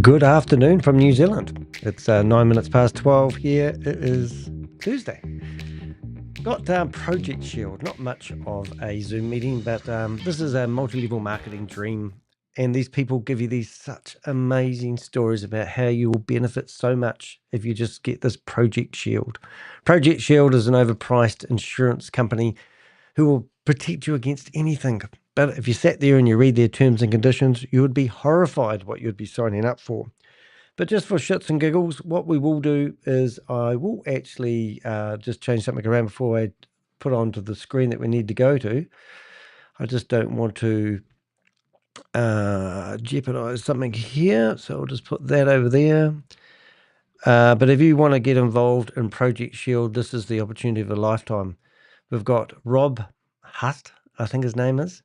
Good afternoon from New Zealand. It's 9 minutes past 12 here. It is Tuesday. Got Project Shield, not much of a Zoom meeting, but this is a multi-level marketing dream. And these people give you these such amazing stories about how you will benefit so much if you just get this Project Shield. Project Shield is an overpriced insurance company who will protect you against anything. But if you sat there and you read their terms and conditions, you would be horrified what you'd be signing up for. But just for shits and giggles, what we will do is I will actually just change something around before I put onto the screen that we need to go to. I just don't want to jeopardize something here, so I'll just put that over there. But if you want to get involved in Project Shield, this is the opportunity of a lifetime. We've got Rob Hurst, I think his name is.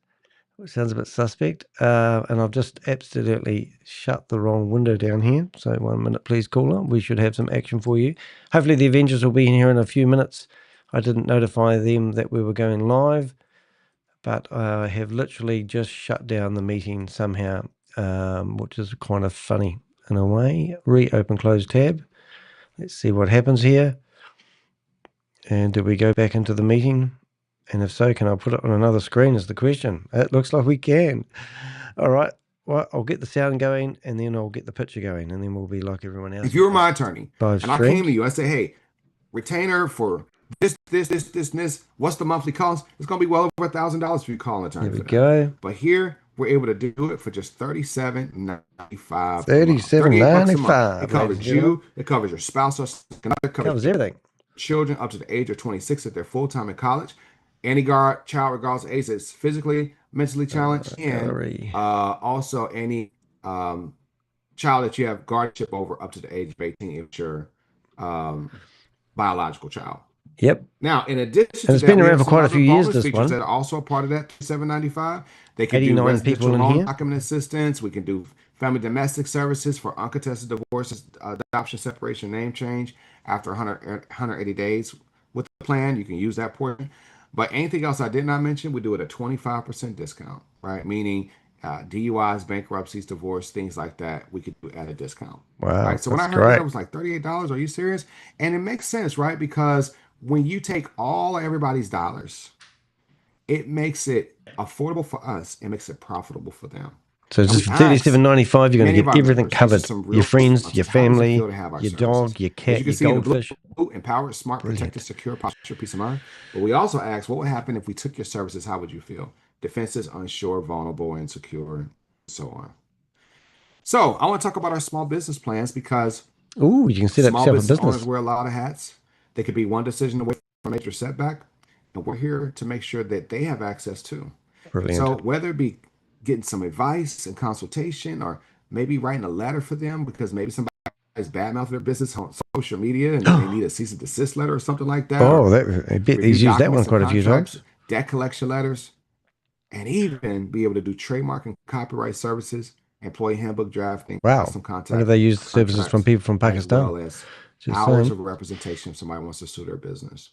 Which sounds a bit suspect. And I've just absolutely shut the wrong window down here. So 1 minute, please, caller. We should have some action for you. Hopefully the Avengers will be in here in a few minutes. I didn't notify them that we were going live, but I have literally just shut down the meeting somehow, which is kind of funny in a way. Reopen close tab. Let's see what happens here. And do we go back into the meeting? And if so, can I put it on another screen is the question. It looks like we can. All right. Well, I'll get the sound going and then I'll get the picture going and then we'll be like everyone else. If you were my attorney and I came to you, I say, hey, retainer for this, what's the monthly cost? It's going to be well over $1,000 if you call an attorney. There we go. But here, we're able to do it for just $37.95. $37.95. It covers you. It covers your spouse. It covers everything. Children up to the age of 26 if they're full-time in college. Any child regardless of age that's physically, mentally challenged, and also any child that you have guardianship over up to the age of 18 if it's your biological child. Yep. Now, in addition to that, it's been around for quite a few years. This one that are also a part of that $795. They can 89 do residential people in here. Document assistance. We can do family domestic services for uncontested divorces, adoption, separation, name change after 180 days. With the plan, you can use that portion. But anything else I did not mention, we do it at a 25% discount, right? Meaning DUIs, bankruptcies, divorce, things like that, we could do at a discount. Wow. Right? So when I heard that, it was like $38. Are you serious? And it makes sense, right? Because when you take all everybody's dollars, it makes it affordable for us. It makes it profitable for them. So just for $37.95, you're going to get everything covered. Your friends, your family, your dog, your cat, your goldfish. Empowered, smart, protected, secure, posture, peace of mind. But we also asked, what would happen if we took your services? How would you feel? Defenses, unsure, vulnerable, insecure, and so on. So I want to talk about our small business plans because you can set up small yourself a business business. Owners wear a lot of hats. They could be one decision away from a major setback. And we're here to make sure that they have access to. Brilliant. So whether it be getting some advice and consultation or maybe writing a letter for them because maybe somebody is badmouthing their business on social media and they need a cease and desist letter or something like that. I bet he's used that one quite a few times. Debt collection letters, and even be able to do trademark and copyright services, employee handbook drafting, custom contact. Where do they use services from people from Pakistan? As well as hours of representation if somebody wants to sue their business.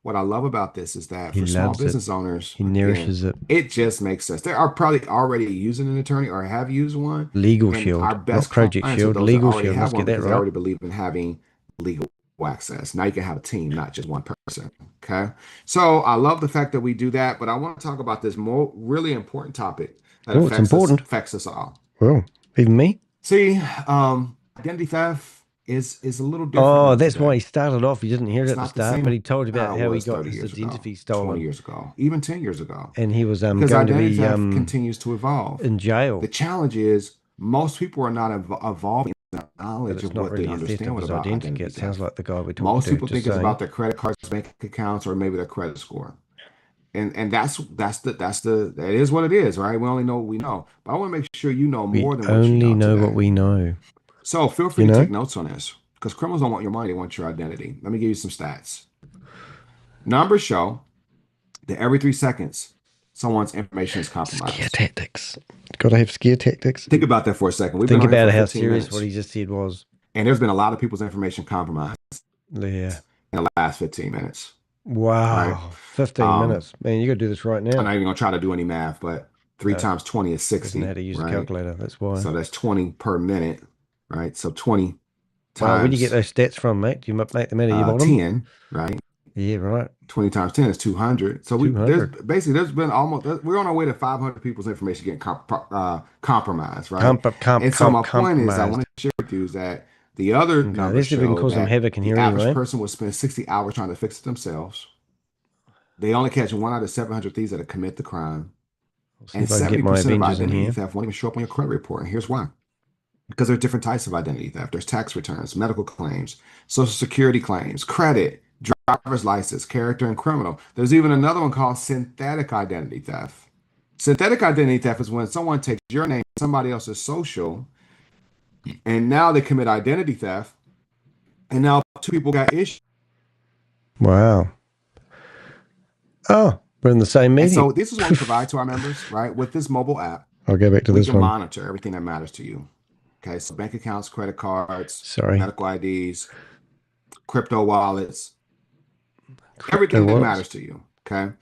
What I love about this is that for small business owners, he nourishes it. It just makes sense. They are probably already using an attorney or have used one. LegalShield, our best not Project Shield. LegalShield. Let's get that right. They already believe in having legal access. Now you can have a team, not just one person. Okay. So I love the fact that we do that, but I want to talk about this really important topic that affects us all. Well, even me. See, identity theft is a little different. Oh, that's why he started off. You didn't hear it at the start, but he told you about how he got his identity stolen 20 years ago, even 10 years ago. And he was going to be continues to evolve in jail. The challenge is most people are not evolving in the knowledge of what they understand about identity. It sounds like the guy we talked to. Most people think it's about their credit cards, bank accounts, or maybe their credit score. And that is what it is, right? We only know what we know. But I want to make sure you know more than what you know. We only know what we know. So feel free to take notes on this because criminals don't want your money. They want your identity. Let me give you some stats. Numbers show that every 3 seconds, someone's information is compromised. Scare tactics. Got to have scare tactics. Think about that for a second. Think about how serious what he just said was. And there's been a lot of people's information compromised. Yeah. In the last 15 minutes. Wow. Right? 15 minutes. Man, you got to do this right now. I'm not even going to try to do any math, but 3 times 20 is 60. Doesn't know how to use a right? calculator. That's why. So that's 20 per minute, right? So 20 times. Wow, where do you get those stats from, mate? Do you make them out of your bottom? 10, right? Yeah, right. 20 times 10 is 200. So there's been we're on our way to 500 people's information getting compromised, right? And so my point is, I want to share with you is that the other numbers show that the average person will spend 60 hours trying to fix it themselves. They only catch 1 out of 700 thieves that commit the crime. And 70% of identity theft won't even show up on your credit report. And here's why. Because there are different types of identity theft. There's tax returns, medical claims, social security claims, credit, driver's license, character, and criminal. There's even another one called synthetic identity theft. Synthetic identity theft is when someone takes your name, somebody else's social, and now they commit identity theft, and now 2 people got issued. Wow. Oh, we're in the same meeting. And so this is what we provide to our members, right? With this mobile app, I'll go back to this one. We can monitor everything that matters to you. Okay, so bank accounts, credit cards, medical IDs, crypto wallets, everything that matters to you. Okay,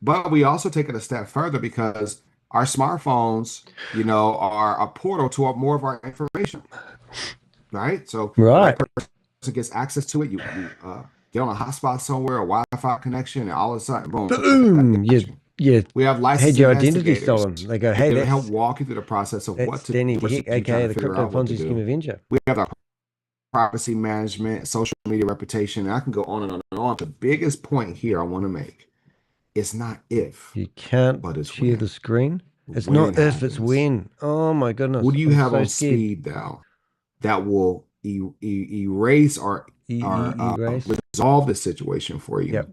but we also take it a step further because our smartphones, are a portal to more of our information. Right. So that person gets access to it. You get on a hotspot somewhere, a Wi-Fi connection, and all of a sudden, boom. Yeah, we have licensed had your identity stolen. They go, hey, they help walk you through the process of what to do. Danny de Hek, aka the Crypto Ponzi Scheme Avenger. We have our privacy management, social media reputation, and I can go on and on and on. The biggest point here I want to make is not if. You can't share the screen. It's not if, it's when. Oh my goodness. What do you have on speed now that will erase or resolve the situation for you?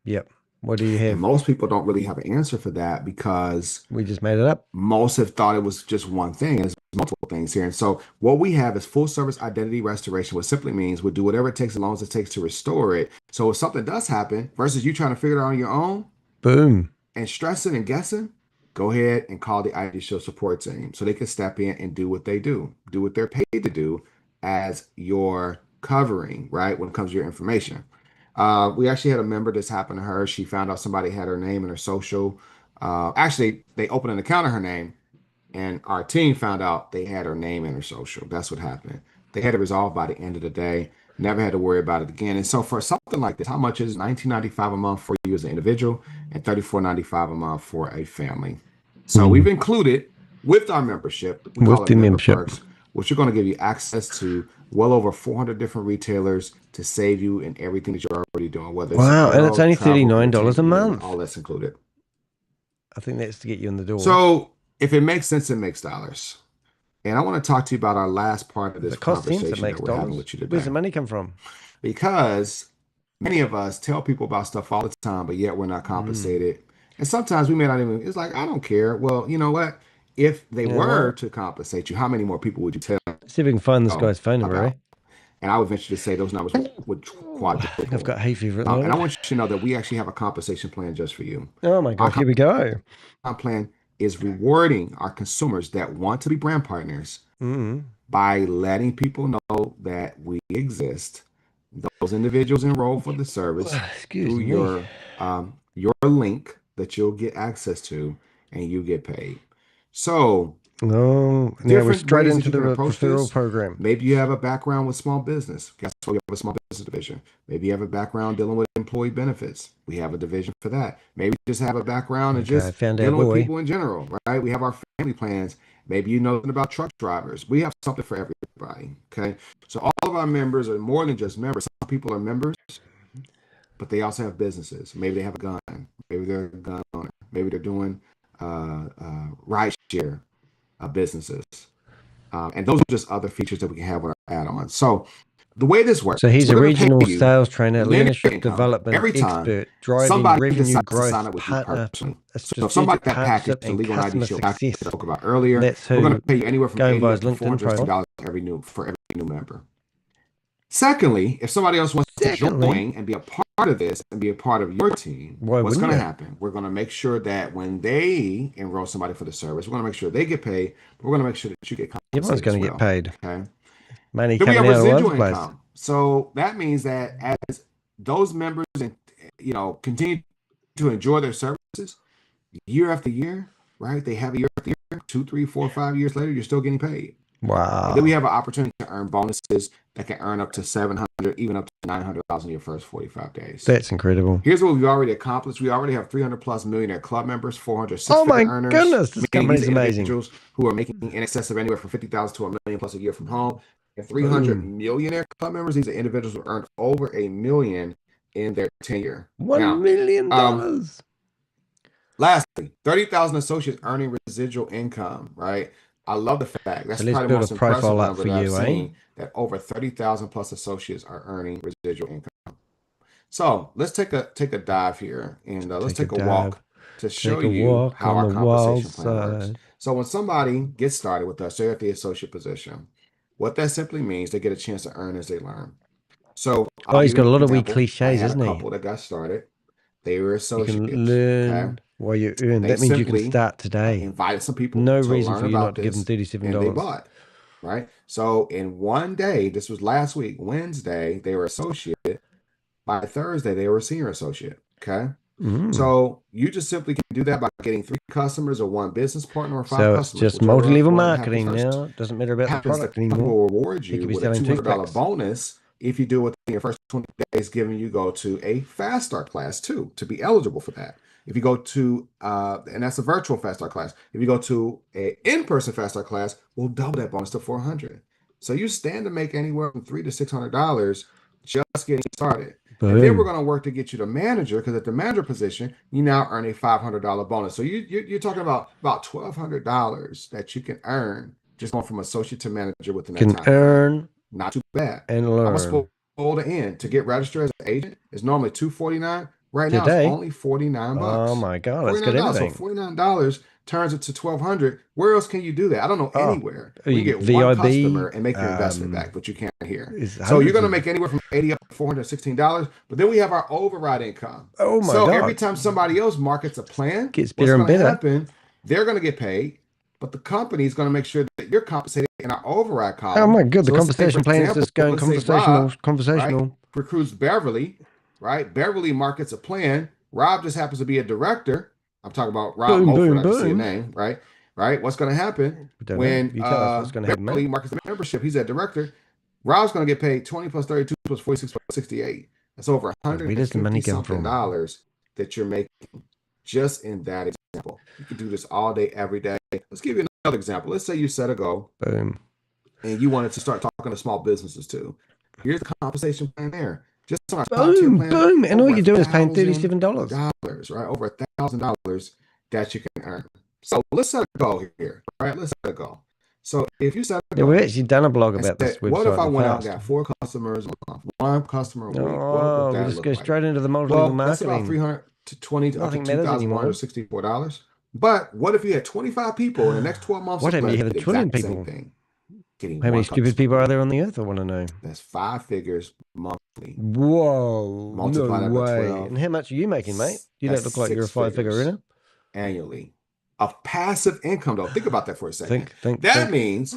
Yep. What do you have? And most people don't really have an answer for that because we just made it up. Most have thought it was just one thing. There's multiple things here. And so what we have is full service identity restoration, which simply means we'll do whatever it takes as long as it takes to restore it. So if something does happen versus you trying to figure it out on your own, boom, and stressing and guessing, go ahead and call the LegalShield support team so they can step in and do what they do what they're paid to do as your covering, right? When it comes to your information. We actually had a member, this happened to her. She found out somebody had her name and her social. Actually, they opened an account in her name, and our team found out they had her name and her social. That's what happened. They had it resolved by the end of the day. Never had to worry about it again. And so for something like this, how much is $19.95 a month for you as an individual and $34.95 a month for a family? So we've included with our membership, we call it member perks, which are going to give you access to well over 400 different retailers to save you in everything that you're already doing. Whether it's and it's only $39 a month. All that's included. I think that's to get you in the door. So if it makes sense, it makes dollars. And I want to talk to you about our last part of this conversation that we're having with you today. Where's the money come from? Because many of us tell people about stuff all the time, but yet we're not compensated. And sometimes we may not even, it's like, I don't care. Well, you know what? If they were to compensate you, how many more people would you tell? See if we can find this guy's phone number, right? And I would venture to say those numbers would quadruple. I've got hay fever. And I want you to know that we actually have a compensation plan just for you. Oh my God, here we go. Our plan is rewarding our consumers that want to be brand partners by letting people know that we exist. Those individuals enroll for the service through your link that you'll get access to, and you get paid. So now we're straight into the referral program. Maybe you have a background with small business. Guess what? We have a small business division. Maybe you have a background dealing with employee benefits. We have a division for that. Maybe you just have a background and just dealing with people in general, right? We have our family plans. Maybe you know about truck drivers. We have something for everybody, okay? So all of our members are more than just members. Some people are members, but they also have businesses. Maybe they have a gun. Maybe they're a gun owner. Maybe they're doing ride share businesses. And those are just other features that we can have with our add-ons. So the way this works. So he's a regional sales trainer, leadership development expert, driving revenue growth, partner, so if somebody got package to legal ID shield I spoke about earlier, we're going to pay you anywhere from $80 to $450 for every new member. Secondly, if somebody else wants to join and be a part of this and be a part of your team, what's going to happen? We're going to make sure that when they enroll somebody for the service, we're going to make sure they get paid, but we're going to make sure that you get compensated. Everyone's going to get paid. Okay. Money coming out of one place. So that means that as those members continue to enjoy their services year after year, right? They have a year after year, 2, 3, 4, 5 years later, you're still getting paid. Wow. And then we have an opportunity to earn bonuses that can earn up to $700, even up to $900 in your first 45 days. That's incredible. Here's what we've already accomplished. We already have 300 plus millionaire club members, 400 Oh six-figure my earners. goodness, this company is amazing. Individuals who are making in excess of anywhere from 50,000 to $1 million plus a year from home. And 300 millionaire club members. These are individuals who earned over $1 million in their tenure. $1 million. Lastly, 30,000 associates earning residual income, right? I love the fact that's probably the most impressive number that I've seen, that over 30,000 plus associates are earning residual income. So let's take a dive here, and let's take a walk to show you how our compensation plan works. So when somebody gets started with us, they're at the associate position. What that simply means, they get a chance to earn as they learn. So he's got a lot of wee cliches, isn't he? A couple that got started. They were associates. You can learn while you earn. That means you can start today. Invited some people. No reason for you not to give them $37. And they bought, right? So in one day, this was last week, Wednesday, they were associate. By Thursday, they were a senior associate. Okay. So you just simply can do that by getting 3 customers or 1 business partner or 5 customers. So it's just multi-level marketing now. It doesn't matter about the product anymore. Will reward you with a $200 bonus if you do it within your first 20 days, giving you go to a fast start class too, to be eligible for that. If you go to, and that's a virtual fast start class. If you go to an in-person fast start class, we'll double that bonus to $400. So you stand to make anywhere from $300 to $600 just getting started. And then we're going to work to get you to manager, because at the manager position, you now earn a $500 bonus. So you're talking about $1,200 that you can earn just going from associate to manager within that time. Can earn. Not too bad. And learn. I'm going to spoil the end. To get registered as an agent is normally $249. Right now, it's only $49. Oh my God, that's good. Everything. So $49 turns it to $1,200. Where else can you do that? I don't know anywhere. You get VYB, one customer and make your investment back, but you can't here. So you're going to make anywhere from $80 up to $416. But then we have our override income. Oh my God! So every time somebody else markets a plan, gets better and better. Happen, they're going to get paid, but the company is going to make sure that you're compensated in our override column. Oh my God! The compensation plan is just going conversational. Right, recruits Beverly. Right, Beverly markets a plan. Rob just happens to be a director. I'm talking about Rob Mulford. I can see a name. Right. What's going to happen when Beverly markets membership? He's a director. Rob's going to get paid 20 plus 32 plus 46 plus 68. That's over $150 that you're making just in that example. You can do this all day, every day. Let's give you another example. Let's say you set a goal. Boom. And you wanted to start talking to small businesses too. Here's the compensation plan there. Just on our boom, boom, and all you're doing is paying $37. Right, over $1,000 that you can earn. So let's set a goal here. All right, let's set a goal. So if you set a goal, we've actually done a blog about this website. What if I went out and got 4 customers, 1 customer a week? Oh, we just go straight into the multi-level marketing. That's about $320 to $2,164. But what if you had 25 people in the next 12 months? What if you had 20 people? How many stupid people are there on the earth? I want to know. That's 5 figures monthly. Whoa. Multiply that by 12. And how much are you making, mate? You don't look like you're a 5-figure earner. Annually. Of passive income, though. Think about that for a second. Think. That means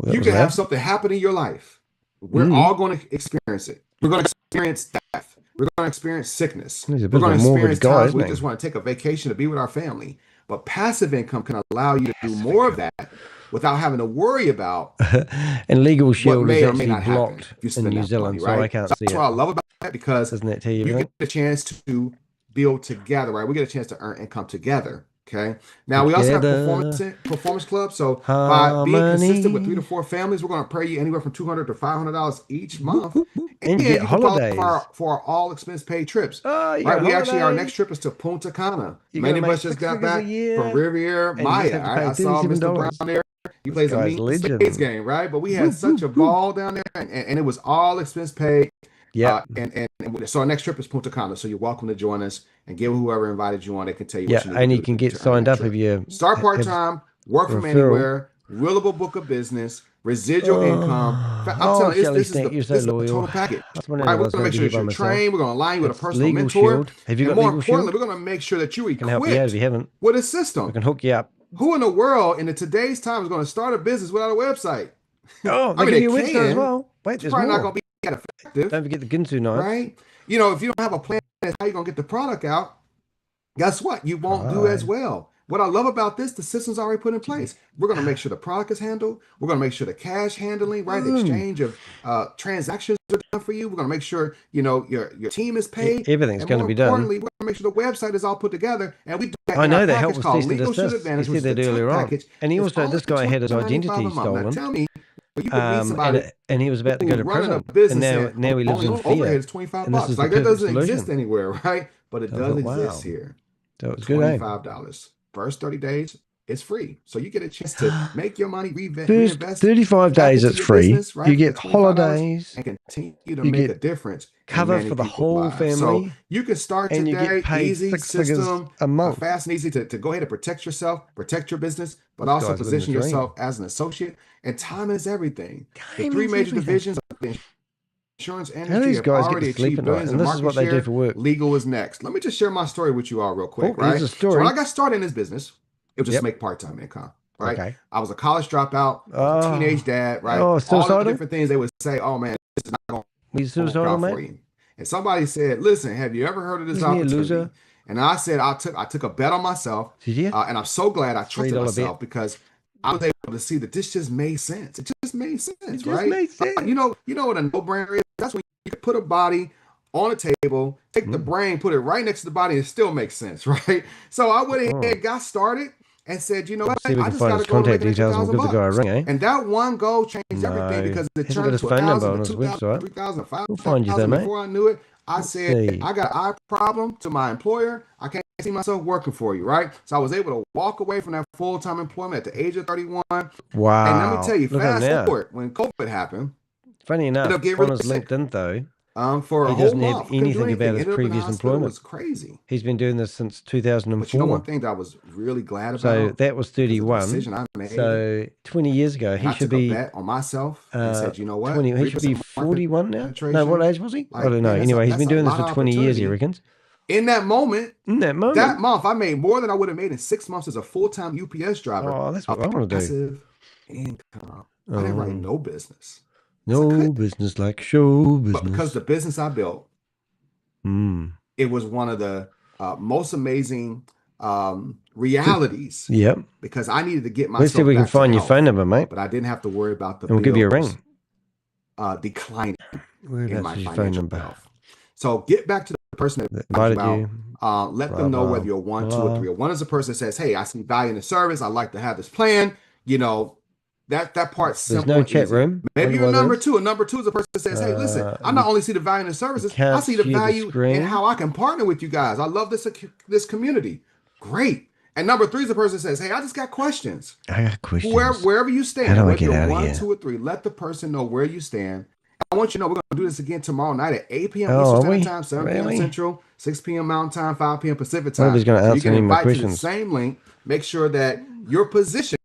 you can have something happen in your life. We're all going to experience it. We're going to experience death. We're going to experience sickness. We're going to experience times we just want to take a vacation to be with our family. But passive income can allow you to do more of that without having to worry about. And LegalShield is actually blocked in New Zealand, so I can't see it. That's what I love about that, because doesn't that tell you get a chance to build together, right? We get a chance to earn income together. Okay. Now we also have performance club. So by being consistent with 3 to 4 families, we're going to pay you anywhere from $200 to $500 each month, and you get holidays for our all expense paid trips. Right. We actually, our next trip is to Punta Cana. Many of us just got back from Riviera Maya. Right? I saw Mr. Brown there. He plays a mean States game, right? But we had such a ball down there, and it was all expense paid. Yeah. And so our next trip is Punta Cana. So you're welcome to join us and give whoever invited you on. They can tell you what you need and to you can get signed up if you start part-time, work from anywhere, willable book of business, residual income. I'm telling you, this is the total package. Right? We're going to make sure that you're trained. We're going to align you with a personal mentor. Have you got more LegalShield? Importantly, we're going to make sure that you're equipped help you out if you haven't. With a system. We can hook you up. Who in the world in today's time is going to start a business without a website? Oh, they give you a website as well. Wait, there's probably more. Not going to be that effective. Don't forget the Ginsu knife. Right? If you don't have a plan, how you going to get the product out? Guess what? You won't do as well. What I love about this, the system's already put in place. We're going to make sure the product is handled. We're going to make sure the cash handling, right? The exchange of transactions are done for you. We're going to make sure, you know, your team is paid. Everything's going to be done. Importantly, we're going to make sure the website is all put together. And we do that I in know our that package helps called cease and LegalShield desist. Advantage, He which said is that the tech earlier on. package. And he It's also, only this guy had his identity $29.95 a month. Now, stolen. tell me, you could meet somebody And he was about to go to running prison. a business And now he lives in overhead fear. is 25 And this bucks. is Like the that perfect doesn't exist solution. anywhere, right? But it So I does thought, exist wow. here. So it's good, eh? $25. First 30 days, it's free. So you get a chance to make your money, First reinvest 35 back days into it's your free. business, right? You For the get $25 holidays. and continue to You make get a difference in cover many for the people's whole lives. family. So you can start And you today, get paid easy 6 figures system, a month. fast and easy to go ahead and protect yourself, protect your business, but This also guy's living the position dream. yourself as an associate. And time is everything. The Time three is major everything. divisions of the insurance How do industry these have guys get already to sleep achieved at night? billions in And this is market what they do share. for work. Legal is next. Let me just share my story with you all real quick, Oh, right? here's a So story. when I got started in this business, it was just Yep. make part-time income, right? Okay. I was a college dropout, I was a teenage dad, right? All the suicidal? different things they would say, oh man, this is not going Were you to suicidal, work out for mate? you. And somebody said, listen, have you ever heard of this Isn't he a opportunity? loser? And I said, I took a bet on myself. Did you? And I'm so glad I trusted $3 myself bet. because I was able to see that this just made sense. It just made sense, It just right? made sense. You know what a no-brainer is? That's when you can put a body on a table, take the brain, put it right next to the body, and it still makes sense, right? So I went ahead, got started, and said, you know what? See if we I can just find got his to go to make contact an extra details and we'll give the guy a $1,000. ring, eh? And that one goal changed everything because it Hasn't got turned his to phone number 1,000 on to his 2,000, website. 3,000, We'll find you there, 5,000. mate. Before I knew it, I Let's said, see. I got an eye problem to my employer. I can't see myself working for you, right? So I was able to walk away from that full-time employment at the age of 31. Wow. And let me tell you, Look at him fast now. forward, when COVID happened, Funny enough, ended up getting on really his sick. LinkedIn, though, For a he whole doesn't have month, couldn't do anything anything. about his Ended up in the previous hospital. It employment. was crazy. He's been doing this since But you know 2004. one thing that I was really glad about? So that was Because of the 31. decision I made. So 20 years ago, And he I should took a be bet on myself and said, you know what? 20. He should be 3% market 41 now. No, penetration. what age was he? I Like, don't know. man, Anyway, he's that's been a doing this lot for of 20 years, he opportunity. reckons. In that moment, In that moment. that month, I made more than I would have made in 6 months as a full-time UPS driver. Oh, that's what I want to do. Passive income. I didn't write no business. No business like show business. But because the business I built, it was one of the most amazing realities. Yep. Because I needed to get myself Let's see if we can back to find your health, phone number, mate. but I didn't have to worry about the And we'll give you a bills, ring. declining in Whereabouts my is your phone financial number? health. So get back to the person that Invited about, you. let them know whether you're 1, 2, or 3. Or 1 is a person that says, hey, I see value in the service. I'd like to have this plan. You know, that part's There's simple no and chat easy. room. Maybe you're What number is? 2. A number 2 is a person that says, hey, listen, I not only see the value in the services, I see the share the value in screen. how I can partner with you guys. I love this community. Great. And number 3 is a person that says, hey, I just got questions. I got questions. Wherever you stand, How do I whether get you're out of 1, here? 2, or 3, let the person know where you stand. I want you to know we're going to do this again tomorrow night at 8 p.m. Oh, Eastern are Standard we? Time, 7 Really? p.m. Central, 6 p.m. Mountain Time, 5 p.m. Pacific I hope Time. he's gonna So you answer can any of my invite to the questions. same link. Make sure that you're positioned,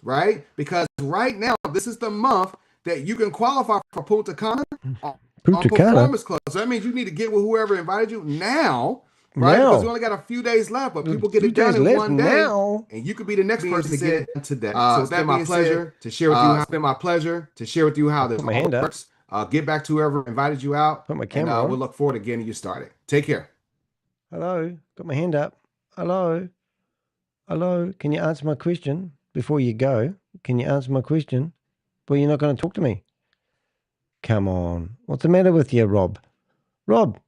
right? Because right now, this is the month that you can qualify for Punta Cana on Performance Club. So that means you need to get with whoever invited you now, right? Because we only got a few days left, but people get it done in one day, now. and you could be the next person to get it done today. So it's been my pleasure to share with you. It's been my pleasure to share with you how this all works. Get back to whoever invited you out. Put my camera on. We'll look forward to getting you started. Take care. Hello. Got my hand up. Hello. Hello. Can you answer my question before you go? Can you answer my question? Well, you're not going to talk to me. Come on. What's the matter with you, Rob? Rob.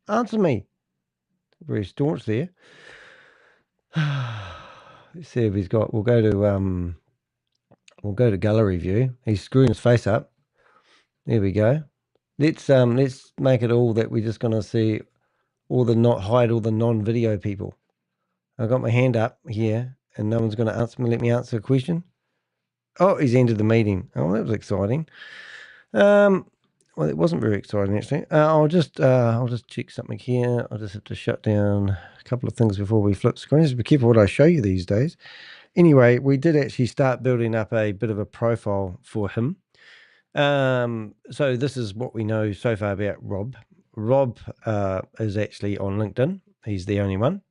Answer me. Very staunch there. Let's see if he's got. We'll go to gallery view. He's screwing his face up. There we go. Let's make it all that we're just gonna see all the hide all the non-video people. I got my hand up here and no one's gonna let me answer a question. Oh, he's ended the meeting. Oh, that was exciting. Well, it wasn't very exciting actually. I'll just check something here. I'll just have to shut down a couple of things before we flip screens. Be careful what I show you these days. Anyway, we did actually start building up a bit of a profile for him. So this is what we know so far about Rob. Rob is actually on LinkedIn. He's the only one.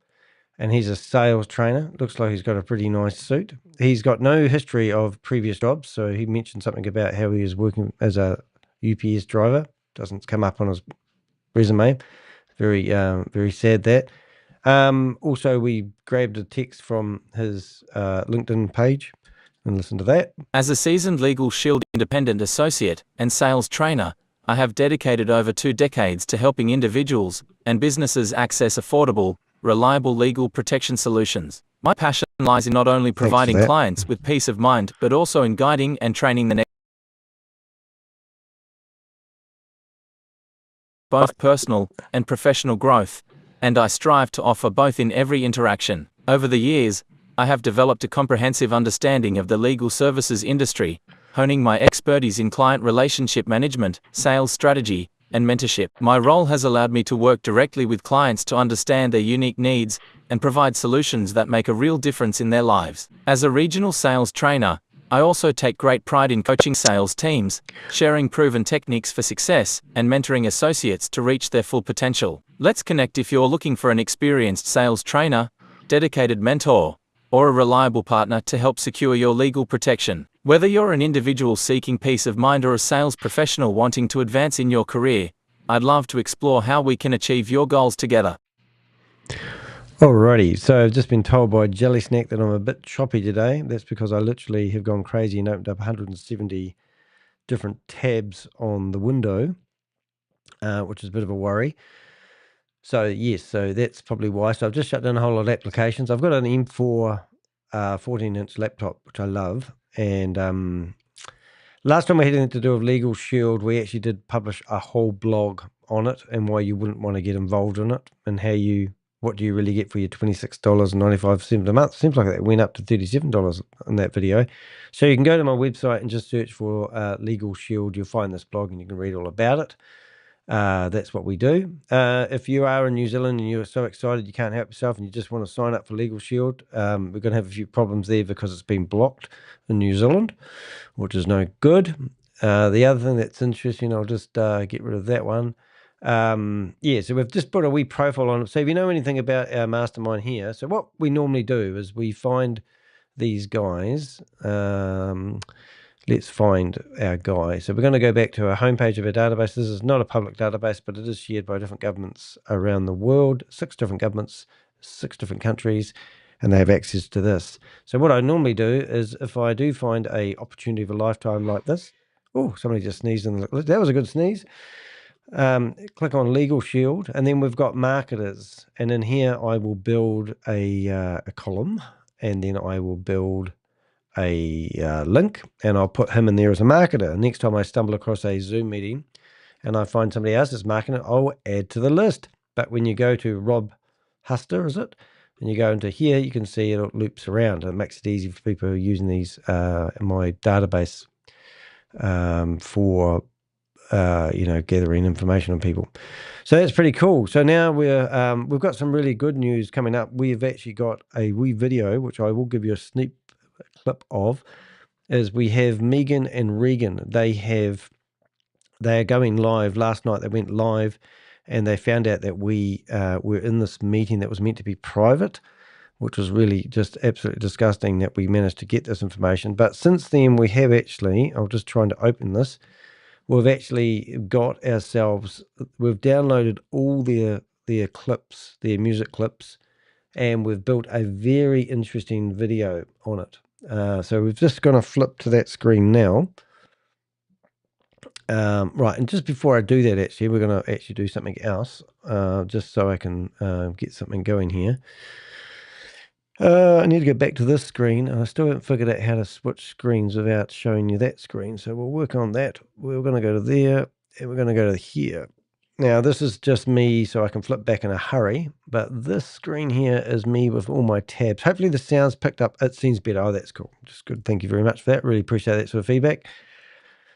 And he's a sales trainer. Looks like he's got a pretty nice suit. He's got no history of previous jobs. So he mentioned something about how he was working as a UPS driver. Doesn't come up on his resume. Very sad that. Also, we grabbed a text from his LinkedIn page and listened to that. As a seasoned LegalShield independent associate and sales trainer, I have dedicated over 2 decades to helping individuals and businesses access affordable, reliable legal protection solutions. My passion lies in not only providing clients with peace of mind, but also in guiding and training the next, both personal and professional growth, and I strive to offer both in every interaction. Over the years, I have developed a comprehensive understanding of the legal services industry, honing my expertise in client relationship management, sales strategy, and mentorship. My role has allowed me to work directly with clients to understand their unique needs and provide solutions that make a real difference in their lives. As a regional sales trainer, I also take great pride in coaching sales teams, sharing proven techniques for success, and mentoring associates to reach their full potential. Let's connect if you're looking for an experienced sales trainer, dedicated mentor, or a reliable partner to help secure your legal protection. Whether you're an individual seeking peace of mind or a sales professional wanting to advance in your career, I'd love to explore how we can achieve your goals together. Alrighty, so I've just been told by Jelly Snack that I'm a bit choppy today. That's because I literally have gone crazy and opened up 170 different tabs on the window, which is a bit of a worry. So yes, so that's probably why. So I've just shut down a whole lot of applications. I've got an M4 14-inch laptop, which I love. And last time we had anything to do with LegalShield, we actually did publish a whole blog on it and why you wouldn't want to get involved in it and what do you really get for your $26.95 a month. Seems like that went up to $37 in that video. So you can go to my website and just search for LegalShield. You'll find this blog and you can read all about it. That's what we do. If you are in New Zealand and you're so excited you can't help yourself and you just want to sign up for LegalShield, we're going to have a few problems there because it's been blocked in New Zealand, which is no good. The other thing that's interesting, I'll just get rid of that one. Yeah, so we've just put a wee profile on it. So if you know anything about our mastermind here, so what we normally do is we find these guys. Let's find our guy. So we're going to go back to our homepage of our database. This is not a public database, but it is shared by different governments around the world, 6 different governments, 6 different countries, and they have access to this. So what I normally do is if I do find a opportunity of a lifetime like this, oh, somebody just sneezed in the, that was a good sneeze. Click on LegalShield, and then we've got marketers, and in here I will build a column, and then I will build a link, and I'll put him in there as a marketer. Next time I stumble across a Zoom meeting and I find somebody else that's marketing it, I'll add to the list. But when you go to Rob Huster, is it? And you go into here, you can see it loops around. It makes it easy for people who are using these in my database for gathering information on people. So that's pretty cool. So now we've got some really good news coming up. We've actually got a wee video, which I will give you a sneak clip of, is we have Megan and Regan. They are going live. Last night they went live and they found out that we were in this meeting that was meant to be private, which was really just absolutely disgusting that we managed to get this information. But since then we have actually, I'm just trying to open this, we've actually got ourselves, we've downloaded all their clips, their music clips, and we've built a very interesting video on it. So we're just going to flip to that screen now. Right, and just before I do that, actually, we're going to actually do something else, just so I can get something going here. I need to go back to this screen, and I still haven't figured out how to switch screens without showing you that screen, so we'll work on that. We're going to go to there, and we're going to go to here. Now, this is just me, so I can flip back in a hurry, but this screen here is me with all my tabs. Hopefully the sound's picked up. It seems better. Oh, that's cool. Just good. Thank you very much for that. Really appreciate that sort of feedback.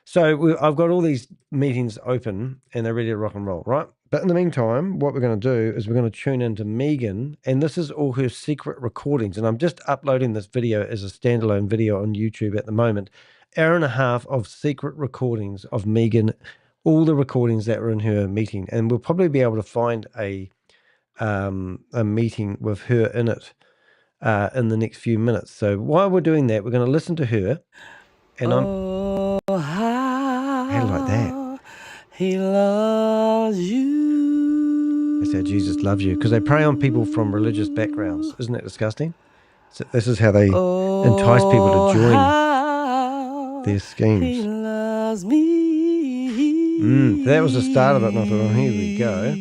So I've got all these meetings open, and they're ready to rock and roll, right? But in the meantime, what we're going to do is we're going to tune into Megan, and this is all her secret recordings, and I'm just uploading this video as a standalone video on YouTube at the moment. Hour and a half of secret recordings of Megan, all the recordings that were in her meeting, and we'll probably be able to find a meeting with her in it in the next few minutes. So while we're doing that, we're going to listen to her, and how like that. He loves you. That's how Jesus loves you, because they prey on people from religious backgrounds. Isn't that disgusting? So this is how they entice people to join their schemes. Loves me. That was the start of it, and I thought, oh, here we go.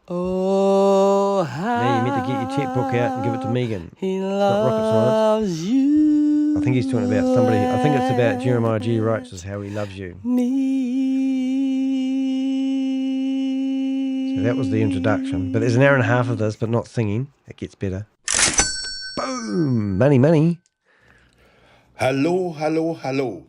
Oh, Now you meant to get your checkbook out and give it to Megan. He It's not rocket science. loves you. I think he's talking about somebody. I think it's about Jeremiah G. Writes is how he loves you. Me. So that was the introduction. But there's an hour and a half of this, but not singing. It gets better. Boom! Money, money. Hello, hello, hello.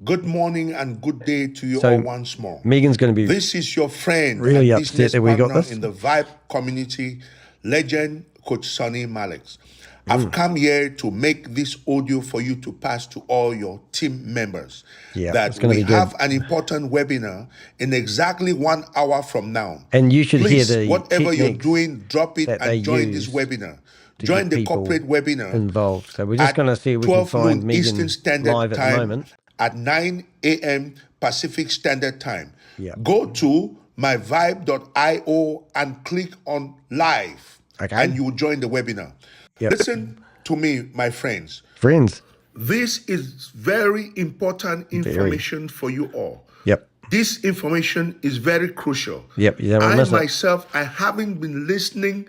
Good morning and good day to you So, all once more. Megan's going to be This is your friend really and upset business that we got partner this. in the VYB community, legend Coach Sonny Malex. I've come here to make this audio for you to pass to all your team members. Yeah, that it's gonna we be good. have an important webinar in exactly 1 hour from now. And you should Please, hear the whatever you're techniques doing, drop it that they and join this use webinar. to Join get the people corporate webinar involved. So we're just at going to see if we can 12 find noon Megan Eastern Standard live at the Time moment. at 9 a.m. Pacific Standard Time. Yeah. Go to myvibe.io and click on live, Okay. and you will join the webinar. Yep. Listen to me, my friends. Friends. This is very important information for you all. Yep. This information is very crucial. Yep. You don't want to I miss it. myself, I haven't been listening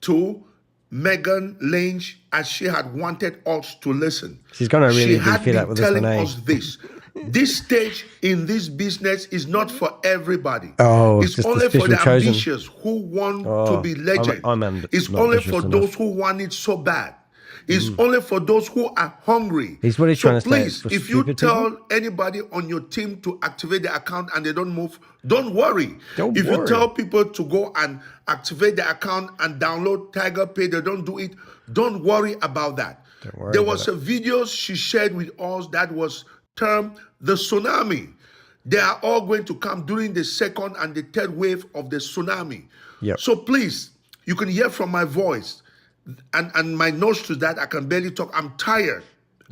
to Megan Lynch as she had wanted us to listen. She's gonna really she be had fed been up with this telling one, eh? us this. This stage in this business is not for everybody. Oh, it's just the only for special the chosen. ambitious who want to be legend. It's not only ambitious for enough. those who want it so bad. It's only for those who are hungry. He's what he's So trying to say, it's please, for if you stupid tell people. anybody on your team to activate the account and they don't move, don't worry. Don't if worry. you tell people to go and activate the account and download Tiger Pay, they don't do it, don't worry about that. worry There about was a video she shared with us that was termed the tsunami. They are all going to come during the second and the third wave of the tsunami. Yep. So please, you can hear from my voice and my nose to that, I can barely talk. I'm tired.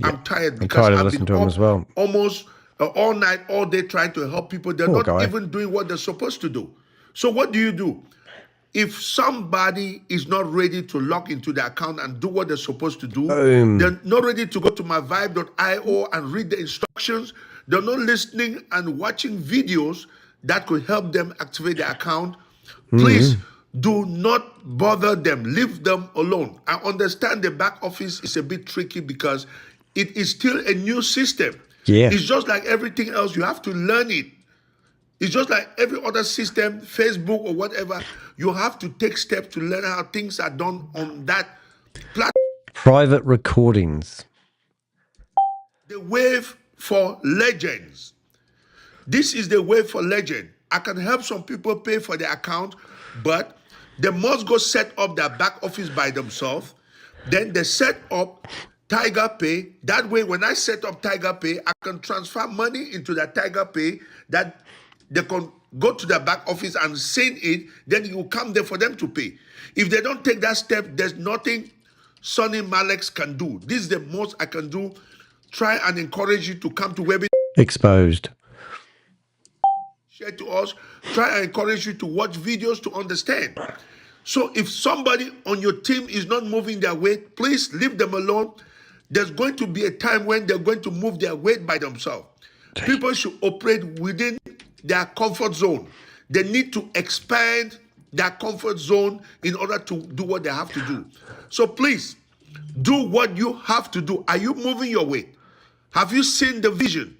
I'm tired because tired of I've listening been to him up as well. almost all night, all day trying to help people. They're Poor not guy. even doing what they're supposed to do. So what do? If somebody is not ready to log into the account and do what they're supposed to do, Boom. they're not ready to go to myvibe.io and read the instructions. They're not listening and watching videos that could help them activate the account. Please do not bother them. Leave them alone. I understand the back office is a bit tricky because it is still a new system. Yeah. It's just like everything else. You have to learn it. It's just like every other system, Facebook or whatever. You have to take steps to learn how things are done on that platform. Private recordings. The wave for legends. This is the wave for legend. I can help some people pay for the account, but they must go set up their back office by themselves. Then they set up Tiger Pay. That way, when I set up Tiger Pay, I can transfer money into that Tiger Pay that they can go to the back office and send it. Then it will come there for them to pay. If they don't take that step, there's nothing Sonny Malex can do. This is the most I can do. Try and encourage you to come to webinar. Exposed. Share to us. Try and encourage you to watch videos to understand. So if somebody on your team is not moving their weight, please leave them alone. There's going to be a time when they're going to move their weight by themselves. People should operate within their comfort zone. They need to expand their comfort zone in order to do what they have to do. So please, do what you have to do. Are you moving your weight? Have you seen the vision?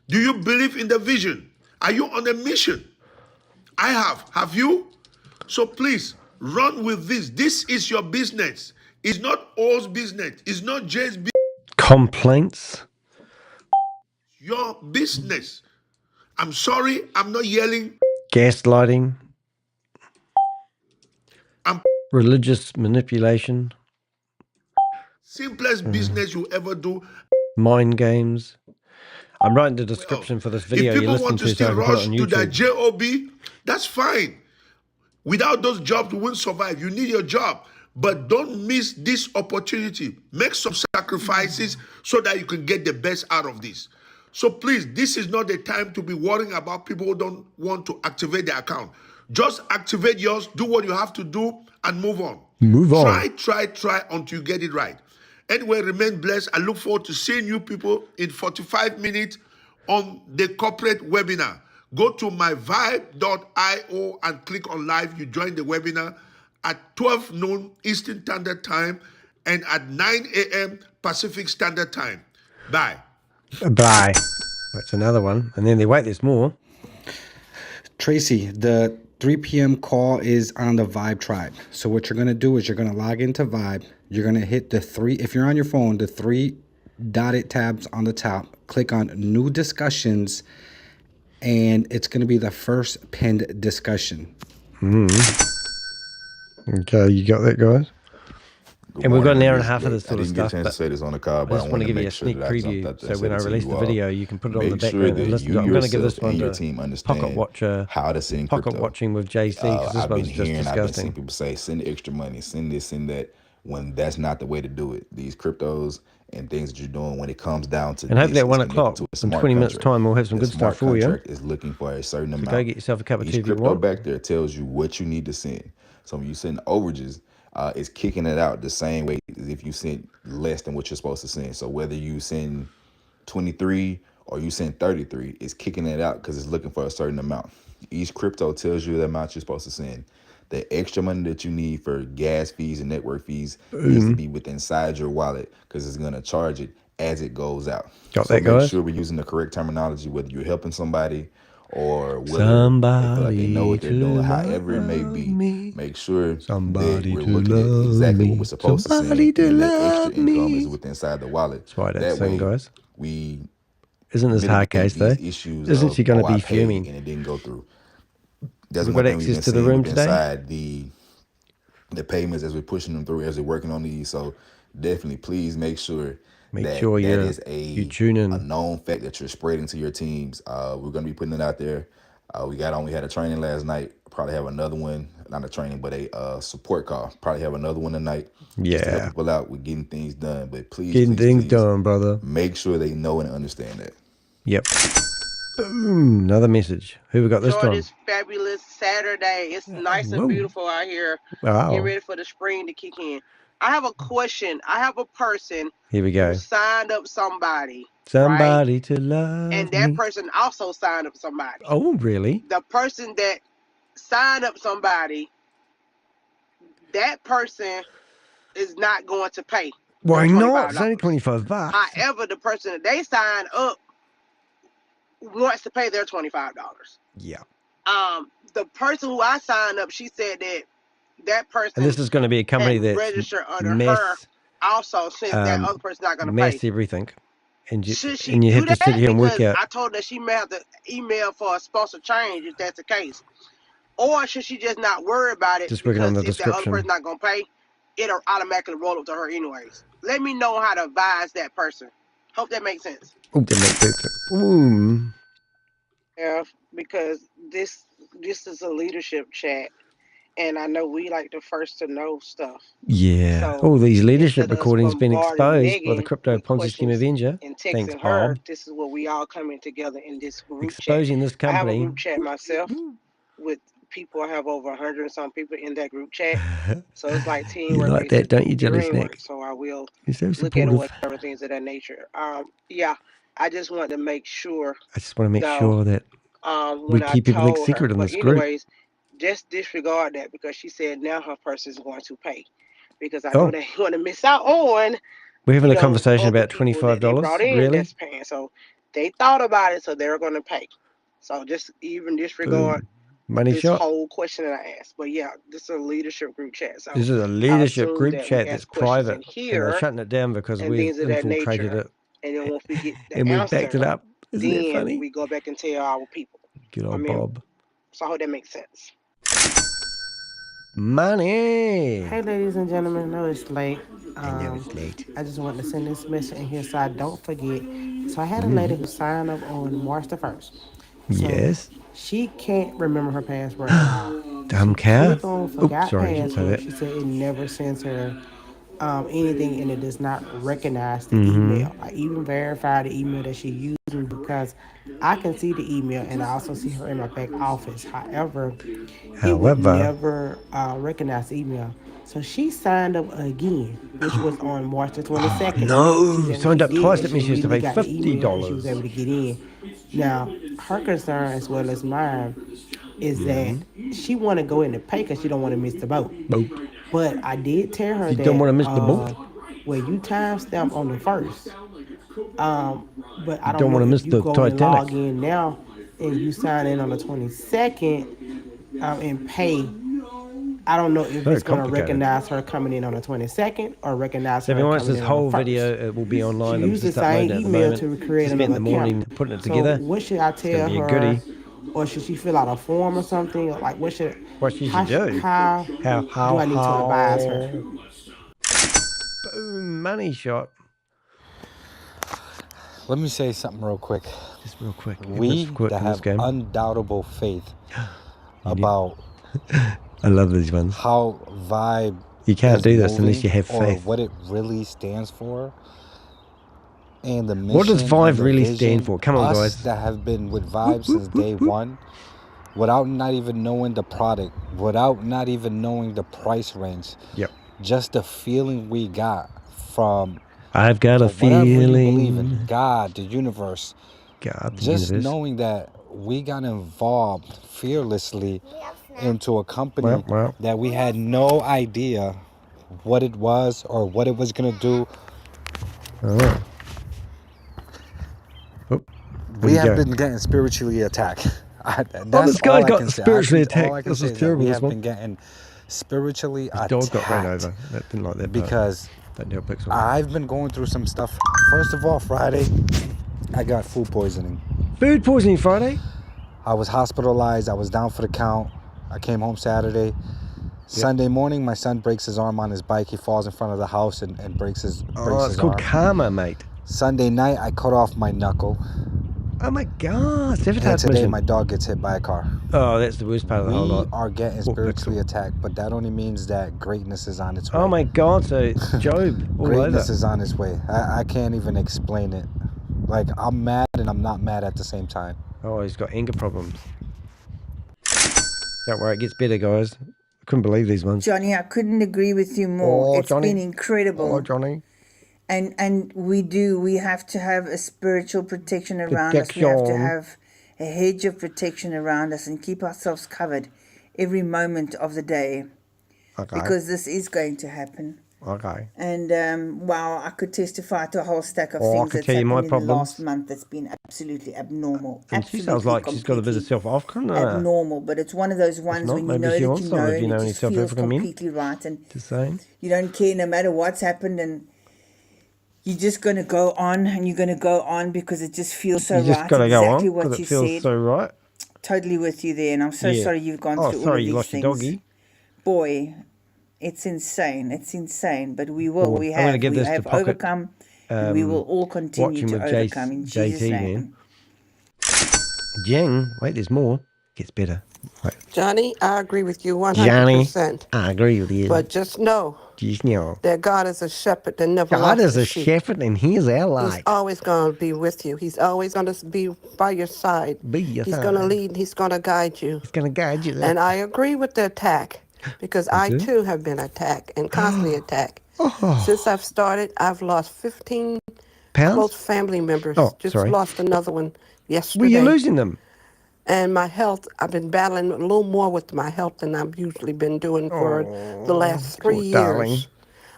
Do you believe in the vision? Are you on a mission? I have. Have you? So please, run with this. This is your business. It's not O's business. It's not Jay's business. Complaints. Your business. I'm sorry, I'm not yelling. Gaslighting. I'm Religious manipulation. simplest business you ever do. Mind games. I'm writing the description for this video If you're people listening want to to so I still can put it rush on to that YouTube. job, that's fine. Without those jobs, you won't survive. You need your job. But don't miss this opportunity. Make some sacrifices so that you can get the best out of this. So please, this is not the time to be worrying about people who don't want to activate their account. Just activate yours, do what you have to do, and move on. Move on. Try until you get it right. Anyway, remain blessed. I look forward to seeing you people in 45 minutes on the corporate webinar. Go to myvibe.io and click on live. You join the webinar at 12 noon Eastern Standard Time and at 9 a.m. Pacific Standard Time. Bye. Bye. That's another one. And then they wait, there's more. Tracy, the 3 p.m. call is on the Vibe Tribe. So what you're going to do is you're going to log into Vibe. You're going to hit the three, if you're on your phone, the three dotted tabs on the top. Click on New Discussions, and it's going to be the first pinned discussion. Okay, you got that, guys? And we've got an hour and a half of this sort of I didn't get a stuff. chance to say this on the call, I but just want to give you a sneak preview. So when I release the video, you can put it on the background and listen to it. I'm going to give this one to Pocket Watcher, how to send Pocket crypto. Watching with JC, because this I've been one's just hearing, I've been disgusting. seeing people say, send extra money, send this, send that, when that's not the way to do it. These cryptos and things that you're doing, when it comes down to And hopefully this, at 1 it's connected o'clock, to a in smart 20 minutes' contract. time, we'll have some The good stuff for smart you. contract is looking for a certain amount. Go get yourself a cup of tea Each if you crypto want. back there tells you what you need to send. So when you send overages, it's kicking it out the same way as if you send less than what you're supposed to send. So whether you send 23 or you send 33, it's kicking it out because it's looking for a certain amount. Each crypto tells you the amount you're supposed to send. The extra money that you need for gas fees and network fees needs to be within inside your wallet, because it's going to charge it as it goes out. Got So that, make guys? sure we're using the correct terminology, whether you're helping somebody or whether they feel like they know what they're doing, however it may be. Make sure that Somebody we're to looking at love exactly me. what we're supposed Somebody to to send, and that love extra income me. is within inside the wallet. That's why that's That saying, way, guys. we Isn't this hard mitigate case, though? these issues Isn't of, she going to I be paid fuming? and it didn't go through. That's We've one got thing we've access been to the seeing room within today. inside the payments as we're pushing them through, as we're working on these. So definitely, please make sure Make that sure that you is a tune in. known fact that you're spreading to your teams. We're going to be putting it out there. We had a training last night. Probably have another one, not a training, but a support call. Probably have another one tonight. Just to help Yeah. people out with getting things done. But please, Getting please, things please done, brother. make sure they know and understand that. Yep. Boom. Another message. Who we got this Enjoy time? this fabulous Saturday. It's nice and Whoa. beautiful out here. Wow. Getting ready for the spring to kick in. I have a question. I have a person Here we who go. signed up somebody, right? Somebody to love And that me. person also signed up somebody. Oh, really? The person that signed up somebody, that person is not going to pay. Why their not? It's only $25. $25. However, the person that they signed up wants to pay their $25. Yeah. The person who I signed up, she said that person And this is going to be a company had that's registered under her mess, also, since that other person's not going to pay. mess everything. And you, Should she and you do have to that? sit here and work Because out. I told her she may have to email for a sponsor change if that's the case. Or should she just not worry about it? Just working on the because if that other description. person's not going to pay, it'll automatically roll up to her anyways. Let me know how to advise that person. Hope that makes sense. Oh, that makes sense. Ooh. Yeah, because this is a leadership chat, and I know we like the first to know stuff. Yeah. So All these leadership instead of us recordings been bombarding exposed by the Megan Crypto with Ponzi Scheme questions Avenger. and Thanks, texting her, Bob. this is what we all coming together in this group chat. Exposing this I have a company. group chat myself with people. I have over 100 and some people in that group chat. So it's like You teamwork like makes that, don't you, the Jelly dream Snack? work. So I will You're so look at it, supportive. whatever things of that nature. Yeah, I just want to make sure I just want to make though, sure that we when I keep everything told secret her. in But this group. anyways, just disregard that because she said now her person is going to pay because I know Oh, they want to miss out on we're having a other conversation about people that they brought $25. in Really? that's paying. So they thought about it, so they're going to pay. So just even disregard Boom. Money this shot. whole question that I asked. But yeah, this is a leadership group chat. So This is a I leadership assume group that we chat that's ask questions in private. And they're here shutting it down because and we've things of that infiltrated nature. it. And then once we get the And we've backed it answer, up. Isn't that then funny? we go back and tell our people. Good I old mean, Bob. so I hope that makes sense. Money. Hey, ladies and gentlemen, I know it's late. I know it's late. I just wanted to send this message in here so I don't forget. So I had a lady who signed up on March the 1st. So Yes. she can't remember her password at all. Dumb She cow. clicked on Oops, forgot sorry, I didn't say password. that. She said it never sends her anything, and it does not recognize the email. I even verify the email that she's using because I can see the email and I also see her in my back office. However, it would never recognize the email. So she signed up again, which was on March the 22nd. No, She said when signed she up did twice. that, That she means she has to immediately pay got the email and she was $50. able to get in. Now, her concern as well as mine is that she want to go in and pay because she don't want to miss the boat. Boop. But I did tell her You that don't want to miss the boat. well, you timestamp on the first. But I You don't don't know want to miss if you the go and log Titanic. in now and you sign in on the 22nd and pay. I don't know if Very it's going to complicated. recognize her coming in on the 22nd or recognize So if her you watch coming this in whole on the 1st. video, it will be online. She I'm used the just uploading same it at the email moment. to create Just spent another the morning account. putting it So together. what should I It's going tell to be a her? goodie. Or should she fill out a form or something? Like what should What you how, should do. how do I need to advise her? Boom, money shot. Let me say something real quick. Just real quick. We Quick that in this have game. undoubtable faith about I love these ones. how Vibe You can't is do this unless moving you have or faith. what it really stands for, and the mission. What does Vibe and the really vision, stand for? Come on, us guys. that have been with Vibe since day one, without not even knowing the product, without not even knowing the price range. Yep. Just the feeling we got from I've got a whatever you believe in, feeling. God, the universe. God, the Just universe. knowing that we got involved fearlessly into a company that we had no idea what it was or what it was going to do. Oh. We have been getting spiritually attacked. This guy all I got can say. spiritually All I attacked. can This say is is that terrible, we this have one. been getting spiritually His attacked. dog got ran over. That didn't like that part. Because I've been going through some stuff. First of all, Friday, I got food poisoning. Food poisoning Friday? I was hospitalized. I was down for the count. I came home Saturday. Sunday morning, my son breaks his arm on his bike. He falls in front of the house and breaks his arm. It's called karma, mate. Sunday night, I cut off my knuckle. Oh my God! And today, my dog gets hit by a car. Oh, that's the worst part of the whole lot. We are getting spiritually attacked, but that only means that greatness is on its way. Oh my God! So Job, all greatness over. is on its way. I can't even explain it. Like, I'm mad and I'm not mad at the same time. Oh, he's got anger problems. Don't worry, it gets better, guys. I couldn't believe these ones. Johnny, I couldn't agree with you more. It's been incredible. Oh, Johnny. And we have to have a spiritual protection around us. We have to have a hedge of protection around us and keep ourselves covered every moment of the day. Okay. Because this is going to happen. Okay. And wow, I could testify to a whole stack of things that's happened in the last month that's been absolutely abnormal. And she sounds like she's got a bit of South-African. Abnormal, but it's one of those ones when you know that you know, and it just feels completely right, and you don't care no matter what's happened, and you're just going to go on, and you're going to go on because it just feels so right. You just got to go on what you it feels said. So right. Totally with you there, and I'm so sorry you've gone through all of these things. Oh, sorry, you lost your doggy. Boy, it's insane. It's insane, but we will. We have overcome. And we will all continue to overcome in Jesus' name. Jing, wait, there's more. Gets better. Right. Johnny, I agree with you 100%. Johnny, I agree with you. But just know that God is a shepherd that never God is a shepherd and He's our light. He's always going to be with you. He's always going to be by your side. He's going to lead. He's going to guide you. He's going to guide you. And I agree with the attack because I too have been attacked and constantly attacked. Since I've started, I've lost 15 close family members. Lost another one yesterday. Well, you're losing them. And my health, I've been battling a little more with my health than I've usually been doing for the last 3 years. Darling.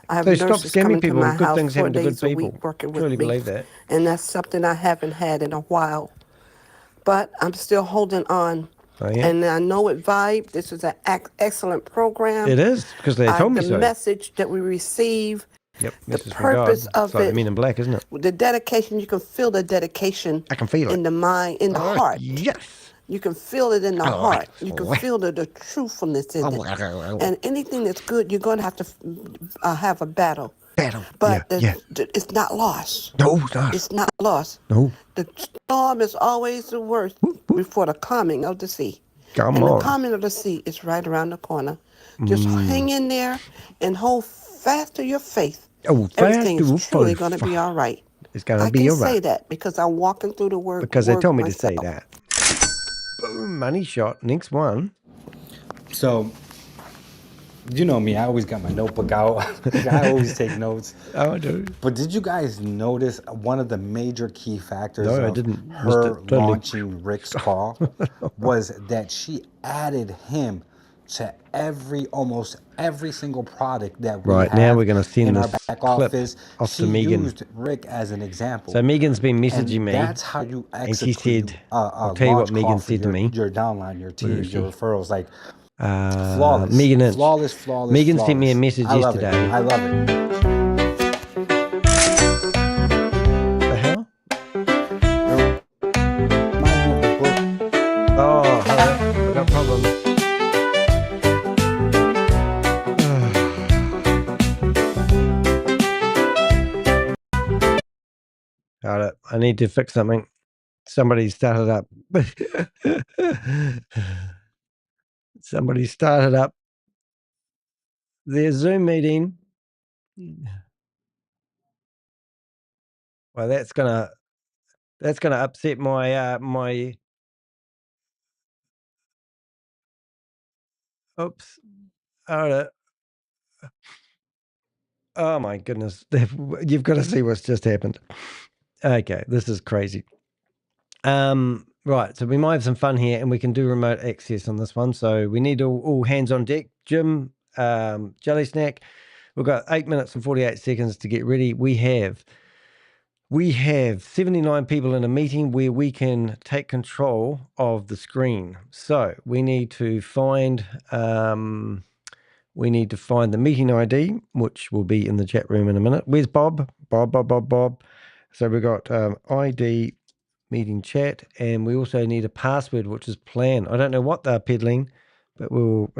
I have stop nurses scamming coming people. to my Good house things 4 happen to good days a people. week working with Truly me. believe that. And that's something I haven't had in a while. But I'm still holding on. Oh, yeah. And I know with Vibe, this is an excellent program. It is, because they told me so. The message that we receive, the purpose of it's like it. the Men in Black, isn't it? The dedication, you can feel the dedication. I can feel it. In the mind, in the heart. Yes. You can feel it in the heart. You can feel the truthfulness in it. And anything that's good, you're going to have to have a battle. But it's not lost. No, it's not. It's not lost. No. The storm is always the worst before the calming of the sea. Come and on. The calming of the sea is right around the corner. Just hang in there and hold fast to your faith. Oh, Everything is fast. truly going to be all right. It's going to I be can all say right. that because I'm walking through the work Because they told me myself. to say that. Boom, money shot. Next one. So, you know me, I always got my notebook out. I always take notes. Oh, I do. But did you guys notice one of the major key factors No, I of didn't. her Totally. launching Rick's call was that she added him to almost every single product that we Right, have now we're going to send in our this back clip office. off She to Megan. used Rick as an example. So Megan's been messaging And me. that's how you And she execute said, a I'll tell you what launch call Megan for said to me. your downline, your Where is teams, your she? referrals. Like, flawless. Megan Lynch. Flawless. Megan sent me a message I love yesterday. it. I love it. The hell? Oh, hold up. I got problems. Hold up. I need to fix something. Somebody started up. Somebody started up their Zoom meeting. Well, that's gonna upset my my. Oops. Hold up. Oh my goodness. You've got to see what's just happened. Okay, this is crazy. Right, so we might have some fun here and we can do remote access on this one. So we need all hands on deck. Jim, Jelly Snack, we've got 8 minutes and 48 seconds to get ready. We have 79 people in a meeting where we can take control of the screen. So we need to find the meeting ID, which will be in the chat room in a minute. Where's Bob? Bob. So we've got ID, meeting chat, and we also need a password, which is plan. I don't know what they're peddling, but we'll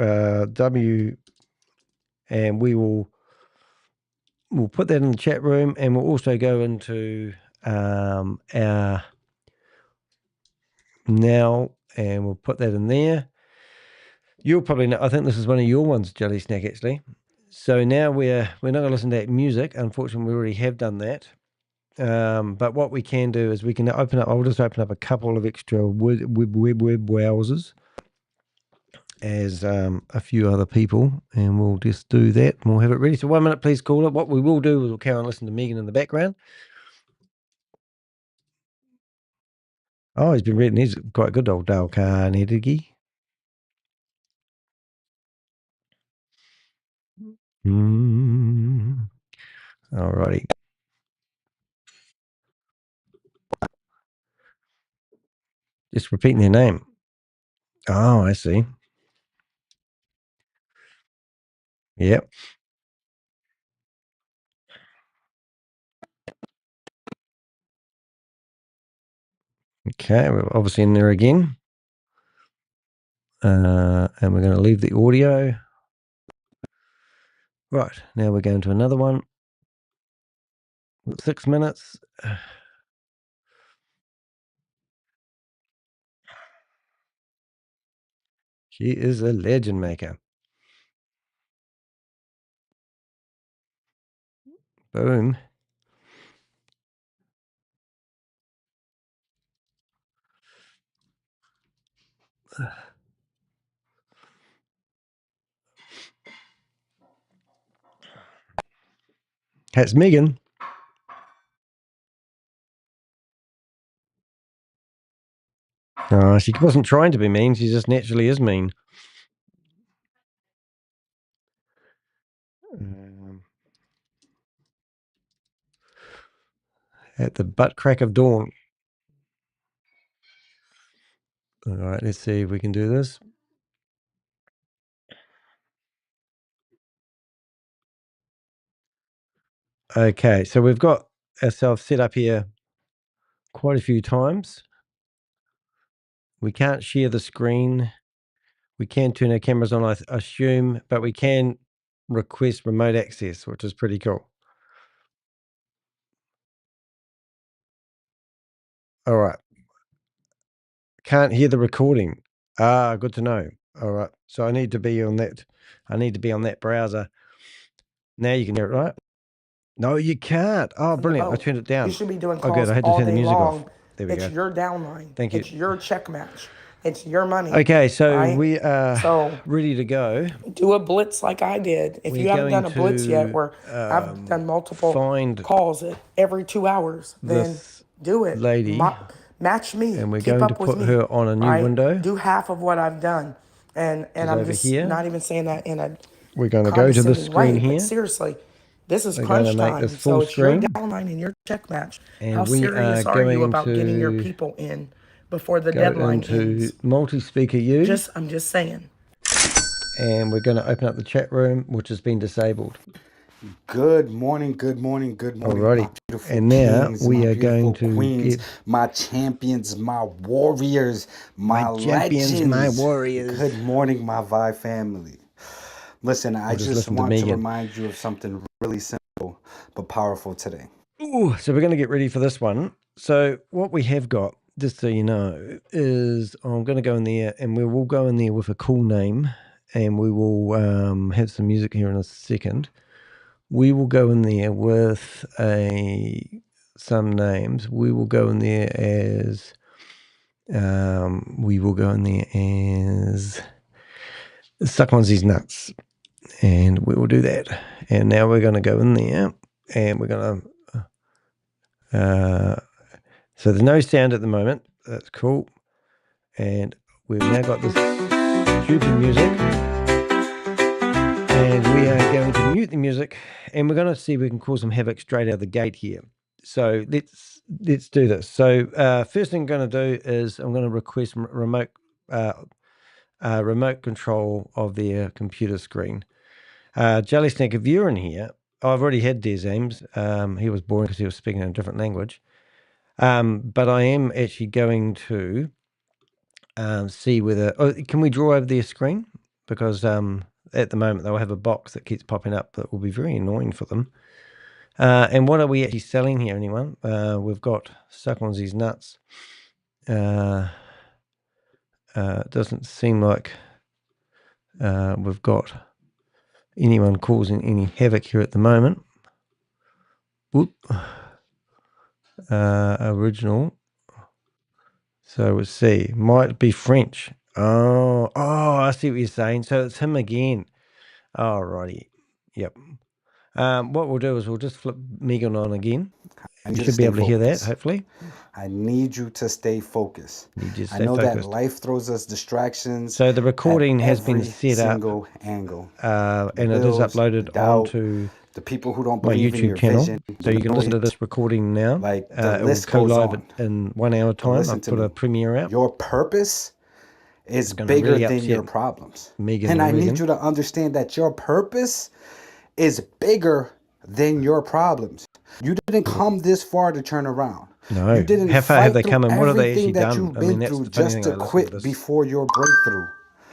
we'll put that in the chat room, and we'll also go into our now, and we'll put that in there. You'll probably know. I think this is one of your ones, Jelly Snack, actually. So now we're not going to listen to that music. Unfortunately, we already have done that. But what we can do is we can open up. I'll just open up a couple of extra web browsers as a few other people, and we'll just do that. And we'll have it ready. So 1 minute, please call it. What we will do is we'll carry on listening to Megan in the background. Oh, he's been reading. He's quite good, old Dale Carnegie. All righty. Just repeating their name. Oh, I see. Yep. Okay, we're obviously in there again. And we're going to leave the audio. Right, now we're going to another one. 6 minutes. She is a legend maker. Boom. That's Megan. She wasn't trying to be mean. She just naturally is mean. At the butt crack of dawn. All right, let's see if we can do this. Okay, so we've got ourselves set up here quite a few times. We can't share the screen. We can turn our cameras on, I assume, but we can request remote access, which is pretty cool. All right. Can't hear the recording. Good to know. All right. So I need to be on that. I need to be on that browser. Now you can hear it, right? No, you can't. Oh, brilliant. I turned it down. You should be doing Oh, good. calls I had to all turn the day music off. long. There we It's go. your downline. Thank you. It's your check match. It's your money. Okay, so right? we are So ready to go. do a blitz like I did. If you haven't done a blitz yet, where I've done multiple calls every 2 hours, then do it. Lady, match me. and we're Keep going up to with put me, her on a new right? window. Do half of what I've done, and I'm just here. not even saying that in a We're going to go to the screen way, here. But seriously, this is we're crunch going to make time. this full So it's screen. your downline and your check match. And How we serious are are you going about getting your to people in before the go deadline into ends? multi-speaker use. I'm just saying. And we're going to open up the chat room, which has been disabled. Good morning, good morning, good morning. Alrighty. My beautiful And now kings, we my are going beautiful to queens, get my champions, my warriors, my champions, legends. my warriors. Good morning, my VYB family. Listen, I just want to remind you of something really simple but powerful today. Ooh, so we're going to get ready for this one. So what we have got, just so you know, is I'm going to go in there, and we will go in there with a cool name, and we will have some music here in a second. We will go in there with some names. We will go in there as Suck on These Nuts, and we will do that. And now we're going to go in there, and we're going to so there's no sound at the moment. That's cool. And we've now got this stupid music, and we are going to mute the music, and we're going to see if we can cause some havoc straight out of the gate here. So let's do this. So first thing I'm going to do is I'm going to request remote control of their computer screen. Jelly Snack, if you're in here, I've already had Déziel. He was boring because he was speaking in a different language. But I am actually going to see whether... Oh, can we draw over their screen? Because at the moment they'll have a box that keeps popping up that will be very annoying for them. And what are we actually selling here, anyone? We've got Suck on These Nuts. It doesn't seem like we've got anyone causing any havoc here at the moment. Whoop. Original. So we'll see. Might be French. Oh, I see what you're saying. So it's him again. Alrighty. Yep. What we'll do is we'll just flip Megan on again. You should be able to hear that, hopefully. I need you to stay focused. I know that life throws us distractions. So the recording has been set up. Single angle. And it is uploaded onto the people who don't my believe in YouTube your channel. vision, So you can listen to this recording now. Like it will go live in 1 hour time. I'll put a premiere out. Your purpose is bigger really than your problems. Megan and I need you to understand that your purpose is bigger than your problems. You didn't come this far to turn around. No. You didn't How far have they come and what have they actually done? You've been through just to quit before your breakthrough.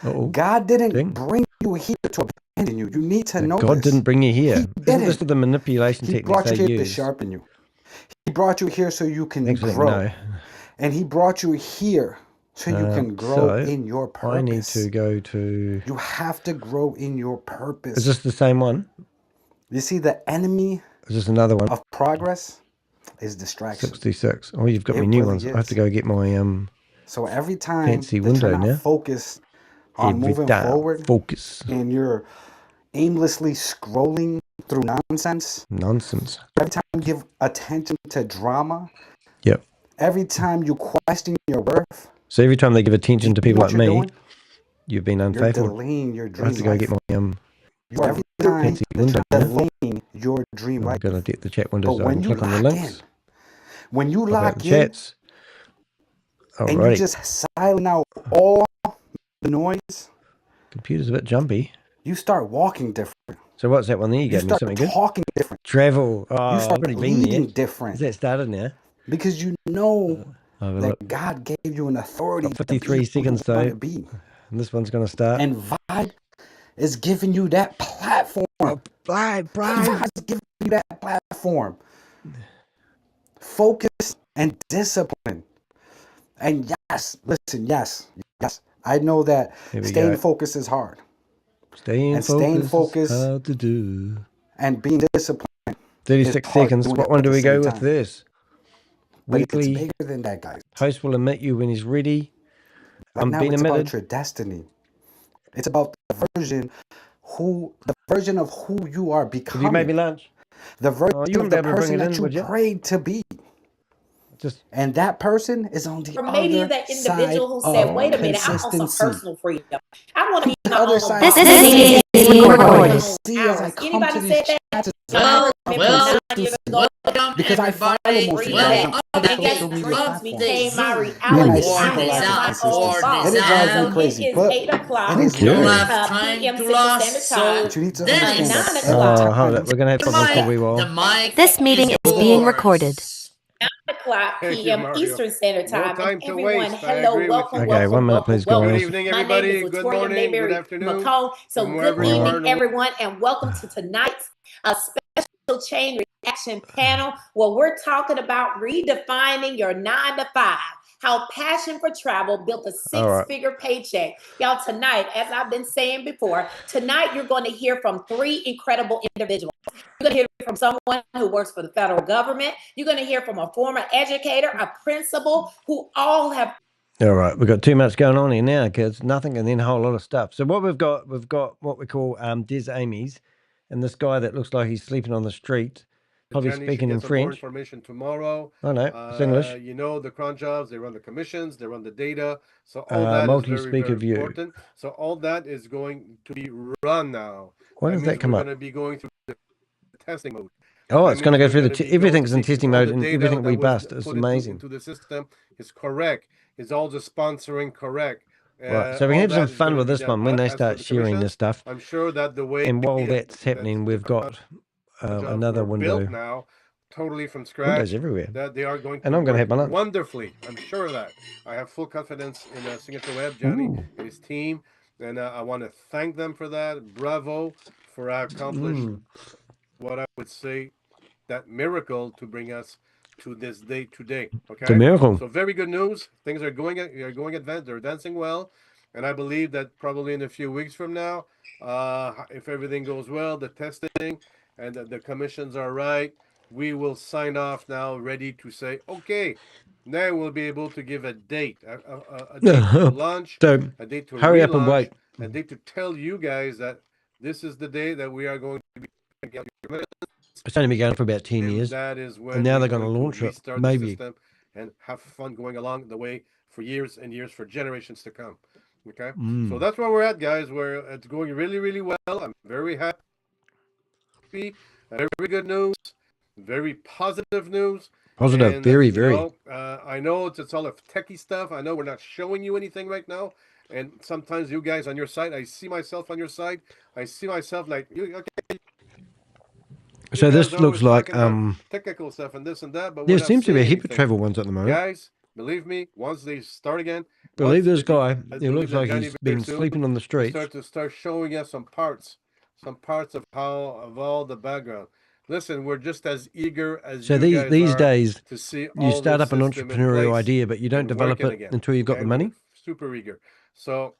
Uh-oh. God didn't bring you here to abandon you. You need to know God this. didn't bring you here. Isn't this the manipulation He techniques brought you they here use? to sharpen you. He brought you here so you can Actually, grow. no. And he brought you here so you can grow in your purpose. I need to go to... You have to grow in your purpose. Is this the same one? You see, the enemy Is this another one? of progress is distraction. 66. Oh, you've got me new ones. I have to go get my so every time fancy window you're not now. Focused on moving forward. Focus. And you're aimlessly scrolling through nonsense. Every time you give attention to drama. Yep. Every time you question your worth. So every time they give attention to people like me, you've been unfaithful. You're delaying your dream. I have to go get my every time fancy window. Delaying your dream life. I'm going to get the chat windows. But when you click on the links. When you lock in, chats. And you just silence out all the noise. Computer's a bit jumpy. You start walking different. So what's that one there? You gave me something good? You start talking different. Travel. Oh, you start I've already been there. different. Is that started now? Because you know that God gave you an authority. 53 seconds though. And this one's going to start. And VYB is giving you that platform. VYB is giving you that platform. Focus and discipline. And yes, listen, yes. I know that staying focused is hard. Staying focused. How to do. And being disciplined. 36 seconds. What one do we go with this? But Weekly. it's bigger than that, guys. Host will admit you when he's ready. Right now, it's about your destiny. It's about the version of who you are becoming. Have you made me lunch? The version of the person that you prayed to be. And that person is on the other maybe that individual who said, "Wait a minute, I want some personal freedom. I want to be my own boss." This meeting is being recorded. Anybody said that? Because I follow most of you guys on social media platforms. Became my reality. And I see the lack of consistency. And it drives me crazy. But it is PM Central Standard Time. you need to understand that. Hold up. We're going to have problems for a wee while. This meeting is being recorded. 9 o'clock p.m. Eastern Standard Time. No time to everyone, waste. hello, welcome, Okay, 1 minute, please, welcome. guys. Good evening, My everybody. name is Good Latoya morning, Mayberry good afternoon. McCall. So From good wherever you evening, are. everyone, and welcome to tonight's special chain reaction panel where we're talking about redefining your 9 to 5. How passion for travel built a six-figure paycheck. Y'all, tonight, as I've been saying before, tonight you're going to hear from 3 incredible individuals. You're going to hear from someone who works for the federal government. You're going to hear from a former educator, a principal, who all have. All right, we've got too much going on here now, kids. Nothing and then a whole lot of stuff. So what we've got what we call Des Amies, and this guy that looks like he's sleeping on the street, probably Jenny speaking should in get some more French. information tomorrow. I know, it's English. You know, the cron jobs, they run the commissions, they run the data. So all that is very, very important. So all that is going to be run now. Why does that come up? We're going to be going through the testing mode. Oh, it's going to go through everything's in testing mode, and everything we bust is amazing. Into the system is correct. Is all the sponsoring correct? Right, so we can have some fun with this one when they start sharing this stuff. I'm sure that the way and while that's happening, we've got another window built now, totally from scratch. Windows everywhere. That they are going to and I'm going to have my lunch. Wonderfully. I'm sure of that. I have full confidence in Signature Web, Johnny, and his team, and I want to thank them for that. Bravo for accomplishing what I would say that miracle to bring us to this day today. Okay, it's a miracle. So very good news. Things are going advanced. They're dancing well, and I believe that probably in a few weeks from now, if everything goes well, the testing and the commissions are right, we will sign off now, ready to say, okay, now we'll be able to give a date, a date to launch, a date to hurry up and wait, a date to tell you guys that this is the day that we are going to be. It's only been going for about 10 years, that is when and now they're going to launch it, maybe, and have fun going along the way for years and years, for generations to come. Okay, so that's where we're at, guys. Where it's going really, really well. I'm very happy. Very good news. Very positive news. Positive, and, very. I know it's all of techie stuff. I know we're not showing you anything right now. And sometimes you guys on your side, I see myself on your side. I see myself like, okay. So this looks like technical stuff and this and that, but there seems to be a heap of travel ones at the moment. Guys, believe me, once they start again, believe this guy. He looks like he's been sleeping on the streets. Start showing us some parts of all the background. Listen, we're just as eager as so you guys these are days to see you start up an entrepreneurial idea, but you don't develop it until you've got the money. Super eager. So,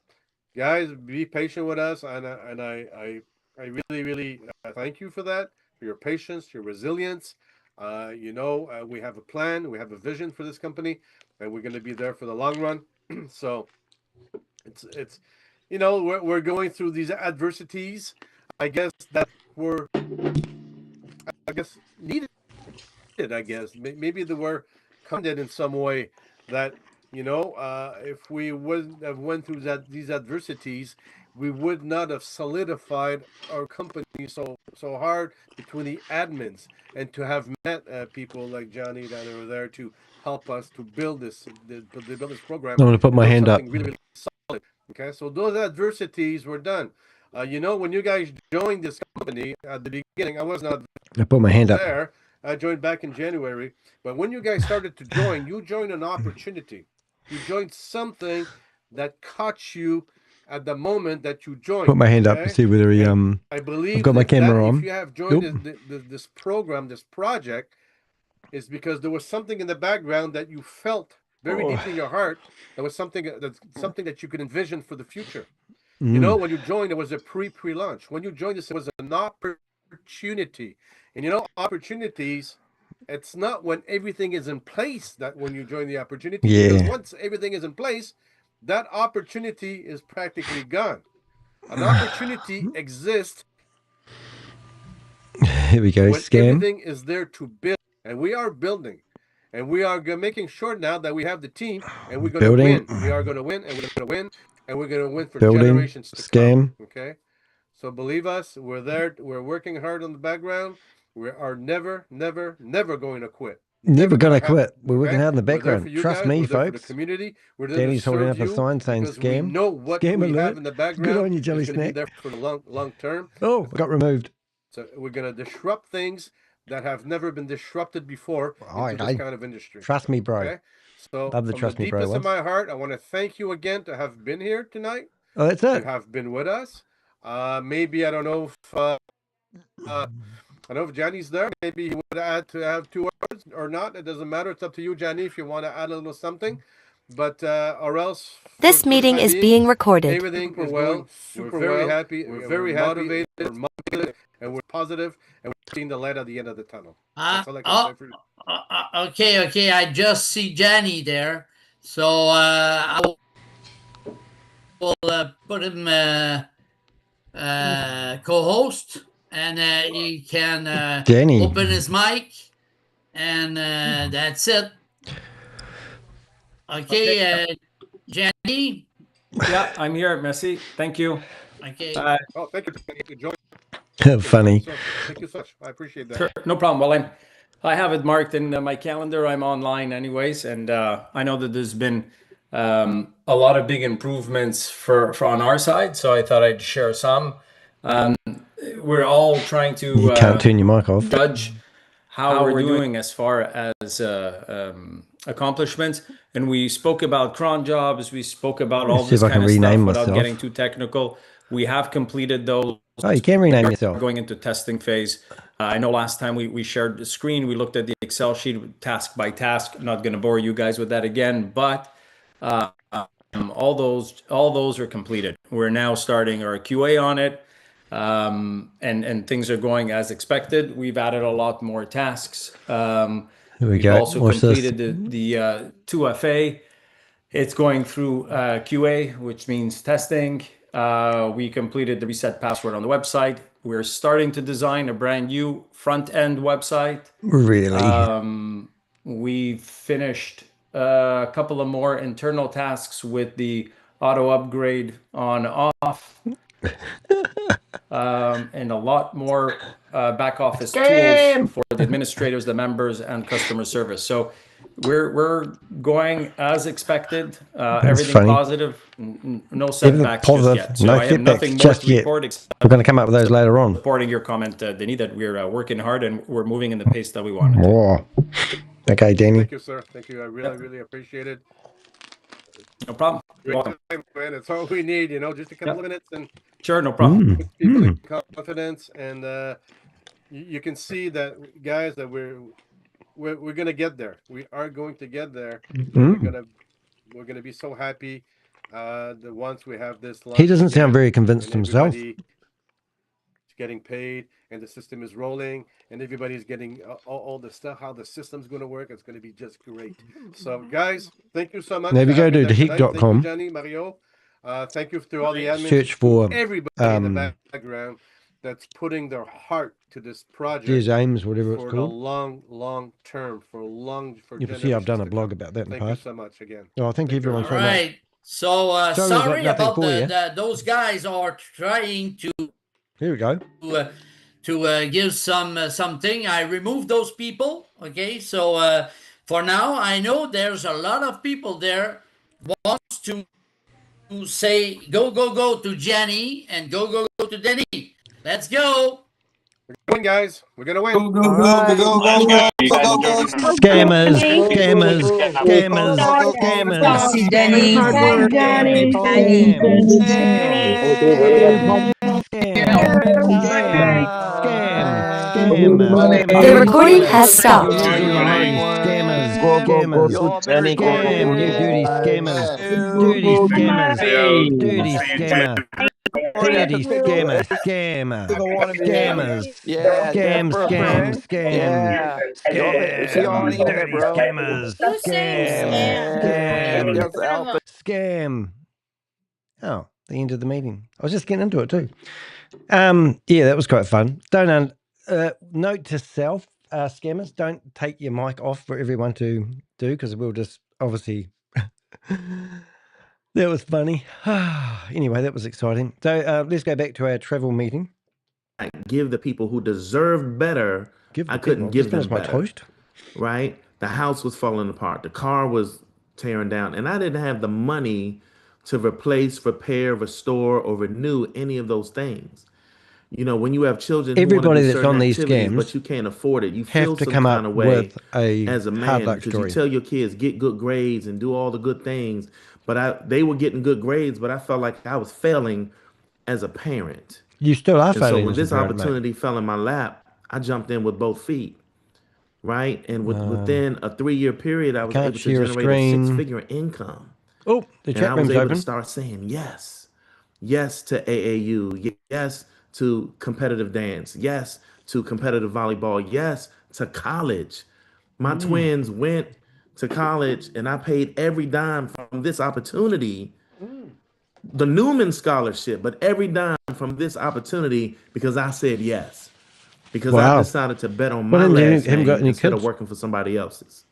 guys, be patient with us, and I really thank you for that. For your patience, your resilience. We have a plan, we have a vision for this company, and we're going to be there for the long run. So it's we're going through these adversities. I guess that were needed. I guess maybe they were content in some way that if we wouldn't have went through these adversities, we would not have solidified our company so hard between the admins, and to have met people like Johnny that are there to help us to build this program. I'm going to put my hand up. Really, really solid. Okay, so those adversities were done. When you guys joined this company at the beginning, I was not. I put my hand up there. I joined back in January, but when you guys started to join, you joined an opportunity. You joined something that caught you at the moment that you joined. Put my hand up to see whether he. I believe I've got my camera on. If you have joined this program, this project, is because there was something in the background that you felt very deep in your heart. There was something that you could envision for the future. You know, when you joined, it was a pre-launch. When you joined this, it was an opportunity. And you know, opportunities, it's not when everything is in place that when you join the opportunity, because once everything is in place, that opportunity is practically gone. An opportunity exists. Here we go, when scam. Everything is there to build, and we are building. And we are making sure now that we have the team, and we're going to win. We are going to win, and we're going to win, and we're going to win for generations to come. Okay? So believe us, we're there. We're working hard on the background. We are never, never, never going to quit. Never going to quit. We're working hard in the We're there background. for you Trust guys. me, We're there folks. for the community. We're there Danny's to holding serve up a you sign saying because scam. we know what Scam we alert. have in the background. Good on you, Jelly is going to be Snack. there for the long term. Oh, got removed. So we're going to disrupt things that have never been disrupted before into this kind of industry. Trust me, bro. Okay? So Love the from trust the me, bro. deepest of my heart, I want to thank you again to have been here tonight. Oh, that's it. To have been with us. Maybe I don't know if I know if Johnny's there. Maybe he would add to have 2 words or not. It doesn't matter. It's up to you, Johnny, if you want to add a little something. But or else. This meeting is being recorded. Everything is well. We're very happy. We're very motivated. We're motivated, and we're positive, and we're seeing the light at the end of the tunnel. That's all I can say for you. Okay. I just see Johnny there, so I will put him co-host, and he can open his mic, and that's it. Okay, Johnny. Yeah, I'm here, Messi. Thank you. Okay. Oh, thank you. Thank you, Joy. Funny. Thank you so much. I appreciate that. Sure, no problem. Well, I have it marked in my calendar. I'm online anyways, and I know that there's been a lot of big improvements for on our side, so I thought I'd share some. We're all trying to you can't turn your mic off. Judge how we're doing as far as accomplishments, and we spoke about cron jobs. We spoke about all this kind of stuff without getting too technical. We have completed those. Oh, you can rename yourself. Going into testing phase. I know last time we shared the screen. We looked at the Excel sheet task by task. I'm not going to bore you guys with that again, but all those are completed. We're now starting our QA on it, and things are going as expected. We've added a lot more tasks. We've also completed the 2FA. It's going through QA, which means testing. We completed the reset password on the website. We're starting to design a brand new front-end website. Really? We finished a couple of more internal tasks with the auto upgrade on off. And a lot more back office tools for the administrators, the members, and customer service. So we're going as expected. Everything funny. Positive. No setbacks just yet. So I have nothing more to report. We're going to come up with those later on. Reporting your comment, Denis, that we're working hard and we're moving in the pace that we wanted. Oh. Okay, Danny. Thank you, sir. Thank you. I really appreciate it. No problem. You're welcome. Man, it's all we need, just a couple of minutes and sure, no problem. People in confidence, and you can see that, guys, that we're gonna get there. We are going to get there. We're gonna be so happy that once we have this. He doesn't sound very convinced himself. Getting paid, and the system is rolling, and everybody's getting all the stuff. How the system's going to work, it's going to be just great. So, guys, thank you so much. Maybe go to dehek.com. Jenny, Mario, thank you to all the admins. Search for everybody in the background that's putting their heart to this project. James, whatever it's called. For a long term, for you can see I've done a blog about that in the past. Thank you so much again. Oh, thank you everyone so much. Right. So sorry about those guys are trying to. Here we go. To give something. I removed those people. Okay, so for now, I know there's a lot of people there wants to say go to Jenny and go to Denis. Let's go. We're going, guys. We're gonna win. Go. Scammers. The recording has stopped. Scammers. You dirty scammers. Dirty scammer. Teddy, scammer, To scammer, the wannabe. scammers, Yeah, scam, scam, perfect. scam, Yeah. See you all on the scam, internet, dirty bro. scammers, Who's saying scam, scam? scam, Yes, Alpha. scam. Oh, the end of the meeting. I was just getting into it too. Yeah, that was quite fun. Don't note to self, scammers, don't take your mic off for everyone to do, because we'll just obviously that was funny. Anyway, that was exciting. So let's go back to our travel meeting. I give the people who deserved better. I couldn't give them better. Toast. Right? The house was falling apart. The car was tearing down, and I didn't have the money to replace, repair, restore, or renew any of those things. You know, when you have children, Everybody who that's on these scams, but you can't afford it, you have feel to some come kind up of way with a as a hard man luck because story. you tell your kids get good grades and do all the good things, but they were getting good grades, but I felt like I was failing as a parent. You still are And so failing when as a this parent, mate. opportunity fell in my lap, I jumped in with both feet. Right. And within a 3-year period, I was able to share a generate a screen. 6-figure income. Oh, the And chat I was room's able open. to start saying yes. Yes to AAU. Yes to competitive dance. Yes to competitive volleyball. Yes to college. My twins went to college, and I paid every dime from this opportunity. The Newman Scholarship, but every dime from this opportunity because I said yes. Because I decided to bet on my last name instead of working for somebody else's.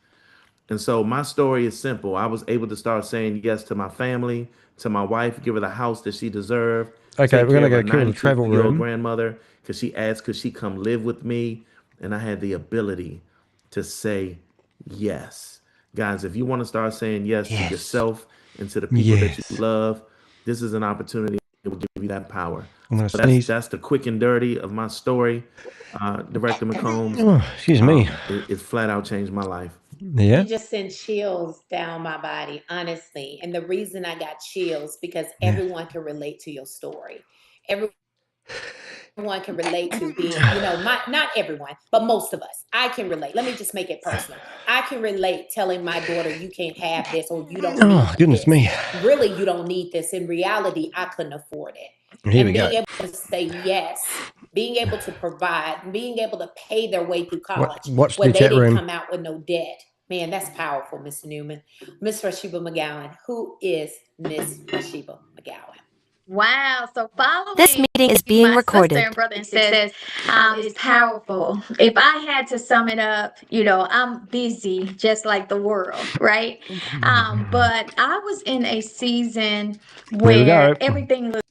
And so my story is simple. I was able to start saying yes to my family, to my wife, give her the house that she deserved. Okay, we're going to go kill the 92-year-old travel room. grandmother because she asked, could she come live with me? And I had the ability to say yes. Guys, if you want to start saying yes to yourself and to the people that you love, this is an opportunity that will give you that power. So that's the quick and dirty of my story. Director McCombs. Oh, excuse me. It flat out changed my life. Yeah. You just sent chills down my body, honestly. And the reason I got chills because everyone can relate to your story. Everyone can relate to being, not everyone, but most of us. I can relate. Let me just make it personal. I can relate telling my daughter, you can't have this or you don't need goodness this. me. Really, you don't need this. In reality, I couldn't afford it. Here and we being go. able to say yes, being able to provide, being able to pay their way through college Watch where the they chat didn't room. come out with no debt. Man, that's powerful, Mr. Newman. Miss Rasheba McGowan. Who is Miss Rasheba McGowan? Wow. So following this meeting is being recorded. Sister and brother and sisters, is powerful. If I had to sum it up, I'm busy just like the world, right? But I was in a season where everything looked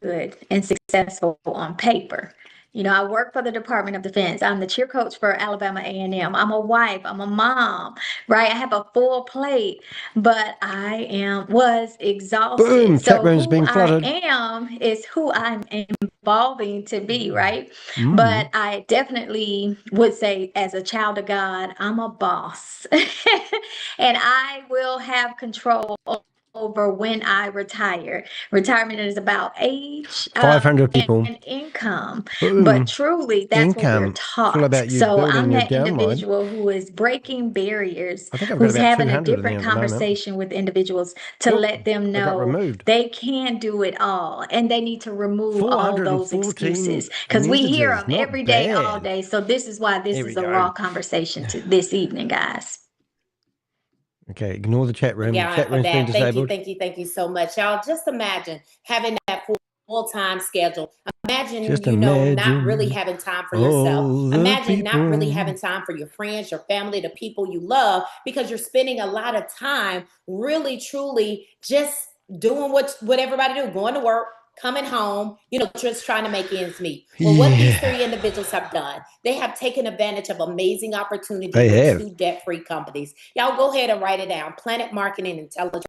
good and successful on paper. I work for the Department of Defense. I'm the cheer coach for Alabama A&M. I'm a wife. I'm a mom, right? I have a full plate, but I was exhausted. Boom, so chat room's who being flooded. I am is who I'm evolving to be, right? But I definitely would say, as a child of God, I'm a boss, and I will have control over when I retire. Retirement is about age, 500 people. and income. Boom. But truly, that's what we're Income. taught. It's all about you So building I'm your that downline. individual who is breaking barriers, I think I've got who's about having a 200 in different here at the moment. conversation with individuals to Nope, let them I got know removed. they can do it all, and they need to remove all those 414 excuses, because we hear them messages, not every day, all bad. day. So this is why this Here is we a go. raw conversation this evening, guys. Okay, ignore the chat room. Yeah, Chat for room's been that. disabled. Thank you so much. Y'all just imagine having that full-time schedule. Imagine, Just not really having time for yourself. all the Imagine not really people. having time for your friends, your family, the people you love, because you're spending a lot of time really, truly just doing what everybody do, going to work, coming home, just trying to make ends meet. Well, what these three individuals have done, they have taken advantage of amazing opportunity with 2 debt-free companies. Y'all go ahead and write it down. PlanNet Marketing and Travel.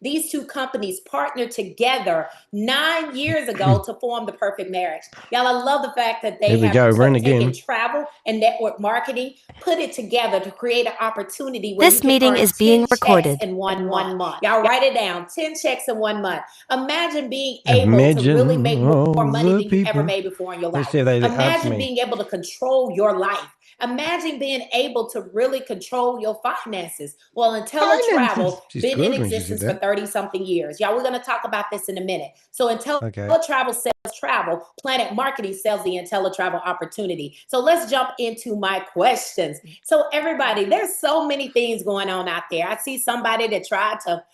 These 2 companies partnered together 9 years ago to form the perfect marriage. Y'all, I love the fact that they Here we have go, run taken again. travel and network marketing, put it together to create an opportunity where This meeting is being recorded. in one month. Y'all write it down. 10 checks in 1 month. Imagine being able to really make more money than you ever made before in your life. Let's see if they answer Imagine me. being able to control your life. Imagine being able to really control your finances. Well, IntelliTravel been in existence for 30-something years. Y'all, we're going to talk about this in a minute. So IntelliTravel sells travel. PlanNet Marketing sells the IntelliTravel opportunity. So let's jump into my questions. So everybody, there's so many things going on out there. I see somebody that tried to,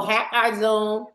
hack our Zoom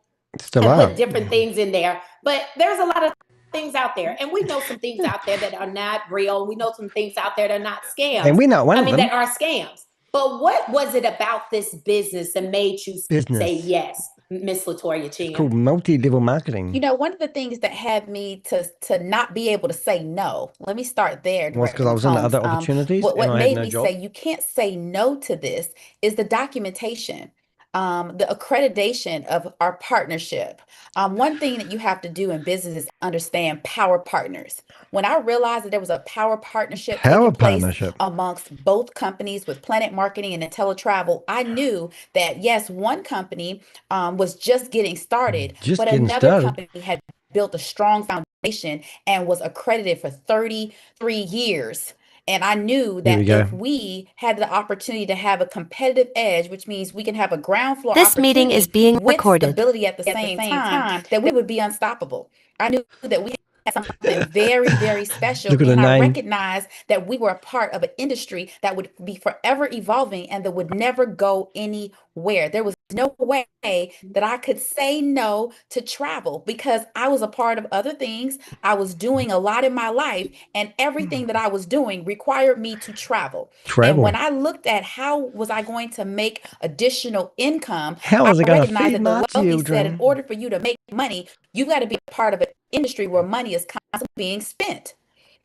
and put different things in there. But there's a lot of things out there, and we know some things out there that are not real. We know some things out there that are not scams. And we know one of them. That are scams. But what was it about this business that made you say yes, Miss Latoya Chin? It's called multi-level marketing. One of the things that had me to not be able to say no. Let me start there. Was because I was in other opportunities. What made me say you can't say no to this is the documentation. The accreditation of our partnership. One thing that you have to do in business is understand power partners. When I realized that there was a power partnership taking place amongst both companies with PlanNet Marketing and IntelliTravel, I knew that yes, one company was just getting started, but another company had built a strong foundation and was accredited for 33 years. And I knew that if we had the opportunity to have a competitive edge, which means we can have a ground floor This meeting is being recorded. Stability at the same time, that we would be unstoppable. I knew that we had something very, very special. And I recognized that we were a part of an industry that would be forever evolving and that would never go anywhere. There was no way that I could say no to travel because I was a part of other things. I was doing a lot in my life, and everything that I was doing required me to travel. And when I looked at how was I going to make additional income, I recognized that the wealthy said in order for you to make money, you got to be a part of an industry where money is constantly being spent.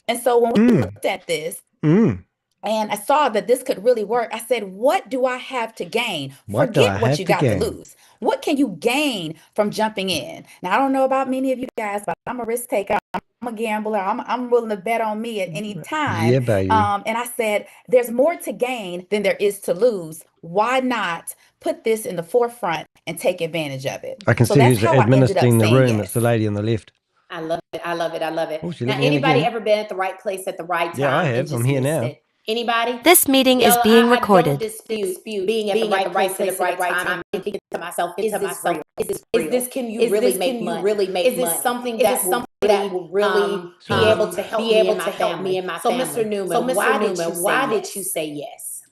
And so when we looked at this, and I saw that this could really work, I said, what do I have to gain? Forget what you got to lose. What can you gain from jumping in? Now, I don't know about many of you guys, but I'm a risk taker. I'm a gambler. I'm willing to bet on me at any time. Yeah, baby. And I said, there's more to gain than there is to lose. Why not put this in the forefront and take advantage of it? I can see who's administering the room. Yes. It's the lady on the left. I love it. I love it. I love it. Oh, now, anybody ever been at the right place at the right time? Yeah, I have. I'm here now. Anybody? This meeting is being recorded. I don't dispute being at the right place at the right time. I'm thinking to myself, is this real? Is this, can you really make money? Is this something that will really be able to help me and my family? So, Mr. Newman, why did you say yes?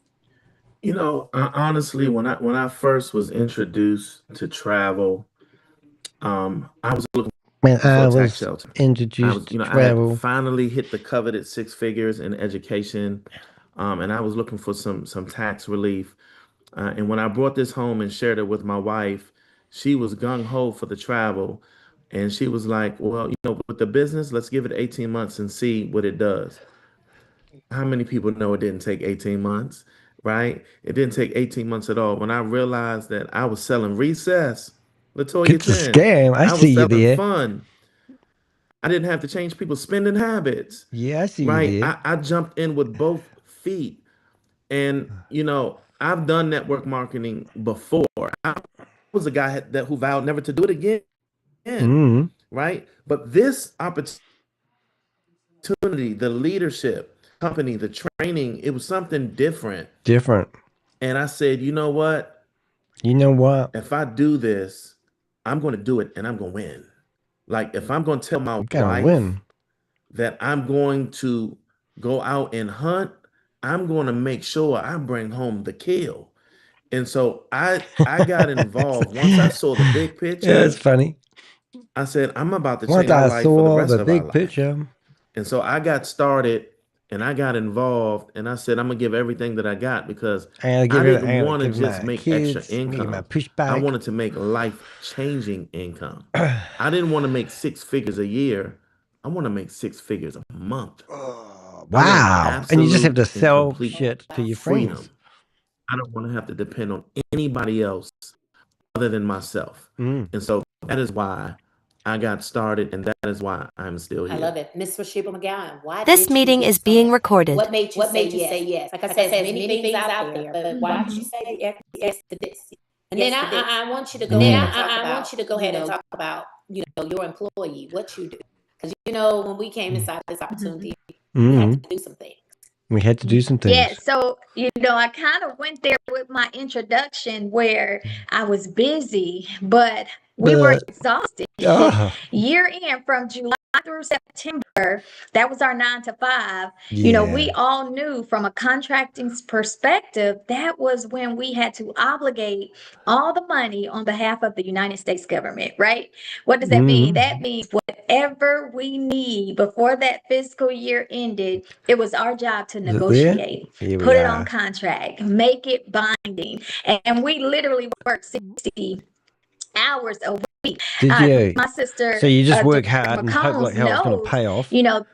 Honestly, when I first was introduced to travel, I was looking when I was introduced to travel. I finally hit the coveted 6 figures in education, and I was looking for some tax relief. And when I brought this home and shared it with my wife, she was gung-ho for the travel. And she was like, well, with the business, let's give it 18 months and see what it does. How many people know it didn't take 18 months, right? It didn't take 18 months at all. When I realized that I was selling recess, Latoya, it's a scam. I see you there. Fun. I didn't have to change people's spending habits. Yeah, I see you there. I jumped in with both feet. And, I've done network marketing before. I was a guy who vowed never to do it again. Right? But this opportunity, the leadership, company, the training, it was something different. And I said, you know what? If I do this, I'm going to do it and I'm going to win. Like if I'm going to tell my wife that I'm going to go out and hunt, I'm going to make sure I bring home the kill. And so I got involved. Once I saw the big picture. Yeah, it's funny. I said, I'm about to change my life for the rest of our life. Picture. And so I got started and I got involved and I said, I'm going to give everything that I got because I didn't want to just make extra income. I wanted to make life-changing income. I didn't want to make 6 figures a year. I want to make 6 figures a month. Wow. And you just have to sell shit to your friends. I don't want to have to depend on anybody else other than myself. And so that is why I got started, and that is why I'm still here. I love it. Miss Rasheba McGowan, why this meeting is being recorded. What made you say yes? Like I said, there's many things out there, but why did you say yes to this? And then I want you to go ahead and talk about your employee, what you do. Because when we came inside this opportunity, we had to do some things. We had to do some things. Yeah, so I kind of went there with my introduction where I was busy, but we were exhausted. Year end from July through September, that was our 9 to 5. We all knew from a contracting perspective, that was when we had to obligate all the money on behalf of the United States government, right? What does that mean? That means whatever we need before that fiscal year ended, it was our job to negotiate, put it on contract, make it binding. And we literally worked 60 hours a week. Did you? My sister, So you just work hard and hope like hell it's going to pay off.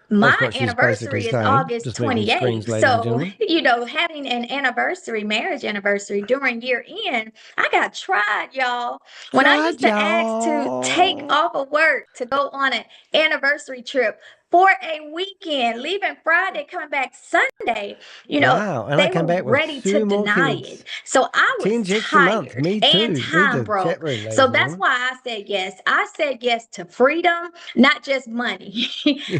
My what she's anniversary basically is saying. August Just moving screens, 28th. ladies and So, gentlemen. having an anniversary, marriage anniversary during year end, I got tried, y'all. When I used to ask to take off of work to go on an anniversary trip for a weekend, leaving Friday, coming back Sunday, Wow, and I they come were back with ready 2 to more deny kids. it. So I 10 was checks a month. tired Me and too. Read time the broke. chat room, ladies So and that's why I said yes. I said yes to freedom, not just money.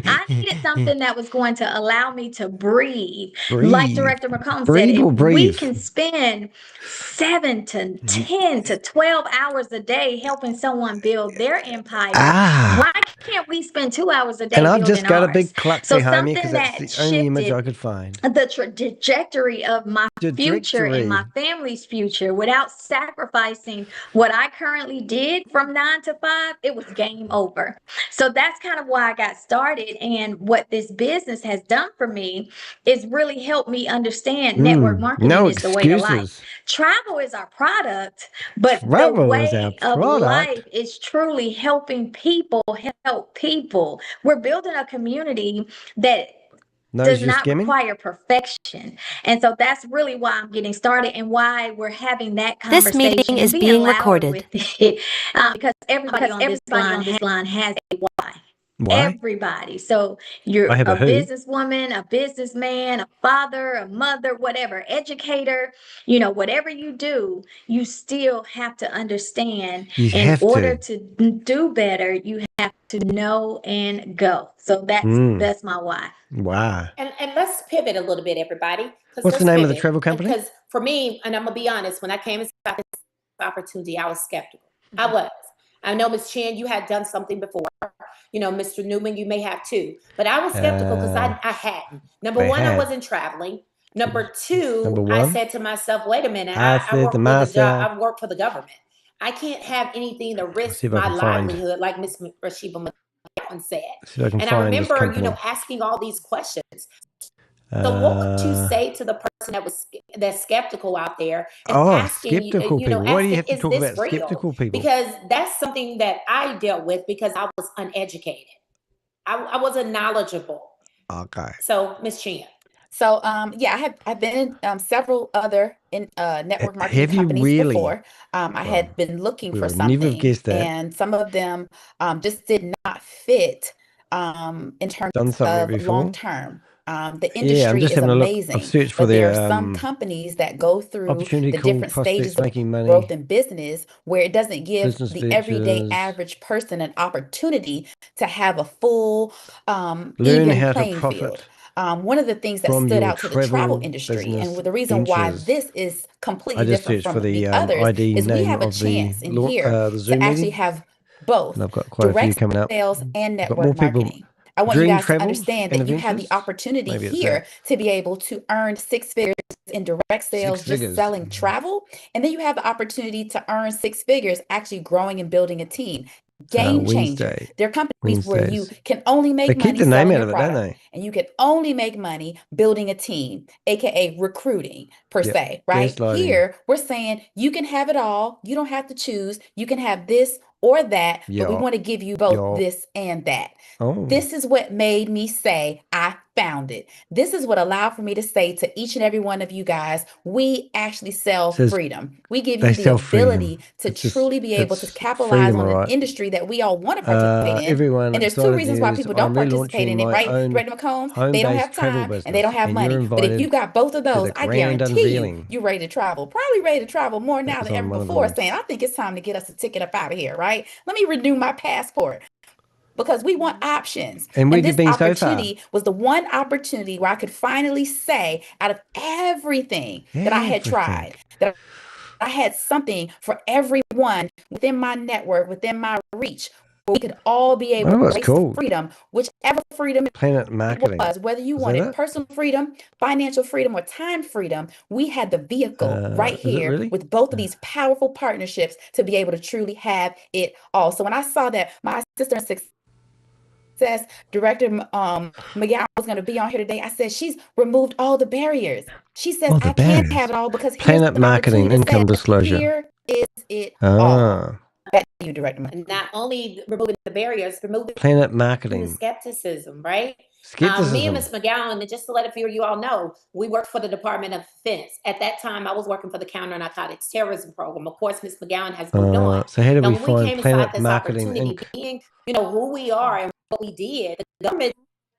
I needed something that was going to allow me to breathe. Like Director McComb said, Breathe if or we breathe? can spend 7 to 10 to 12 hours a day helping someone build their empire, why can't we spend 2 hours a day And I've building just got a ours? big cluck So behind me because something that's that the only image shifted I could find. the trajectory of my future and my Trajectory. family's future without sacrificing what I currently did from 9 to 5, it was game over. So that's kind of why I got started. And what this business has done for me is really helped me understand network marketing No is the way to life. excuses. Travel is our product, but the Travel is our way of product. life is truly helping people help people. We're building a community that Knows does you're not skimming? require perfection. And so that's really why I'm getting started and why we're having that This conversation meeting and is being being loud recorded. with it. Because everybody on this line has a why. Why? Everybody. So you're I have a a who. businesswoman, a businessman, a father, a mother, whatever, educator, whatever you do, you still have to understand You in have order to. to do better, you have to know and go. So that's my why. Wow. And let's pivot a little bit, everybody. What's the name of the travel company? Because for me, and I'm gonna be honest, when I came and saw this opportunity, I was skeptical. I was. I know, Ms. Chan, you had done something before. Mr. Newman, you may have too. But I was skeptical because I hadn't. Number one, I wasn't traveling. Number two, I said to myself, wait a minute, I work with the job, I work for the government. I can't have anything to risk my livelihood, like Ms. Rasheba said. And I remember, asking all these questions. So what would you say to the person that's skeptical out there and asking skeptical people. Why do you have to is talk this about real? skeptical people? Because that's something that I dealt with because I was uneducated. I wasn't knowledgeable. Okay. So, Ms. Chan. So, I've been in several other network marketing companies really? before. I had been looking for would never have something, guessed that. and some of them just did not fit in terms of long term. The industry is amazing, I've searched for but there their are some companies that go through opportunity the call different prospects stages of making money. growth in business where it doesn't give Business the everyday ventures. average person an opportunity to have a full Learn even how to playing profit field. One of the things that from stood your out to the travel travel industry, business and the reason why ventures. this is I completely just different searched for from the the others, ID is we name have a of the chance in here Zoom to actually meeting. have both And I've got quite a few direct coming up. sales and I've got more network people. marketing. I want you Dream guys to travels understand and that you have the adventures. opportunity Maybe it's here that. to be able to earn 6 figures in direct sales, 6 just figures. selling travel. And then you have the opportunity to earn 6 figures actually growing and building a team. Game changer. Wednesday. There are companies where you Wednesdays. can only They make keep money the name selling out your of it, don't product, they? and you can only make money building a team, aka recruiting per Yep. se, right? Gaslighting. Here, we're saying you can have it all. You don't have to choose. You can have this or that, but we Yup. want to give you both Yup. this and that. Oh. This is what made me say I found it. This is what allowed for me to say to each and every one of you guys, we actually sell Says freedom. We give they you the sell freedom. ability to It's just truly be able to it's capitalize freedom, on all an right. industry that we all want to participate in. Everyone, And there's two excited reasons why news. people don't I'm participate relaunching in it, my right? own Director McCombs, they don't have home-based travel time and they business, don't have and you're money. But if you invited got both of to those, the I grand guarantee you, unveiling. you're ready to travel. Probably ready to travel more now That was than ever on one of before, them. saying, I think it's time to get us a ticket up out of here, right? Let me renew my passport. because we want options. And where have you this been so far? opportunity was the one opportunity where I could finally say, out of everything that I had tried, that I had something for everyone within my network, within my reach, where we could all be able to embrace freedom, whichever freedom PlanNet marketing was, whether you wanted personal freedom, financial freedom, or time freedom. We had the vehicle right here with both of these powerful partnerships to be able to truly have it all. So when I saw that my sister in success, Director McGowan, was going to be on here today, I said, she's removed all the barriers. She says, I can't have it all because here's PlanNet the marketing income disclosure. Here is it all. Back to you, Director. Not only removing the barriers, removing PlanNet marketing. the skepticism, right? Skepticism. Me and Ms. McGowan, and just to let a few of you all know, we worked for the Department of Defense. At that time, I was working for the Counter Narcotics Terrorism Program. Of course, Ms. McGowan has moved on. So how do we when we find came inside PlanNet this marketing opportunity, being, who we are and what we did, the government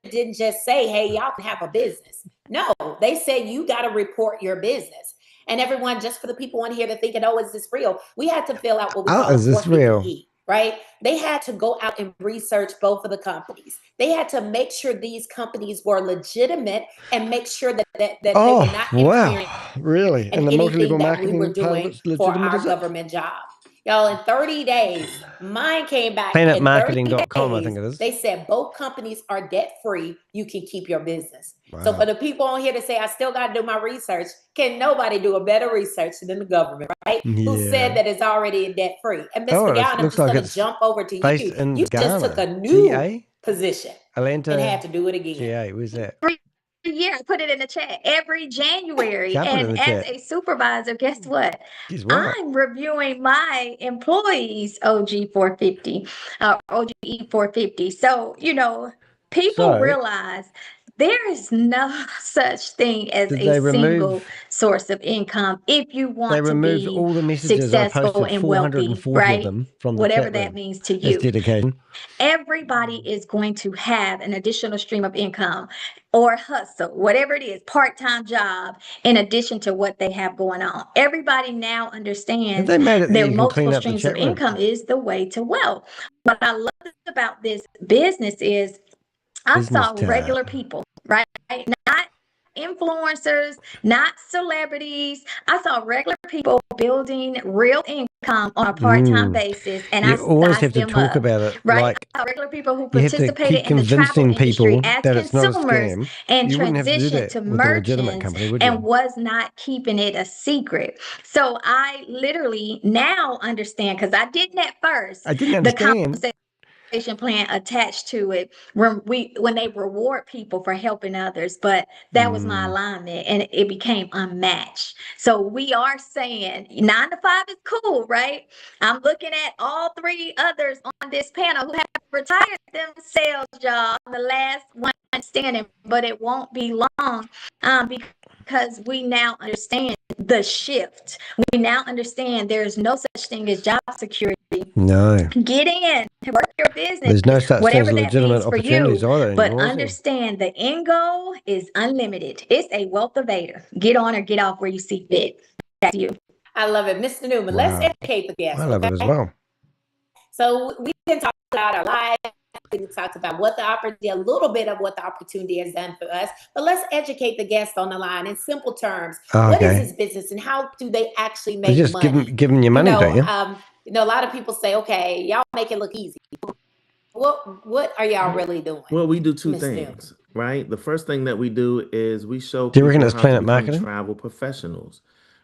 didn't just say, hey, y'all can have a business. No, they said you got to report your business. And everyone, just for the people on here that thinking, oh, is this real? We had to fill out what we call is this real? Right? They had to go out and research both of the companies. They had to make sure these companies were legitimate and make sure that they were not interfering really? And the multi-level marketing we were doing for our government job. Y'all, in 30 days, mine came back. PlanNetmarketing.com, I think it is. They said both companies are debt-free. You can keep your business. Wow. So for the people on here to say, I still got to do my research, can nobody do a better research than the government, right? Yeah. Who said that it's already debt-free? And Ms. McGowan, I'm just going to jump over to you. You just took a new position and had to do it again. GA, where's that? Yeah, I put it in the chat every January. And as a supervisor, guess what? I'm reviewing my employees' OG 450, OGE 450. So, people realize there is no such thing as a single source of income if you want to be all the messages successful and wealthy, right? From whatever that means to you. Dedication. Everybody is going to have an additional stream of income or hustle, whatever it is, part-time job, in addition to what they have going on. Everybody now understands their multiple streams of income is the way to wealth. What I love about this business is I saw regular people, right? Not influencers, not celebrities. I saw regular people building real income on a part-time basis, and I always have to talk about it, right? Like, I saw regular people who participated in the travel industry as consumers and transitioned to merchants and was not keeping it a secret. So I literally now understand, because I didn't at first. I didn't understand. Plan attached to it when they reward people for helping others, but that was my alignment and it became unmatched. So we are saying 9 to 5 is cool, right? I'm looking at all 3 others on this panel who have retired themselves, y'all, the last one standing, but it won't be long because we now understand the shift. We now understand there's no such thing as job security. No. Get in, work your business. There's no such thing as legitimate opportunities either. But understand the end goal is unlimited. It's a wealth evader. Get on or get off where you see fit. That's you. I love it. Mr. Newman, let's educate the guests. I love it as well. So we can talk about our lives. We talked about what the opportunity, a little bit of what the opportunity has done for us, but let's educate the guests on the line in simple terms. What is this business and how do they actually make money? Just giving you money, don't you? A lot of people say, okay, y'all make it look easy. What are y'all really doing? Well, we do two things, right? The first thing that we do is we show Do you reckon people it's how to PlanNet become marketing? travel professionals,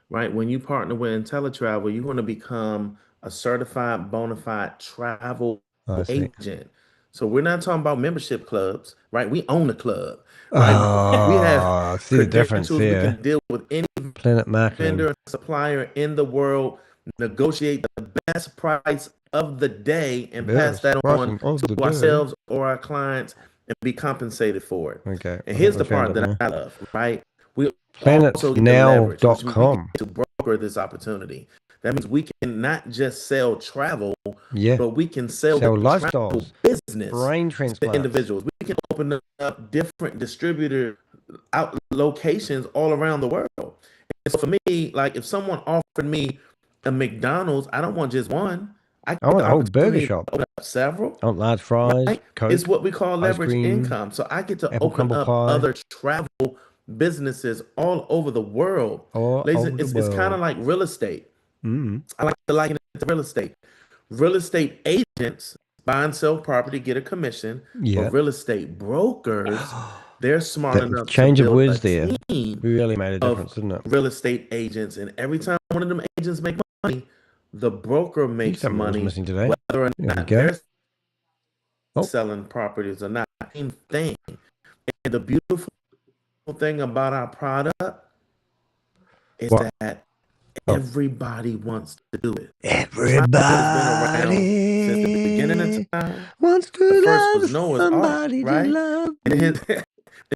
right? When you partner with IntelliTravel, you want to become a certified bona fide travel agent. So we're not talking about membership clubs, right? We own a club, right? We have see the difference credentials. We here. can deal with any PlanNet marketing. vendor, supplier in the world, negotiate the best price of the day and pass that on to ourselves or our clients and be compensated for it. Okay. And here's the part that I love, right? We PlanNetNow.com to broker this opportunity. That means we can not just sell travel, but we can sell lifestyles, business, brain to transplants, individuals. We can open up different distributor locations all around the world. And so for me, like if someone offered me a McDonald's, I don't want just one. I get I want the a whole burger opportunity to shop. open up several. I want large fries, Right? Coke, It's what we call ice leverage cream, income. So I get to apple open crumble up pie, other travel businesses all over the world. all Ladies, over the it's kind of world. like real estate. Mm. I like to liken it to real estate. Real estate agents buy and sell property, get a commission. Yeah. But real estate brokers, they're smart That enough to change of build words a there team really made a of difference, didn't it? real estate agents. And every time one of them agents make money, the broker I think makes something was money, missing today. whether or There we not go. they're selling properties or not. Same thing. And the beautiful thing about our product is that everybody wants to do it. Everybody Since the beginning of time. wants to The first love was Noah's somebody Ark, right? to love.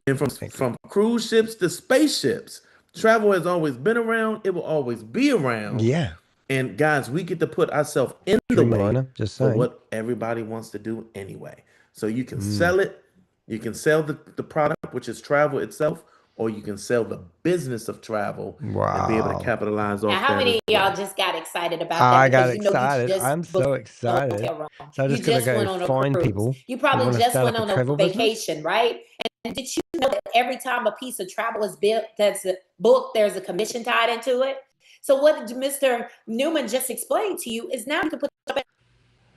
And from cruise ships to spaceships, travel has always been around. It will always be around. Yeah. And guys, we get to put ourselves in the way just for saying. what everybody wants to do anyway. So you can sell it. You can sell the product, which is travel itself, or you can sell the business of travel and be able to capitalize off Now, how that many as of y'all well. just got excited about I that? got Because you know you excited. just I'm so booked a excited. hotel room. So I You just got to just went go on a find cruise. people You who probably want to just start went up on a a travel business. vacation, right? And did you know that every time a piece of travel is built, that's booked, there's a commission tied into it? So what Mr. Newman just explained to you is now you can put your bank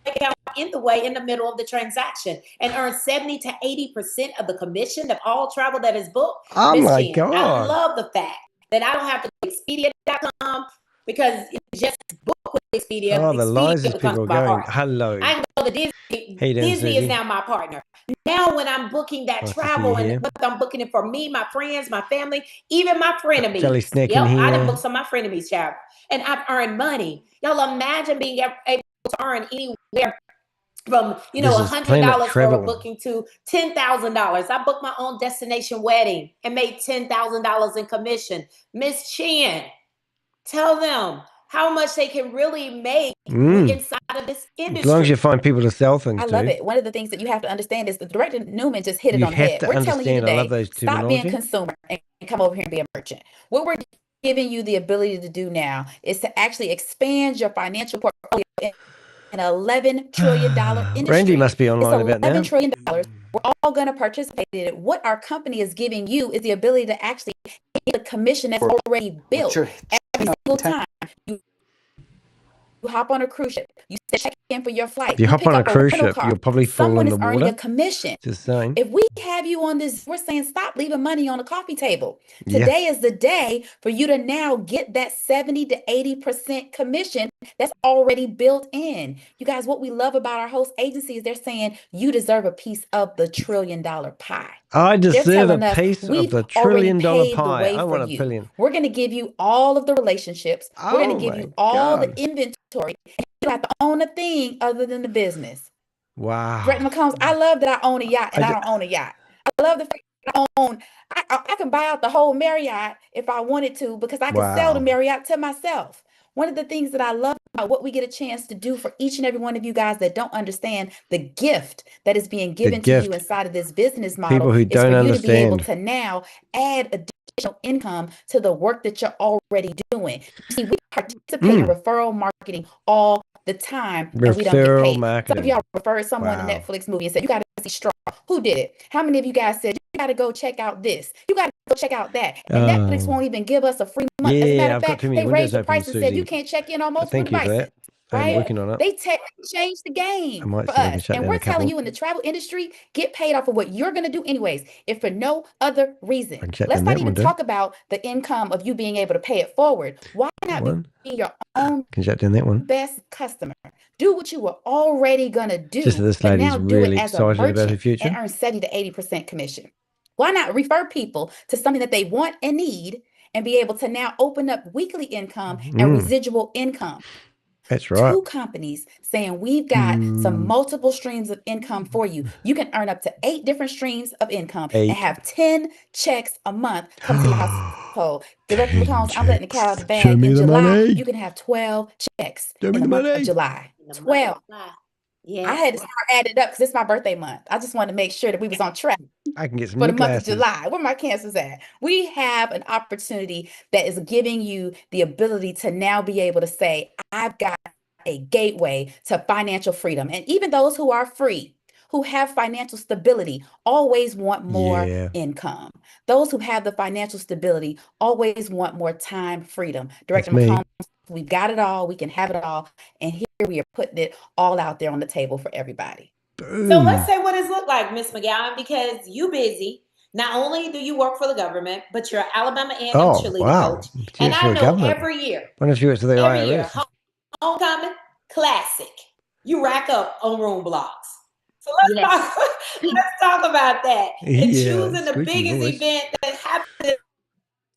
account in the way in the middle of the transaction and earn 70 to 80% of the commission of all travel that is booked. Oh Miss my Jen, God. I love the fact that I don't have to go to Expedia.com because it's just book with Expedia. Oh, the lines Expedia these becomes people are my going. partner. Hello. I can go to Disney. Hey, Dan, Disney is Susie. now my partner. Now, when I'm booking that Nice to see travel you and here. whether I'm booking it for me, my friends, my family, even my frenemies. Jelly Snack Yep, in I done here. booked some of my frenemies travel, and I've earned money. Y'all imagine being able to earn anywhere from This is $100 PlanNet for a Travel. booking to $10,000. I booked my own destination wedding and made $10,000 in commission. Miss Chin, tell them how much they can really make inside of this industry. As long as you find people to sell things I to. love it. One of the things that you have to understand is the director Newman just hit it You on the have head. to We're telling you understand. I love today, those stop being terminology. consumer and come over here and be a merchant. What we're giving you the ability to do now is to actually expand your financial portfolio in an $11 trillion industry. Randy must be online it's about now. $11 trillion. We're all going to participate in it. What our company is giving you is the ability to actually get a commission that's already built every single time. You hop on a cruise ship. You check in for your flight. If you hop pick on a up cruise rental ship, car. you'll probably fall Someone in is the earning a water. commission. Just saying. If we have you on this, we're saying stop leaving money on the coffee table. Yeah. Today is the day for you to now get that 70 to 80% commission that's already built in. You guys, what we love about our host agency is they're saying you deserve a piece of the $1 trillion pie. I They're deserve telling a us piece of we've the $1 already trillion paved the pie. way I for want $1 you. billion. We're going to give you all of the relationships. We're going Oh to give my you all the God. inventory. You don't have to own a thing other than the business. Wow. Brett McCombs, I love that I own a yacht and I don't own a yacht. I love the fact that I own, I can buy out the whole Marriott if I wanted to because I can sell the Wow. Marriott to myself. One of the things that I love about what we get a chance to do for each and every one of you guys that don't understand the gift that is being given to you gift. inside of this business model People who is don't for you to be able understand. to now add additional income to the work that you're already doing. You see, we participate in referral marketing all the time and we don't get Referral paid. Some of marketing. y'all referred someone Wow. a Netflix movie and said, you got to see Straw. Who did it? How many of you guys said, you got to go check out this? You got to go check out that. And Netflix won't even give us a free month. As a matter Yeah, of I've got fact, too many they windows raised the open, price and said, you Susie. can't check in on But multiple thank you for devices. that. I'm Right? working on it. They changed the game I might for see if I can us. shut And down we're a telling couple. you in the travel industry, get paid off of what you're going to do anyways, if for no other reason. I can shut Let's down not that even window. talk about the income of you being able to pay it forward. Why not be your own Can shut down that one. best customer? Do what you were already going to do, Just that this but lady's now do it really as a excited about her merchant future. and earn 70 to 80% commission. Why not refer people to something that they want and need and be able to now open up weekly income and residual income? That's right. 2 companies saying we've got some multiple streams of income for you. You can earn up to 8 different streams of income 8. and have 10 checks a month come to your household. Director McCombs, I'm letting the cat out of the bag. Show me In the July, money. you can have 12 checks Show me in the the month of money. July. In the month of 12. July. Yeah. I had to start adding it up because it's my birthday month. I just wanted to make sure that we was on track I can get some for new the month of glasses. July. Where my cancers at? We have an opportunity that is giving you the ability to now be able to say, I've got a gateway to financial freedom. And even those who are free, who have financial stability, always want more income. Those who have the financial stability always want more time freedom. Director McCombs, we've got it all. We can have it all. And here we are putting it all out there on the table for everybody. Boom. So let's say what it's looked like, Miss McGowan, because you busy. Not only do you work for the government, but you're an Alabama A&M cheerleading coach. And I know every year, homecoming, classic, you rack up on room blocks. So let's talk about that. And choosing the biggest event that happens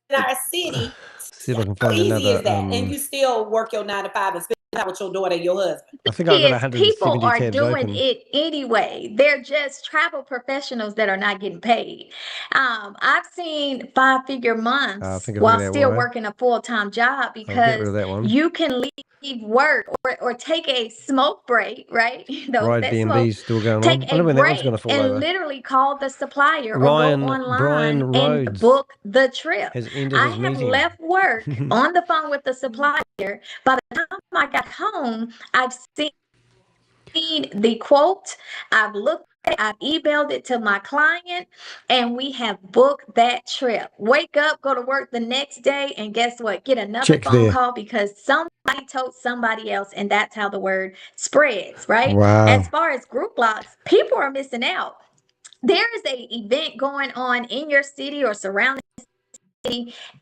in our city. See if I can find How easy another. is that? And you still work your 9 to 5 and spend time with your daughter and your husband. I think I've got 170 people are tabs doing open. it anyway. They're just travel professionals that are not getting paid. I've seen 5-figure months while still working a full-time job because you can leave work or take a smoke break, right? Those that smoke, still going take on. a break and literally call the supplier or go online and book the trip. I have left work on the phone with the supplier. By the time I got home, I've seen the quote, I've looked at it, I've emailed it to my client, and we have booked that trip. Wake up, go to work the next day, and guess what? Get another phone call because somebody told somebody else, and that's how the word spreads, right? Wow. As far as group blocks, people are missing out. There is an event going on in your city or surrounding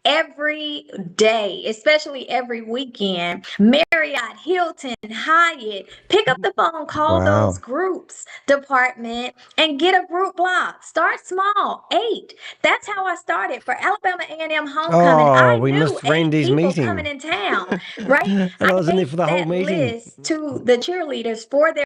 every day, especially every weekend. Marriott, Hilton, Hyatt, pick up the phone, call those groups department and get a group block. Start small, 8. That's how I started for Alabama A&M homecoming. I we knew missed 8 Randy's people meeting. coming in town, right? And I was in there for the whole that meeting. list to the cheerleaders for their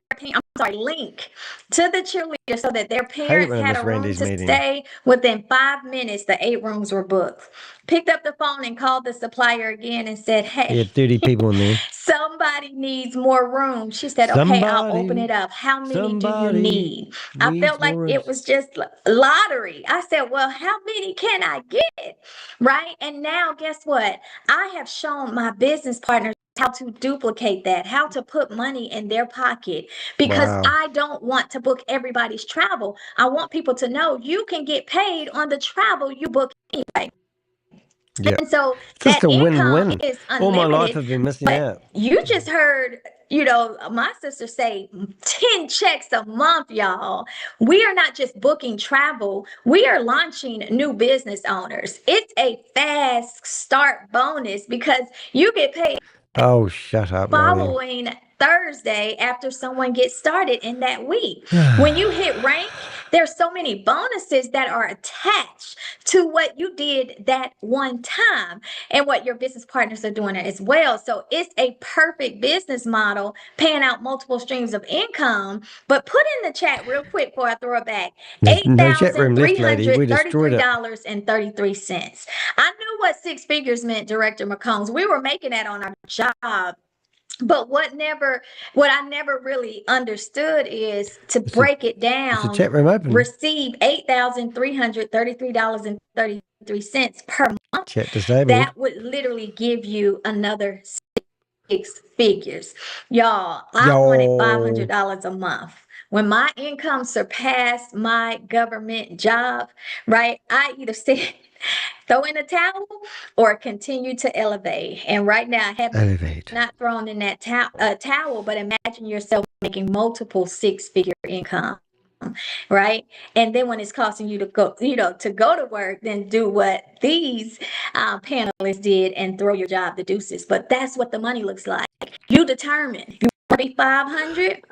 link to the cheerleaders so that their parents had a room to stay. Within 5 minutes, the 8 rooms were booked. Picked up the phone and called the supplier again and said, hey, Yeah, 30 people in there. somebody needs more room. She said, okay, I'll open it up. How many do you need? I felt like it was just lottery. I said, well, how many can I get? Right? And now guess what? I have shown my business partners how to duplicate that, how to put money in their pocket, because I don't want to book everybody's travel. I want people to know you can get paid on the travel you book anyway. Yeah. And so Just that a income win-win. is unlimited. All my life I've been missing out. You just heard, my sister say 10 checks a month, y'all. We are not just booking travel. We are launching new business owners. It's a fast start bonus because you get paid Oh, shut up, Marlene. following Thursday after someone gets started in that week. When you hit rank, there's so many bonuses that are attached to what you did that one time and what your business partners are doing as well. So it's a perfect business model, paying out multiple streams of income. But put in the chat real quick before I throw it back. $8,333.33. I knew what 6 figures meant, Director McCombs. We were making that on our job. But what I never really understood is to break it down, receive $8,333.33 per month. Chat disabled. That would literally give you another 6 figures. Y'all, I wanted $500 a month. When my income surpassed my government job, right, I either said throw in a towel or continue to elevate. And right now, I have not thrown in that towel, but imagine yourself making multiple 6-figure income. Right. And then when it's costing you to go, to go to work, then do what these panelists did and throw your job the deuces. But that's what the money looks like. You determine if you want to be 500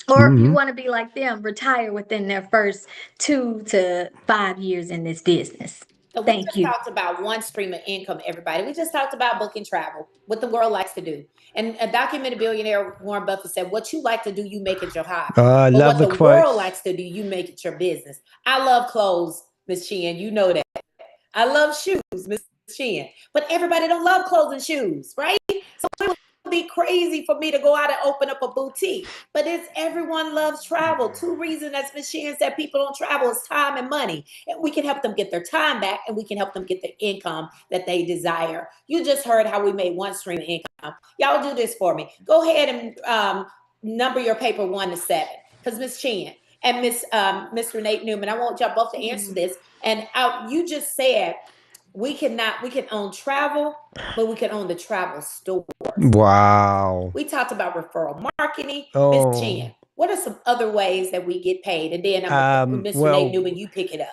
or if you want to be like them, retire within their first 2 to 5 years in this business. So we just talked about one stream of income, everybody. We just talked about booking travel, what the world likes to do. And a documented billionaire, Warren Buffett, said, what you like to do, you make it your hobby. I love what the world likes to do, you make it your business. I love clothes, Miss Chin. You know that. I love shoes, Miss Chin. But everybody don't love clothes and shoes, right? So it would be crazy for me to go out and open up a boutique. But everyone loves travel. 2 reasons, as Miss Chin said, people don't travel is time and money. And we can help them get their time back and we can help them get the income that they desire. You just heard how we made one stream of income. Y'all do this for me. Go ahead and number your paper 1 to 7, because Miss Chin and Mr. Nate Newman, I want y'all both to answer this. And you just said we can own travel, but we can own the travel stores. Wow. We talked about referral marketing. Miss Oh. Chin, what are some other ways that we get paid? And then Mr. Nate Newman, you pick it up.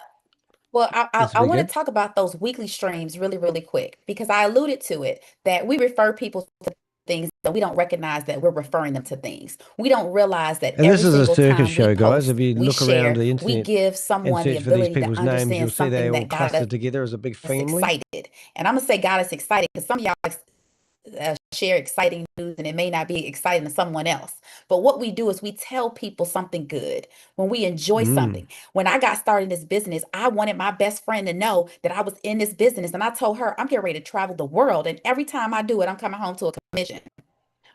Well, I want good. to talk about those weekly streams really, really quick, because I alluded to it, that we refer people to things that we don't recognize that we're referring them to things. We don't realize that And every this is a single circus time show, we guys. post, If you we look share, around the we internet give and someone the search for these ability to people's names, understand you'll see they something all that got clustered us together as a big family. excited. And I'm gonna say got us excited because some of y'all share exciting news and it may not be exciting to someone else. But what we do is we tell people something good when we enjoy something. When I got started in this business, I wanted my best friend to know that I was in this business. And I told her, I'm getting ready to travel the world. And every time I do it, I'm coming home to a commission.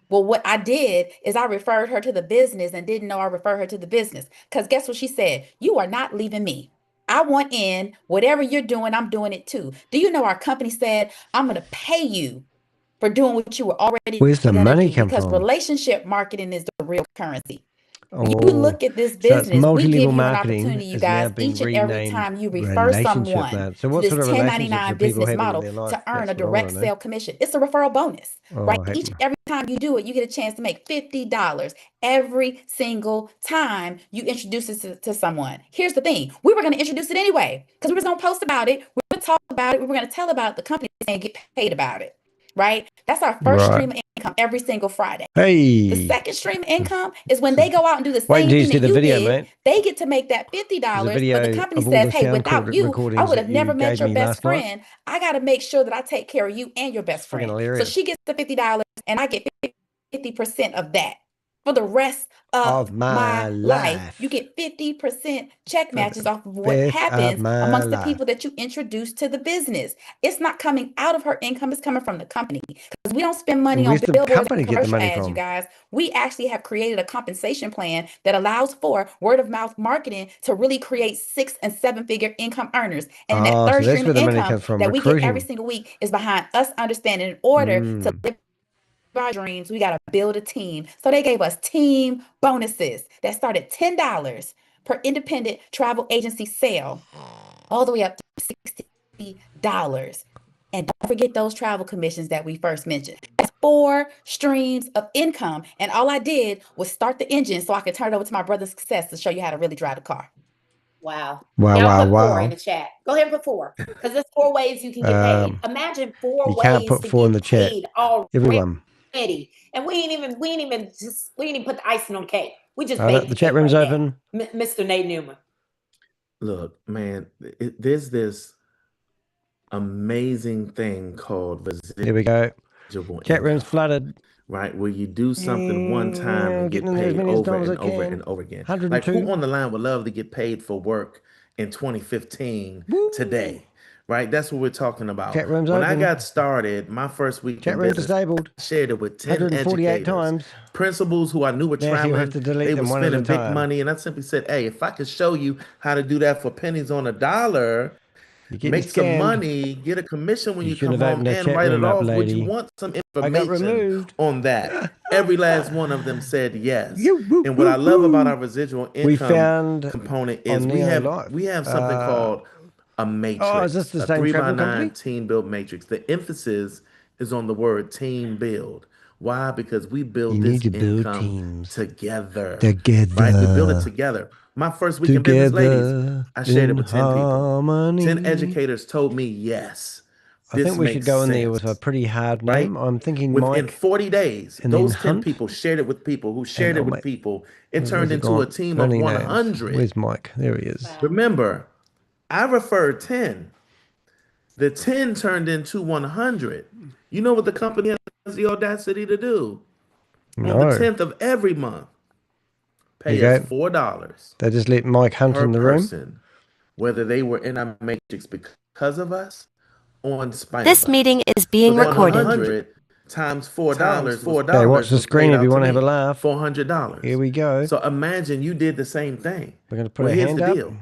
Well, what I did is I referred her to the business and didn't know I referred her to the business. Because guess what she said? You are not leaving me. I want in. Whatever you're doing, I'm doing it too. Do you know our company said, I'm going to pay you for doing what you were already Where's the going to money do? come Because from? relationship marketing is the real currency. Oh, You look at this so it's business, we multi-level give you an marketing opportunity, you has now guys, been each and every renamed time you refer relationship, someone man. So to what this sort of relationships 1099 are people business having in model their life? to earn That's a what I direct want to know. sale commission. It's a referral bonus, right? Oh, heck Each no. every time you do it, you get a chance to make $50 every single time you introduce it to someone. Here's the thing. We were going to introduce it anyway because we were going to post about it. We were going to talk about it. We were going to tell about the company and get paid about it, right? That's our first Right. stream of income every single Friday. Hey. The second stream of income is when they go out and do the Wait same until you thing see that the you video, did. mate. They get to make that There's a $50, but the video company of all says, the hey, sound without you, I recordings would that have never you met gave your me best last night. friend. I got to make sure that I take care of you and your best It's freaking friend. So hilarious. she gets the $50 and I get 50% of that. For the rest of my life, you get 50% check matches off of what Best of happens my amongst the life. people that you introduce to the business. It's not coming out of her income, it's coming from the company. Because we don't spend money on Where's the billboards company and get the commercial money ads, you from? guys. We actually have created a compensation plan that allows for word of mouth marketing to really create 6- and 7-figure income earners. And that Oh, third so that's stream where of the money income comes from, that we get every recruiting. single week is behind us understanding in order to live our dreams, we got to build a team. So they gave us team bonuses that start at $10 per independent travel agency sale, all the way up to $60. And don't forget those travel commissions that we first mentioned. That's 4 streams of income. And all I did was start the engine so I could turn it over to my brother's success to show you how to really drive the car. Wow. Wow, Y'all wow, put 4 wow. in the chat. Go ahead and put 4. Because there's 4 ways you can get paid. Imagine 4 You can't ways put to 4 in get the chat. paid already. Everyone. And we ain't even put the icing on the cake. We just The baked the chat cake room's right open. now. Mr. Nate Newman. Look, man, there's this amazing thing called Here we go. residual Chat room's income, flooded. right? Where you do something one time and get Getting in there as paid many as over times as I and over can. and over again. 102. Like, who on the line would love to get paid for work in 2015 today? Right? That's what we're talking about. Chat room's When I open. got started, my first week Chat in room business, disabled. I shared it with 10 148 educators, times. principals who I knew were Now you'll have traveling. to delete They them were one at a spending big time. money. And I simply said, hey, if I could show you how to do that for pennies on a dollar, You're getting make some scammed. money, get a commission when You you shouldn't come have home, opened that and chat write it room up, off. Would you lady. want some I got information removed. on that? Every last one of them said yes. Woo, And what I woo, love about woo. our residual We income found component is on we Neo have Life. something called a Oh, is this matrix, the a same 3 by travel 9 company? team build matrix. The emphasis is on the word team build. Why? Because we build You this need to build income teams. together. Together. Right? We build it together. My first week in business, ladies, Together I shared it in with 10 people. harmony. 10 educators told me yes. I This think we should makes go in sense, there with a pretty hard right? name. I'm thinking Within Mike 40 days, and then those 10 Hunt. people shared it with people who And shared it I'll with make. people. It Where's turned it into a gone? team of Funny names. 100. Where's Mike? There he is. Remember, I referred 10. The 10 turned into 100. You know what the company has the audacity to do? On the No. 10th of every month, There you pay us go. $4 They just let Mike Hunt per in the room. person, whether they were in our matrix because of us or in spite This of us. meeting is being So that recorded. 100 times $4, Okay, watch the was screen paid if out you to want to have a me, laugh. $400. Here we go. So imagine you did the same thing. We're going to put Well, our here's hand the up. deal.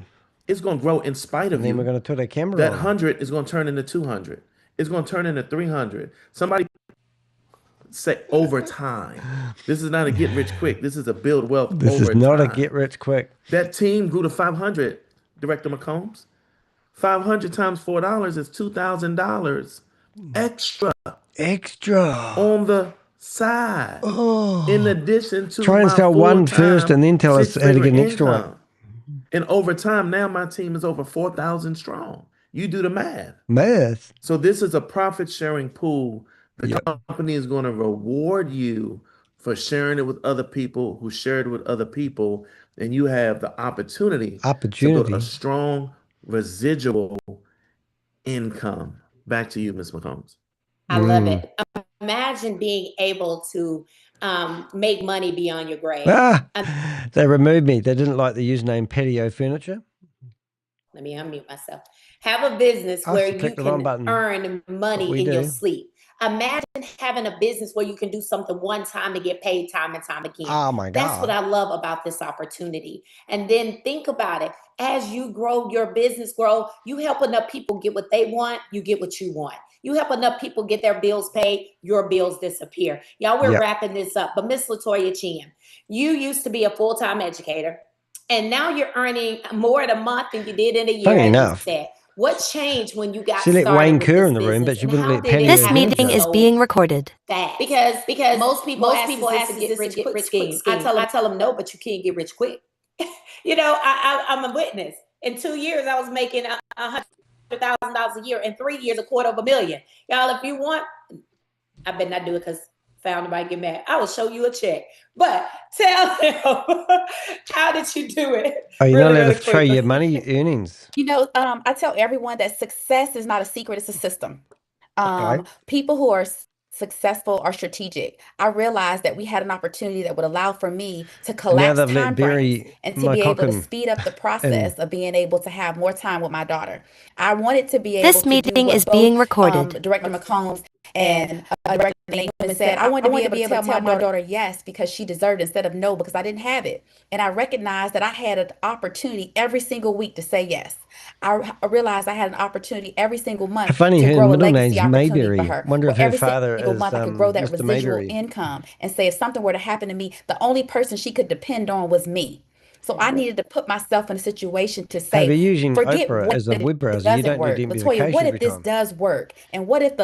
It's going to grow in spite of And then we're you. going to put our camera That on. 100 is going to turn into 200. It's going to turn into 300. Somebody say over time. This is not a get rich quick. This is a build wealth This over is not time. a get rich quick. That team grew to 500, Director McCombs. 500 times $4 is $2,000 extra. Extra. On the side. Oh. In addition to Try and my sell one first and then tell us how to get an extra one. And over time, now my team is over 4,000 strong. You do the math. Math. So this is a profit sharing pool. The company is going to reward you for sharing it with other people who shared it with other people. And you have the opportunity to build a strong residual income. Back to you, Ms. McCombs. I love it. Imagine being able to make money beyond your grave. They removed me. They didn't like the username Patio Furniture. Let me unmute myself. Have a business where you can earn money in your sleep. Imagine having a business where you can do something one time to get paid time and time again. Oh my God. That's what I love about this opportunity. And then think about it. As you grow, your business grow, you help enough people get what they want, you get what you want. You help enough people get their bills paid, your bills disappear. Y'all, we're wrapping this up. But Miss Latoya Chin, you used to be a full-time educator, and now you're earning more in a month than you did in a year. Funny enough. What changed when you got She let started Wayne with Kerr this in the room, business, but she and wouldn't how let did Patio it This happen meeting is so being recorded. fast? Because most people ask us to get rich quick scheme. I tell them no, but you can't get rich quick. You know, I'm a witness. In 2 years, I was making $100,000 a year. In 3 years, $250,000. Y'all, if you want, I better not do it because founder might get mad. I will show you a check. But tell them, how did you do it? Oh, you're really, not allowed really to show quickly. your money earnings. You know, I tell everyone that success is not a secret, it's a system. People who are successful are strategic. I realized that we had an opportunity that would allow for me to collapse they've let time Barry frames and to be able to McCocken speed up the process of being able to have more time with my daughter. I wanted to be able This to do meeting what is both being recorded. Director McCombs and Director Newman said. I wanted to be able to tell my daughter yes because she deserved it instead of no because I didn't have it. And I recognized that I had an opportunity every single week to say yes. I realized I had an opportunity every single month Funny, to her grow a middle legacy name's opportunity Mayberry. for her. Wonder if Where her every father single is month I could grow that Mr. residual Mayberry. income and say if something were to happen to me, the only person she could depend on was me. So I needed to put myself in a situation to Hey, say, but using forget Opera what as a if web it browser, you doesn't don't need work. to Latoya, what every if this time. does work? And what if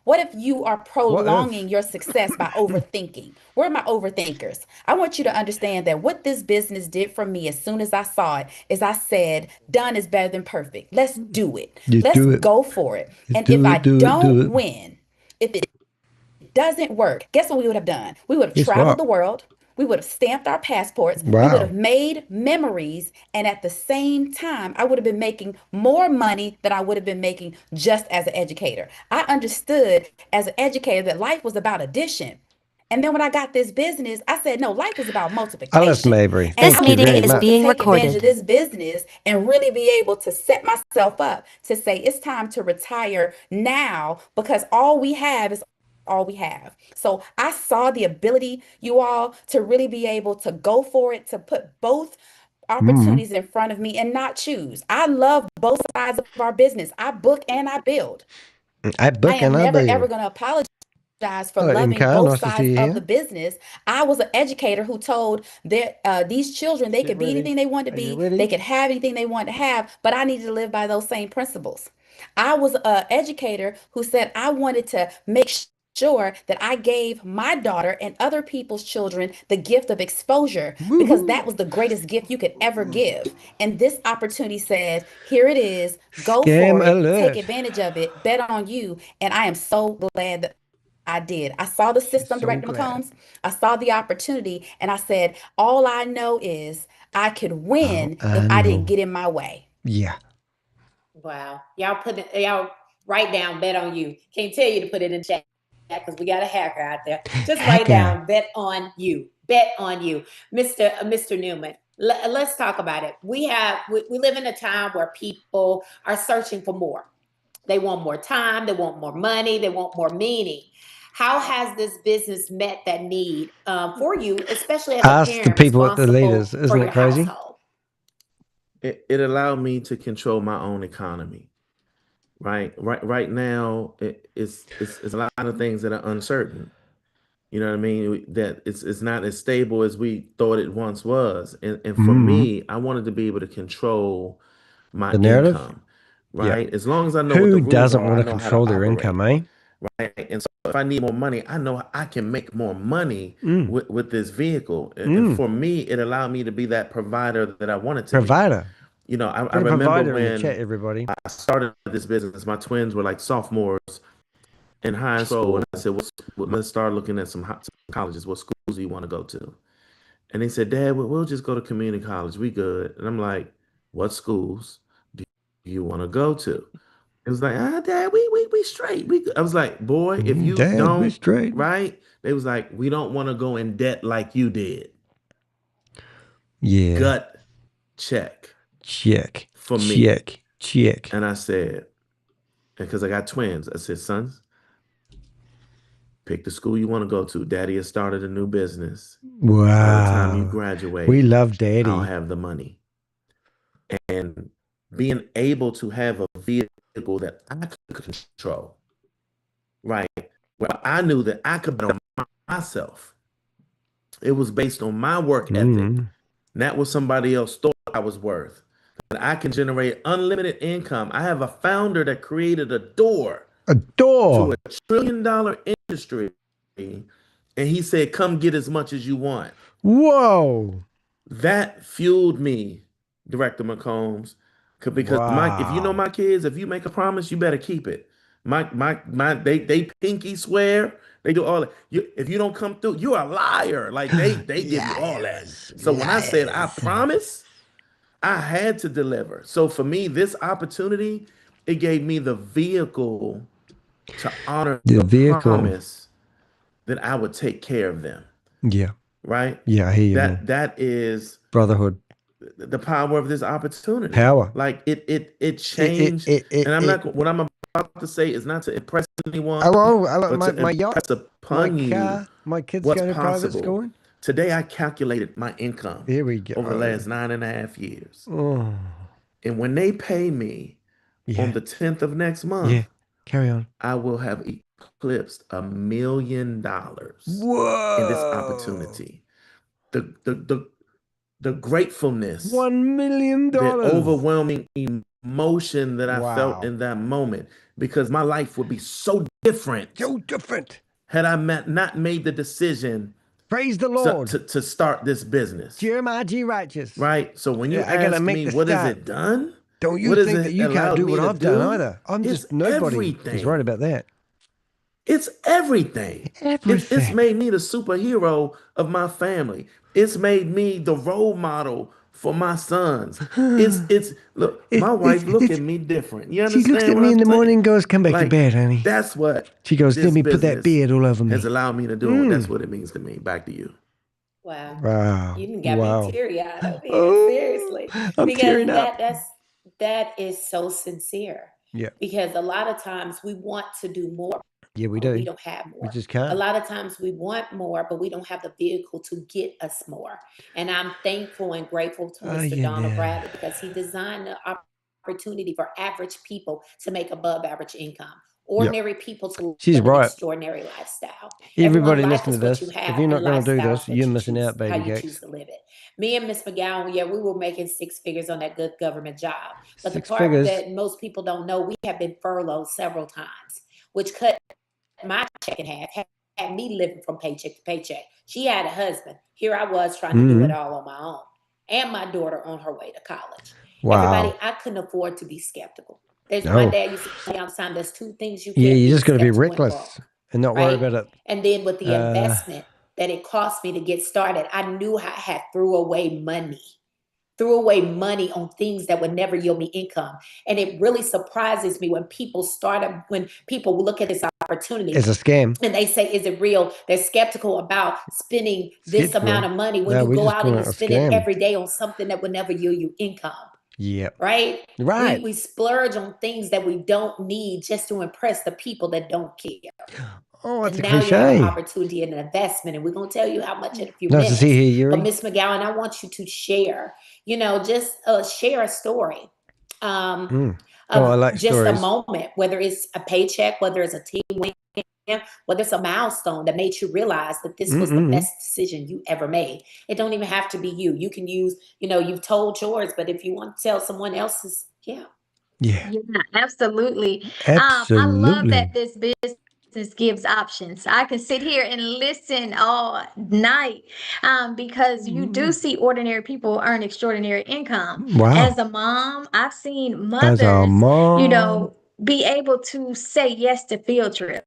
what if you are prolonging your success by overthinking? Where are my overthinkers? I want you to understand that what this business did for me as soon as I saw it is I said, done is better than perfect. Let's do it. Let's go for it. And if I don't win, if it doesn't work, guess what we would have done? We would have traveled the world. We would have stamped our passports. We would have made memories. And at the same time, I would have been making more money than I would have been making just as an educator. I understood as an educator that life was about addition. And then when I got this business, I said, no, life is about multiplication. Alice Mayberry, And This meeting is being take advantage recorded. of this business and really be able to set myself up to say it's time to retire now because all we have is all we have. So I saw the ability, you all, to really be able to go for it, to put both opportunities in front of me and not choose. I love both sides of our business. I book and I build. I am never ever going to apologize for loving both sides of the business. I was an educator who told these children they could be anything they wanted to be, they could have anything they wanted to have, but I needed to live by those same principles. I was an educator who said I wanted to make sure that I gave my daughter and other people's children the gift of exposure because that was the greatest gift you could ever give. And this opportunity says, here it is, go for it, take advantage of it, bet on you. And I am so glad that I did. I saw the system, Director McCombs. I saw the opportunity, and I said, all I know is I could win if I didn't get in my way. Yeah. Wow. Y'all write down bet on you. Can't tell you to put it in chat because we got a hacker out there. Just write down bet on you. Bet on you. Mr. Newman. Let's talk about it. We live in a time where people are searching for more. They want more time, they want more money, they want more meaning. How has this business met that need for you, especially as a parent the people at the leaders, for isn't your it crazy? household? It allowed me to control my own economy. Right now, it's a lot of things that are uncertain. You know what I mean? That it's not as stable as we thought it once was. And for me, I wanted to be able to control my The narrative? income, Yeah. right? As long as I know what the Who rules doesn't are, want I to know how to control their operate, income, eh? right? And so if I need more money, I know I can make more money Mm. with this vehicle. And Mm. for me, it allowed me to be that provider that I wanted to be. Provider. You know, I Put a remember provider in the when chat, everybody. I started this business, my twins were like sophomores in high school, and I said, let's start looking at some colleges. What schools do you want to go to? And they said, Dad, we'll just go to community college. We good. And I'm like, what schools do you want to go to? It was like, Dad, we straight. We good. I was like, boy, if you Dad, we don't, straight. right? They was like, we don't want to go in debt like you did. Yeah. Gut check. Check. For me. Check. And I said, because I got twins, I said, sons, pick the school you want to go to. Daddy has started a new business. Wow. By the time you graduate, we love Daddy. I'll have the money. And being able to have a vehicle that I could control, right? Where I knew that I could bet on myself. It was based on my work ethic, not what somebody else thought I was worth. That I can generate unlimited income. I have a founder that created a door. To $1 trillion industry. And he said, come get as much as you want. Whoa. That fueled me, Director McCombs. Because if you know my kids, if you make a promise, you better keep it. They pinky swear. They do all that. If you don't come through, you're a liar. Like they give you all that. So when I said I promise, I had to deliver. So for me, this opportunity, it gave me the vehicle to honor the promise that I would take care of them. Yeah. Right? Yeah, I hear you. That is brotherhood. The power of this opportunity. Power. Like it changed. And I'm not what I'm about to say is not to impress anyone. But to impress upon you my kids what's go to private possible. school. Today I calculated my income. Here we go. Over the last 9.5 years. Oh. And when they pay me on the 10th of next month, carry on. I will have eclipsed $1 million in this opportunity. The gratefulness, $1 million, the overwhelming emotion that I felt in that moment, because my life would be so different. Had I not made the decision. Praise the Lord. To start this business. Jeremiah G. Righteous. Right. So when you ask me, what has it done? Don't you think that you can't do what I've done either? I'm just nobody. He's right about that. It's everything. It's made me the superhero of my family. It's made me the role model for my sons. Look, my wife look at me different. You understand? She looks at me in the morning and goes, come back to bed, honey. That's what she goes, let me put that beard all over me. Has allowed me to do. That's what it means to me. Back to you. Wow. You didn't get me teary-eyed over here. Seriously. I'm tearing up. That is so sincere. Yeah. Because a lot of times we want to do more. Yeah, we do. We don't have more. We just can't. A lot of times we want more, but we don't have the vehicle to get us more. And I'm thankful and grateful to Mr. Donald Bradley because he designed the opportunity for average people to make above average income. Ordinary people to live an extraordinary lifestyle. Everybody listen to this. If you're not going to do this, you're missing out, baby cakes. How you choose to live it. Me and Miss McGowan, we were making 6 figures on that good government job. But the part that most people don't know, we have been furloughed several times, which cut my check in half, had me living from paycheck to paycheck. She had a husband. Here I was trying to do it all on my own. And my daughter on her way to college. Everybody, I couldn't afford to be skeptical. My dad used to tell me all the time, there's 2 things you can't do. You just got to be reckless and not worry about it. And then with the investment that it cost me to get started, I knew I had threw away money on things that would never yield me income. And it really surprises me when people look at this opportunity. It's a scam. And they say, is it real? They're skeptical about spending this amount of money when you go out and you spend it every day on something that would never yield you income. Yeah. Right? Right. We splurge on things that we don't need just to impress the people that don't care. Oh, that's and a now cliche. You have an opportunity and an investment, and we're going to tell you how much in a few Nice minutes. to see you, Yuri. But Miss McGowan, I want you to share, just share a story. I like just stories. a moment, whether it's a paycheck, whether it's a team win, Well, there's a milestone that made you realize that this was the best decision you ever made. It don't even have to be you. You can use, you've told yours, but if you want to tell someone else's, Yeah. Yeah, absolutely. I love that Absolutely. this business gives options. I can sit here and listen all night because you do see ordinary people earn extraordinary income. As Wow. a mom, I've seen As a mothers, mom. be able to say yes to field trips.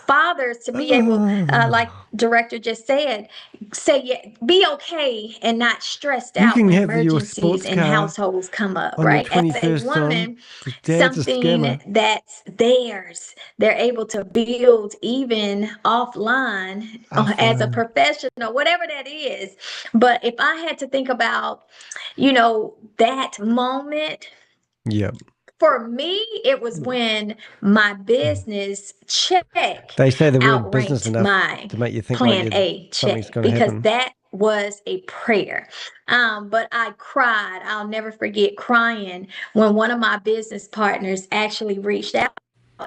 Fathers to be able, like director just said, say yeah, be okay and not stressed You out can when have your emergencies sports and car households come up, on your right? As a 21st woman, time because dad's a something scammer. that's theirs, they're able to build even offline as a Offline. professional, whatever that is. But if I had to think about, that moment, Yep. for me, it was when my business check They say the word business outranked enough my to make you think like plan A something's check going to because happen. that was a prayer. But I cried. I'll never forget crying when one of my business partners actually reached out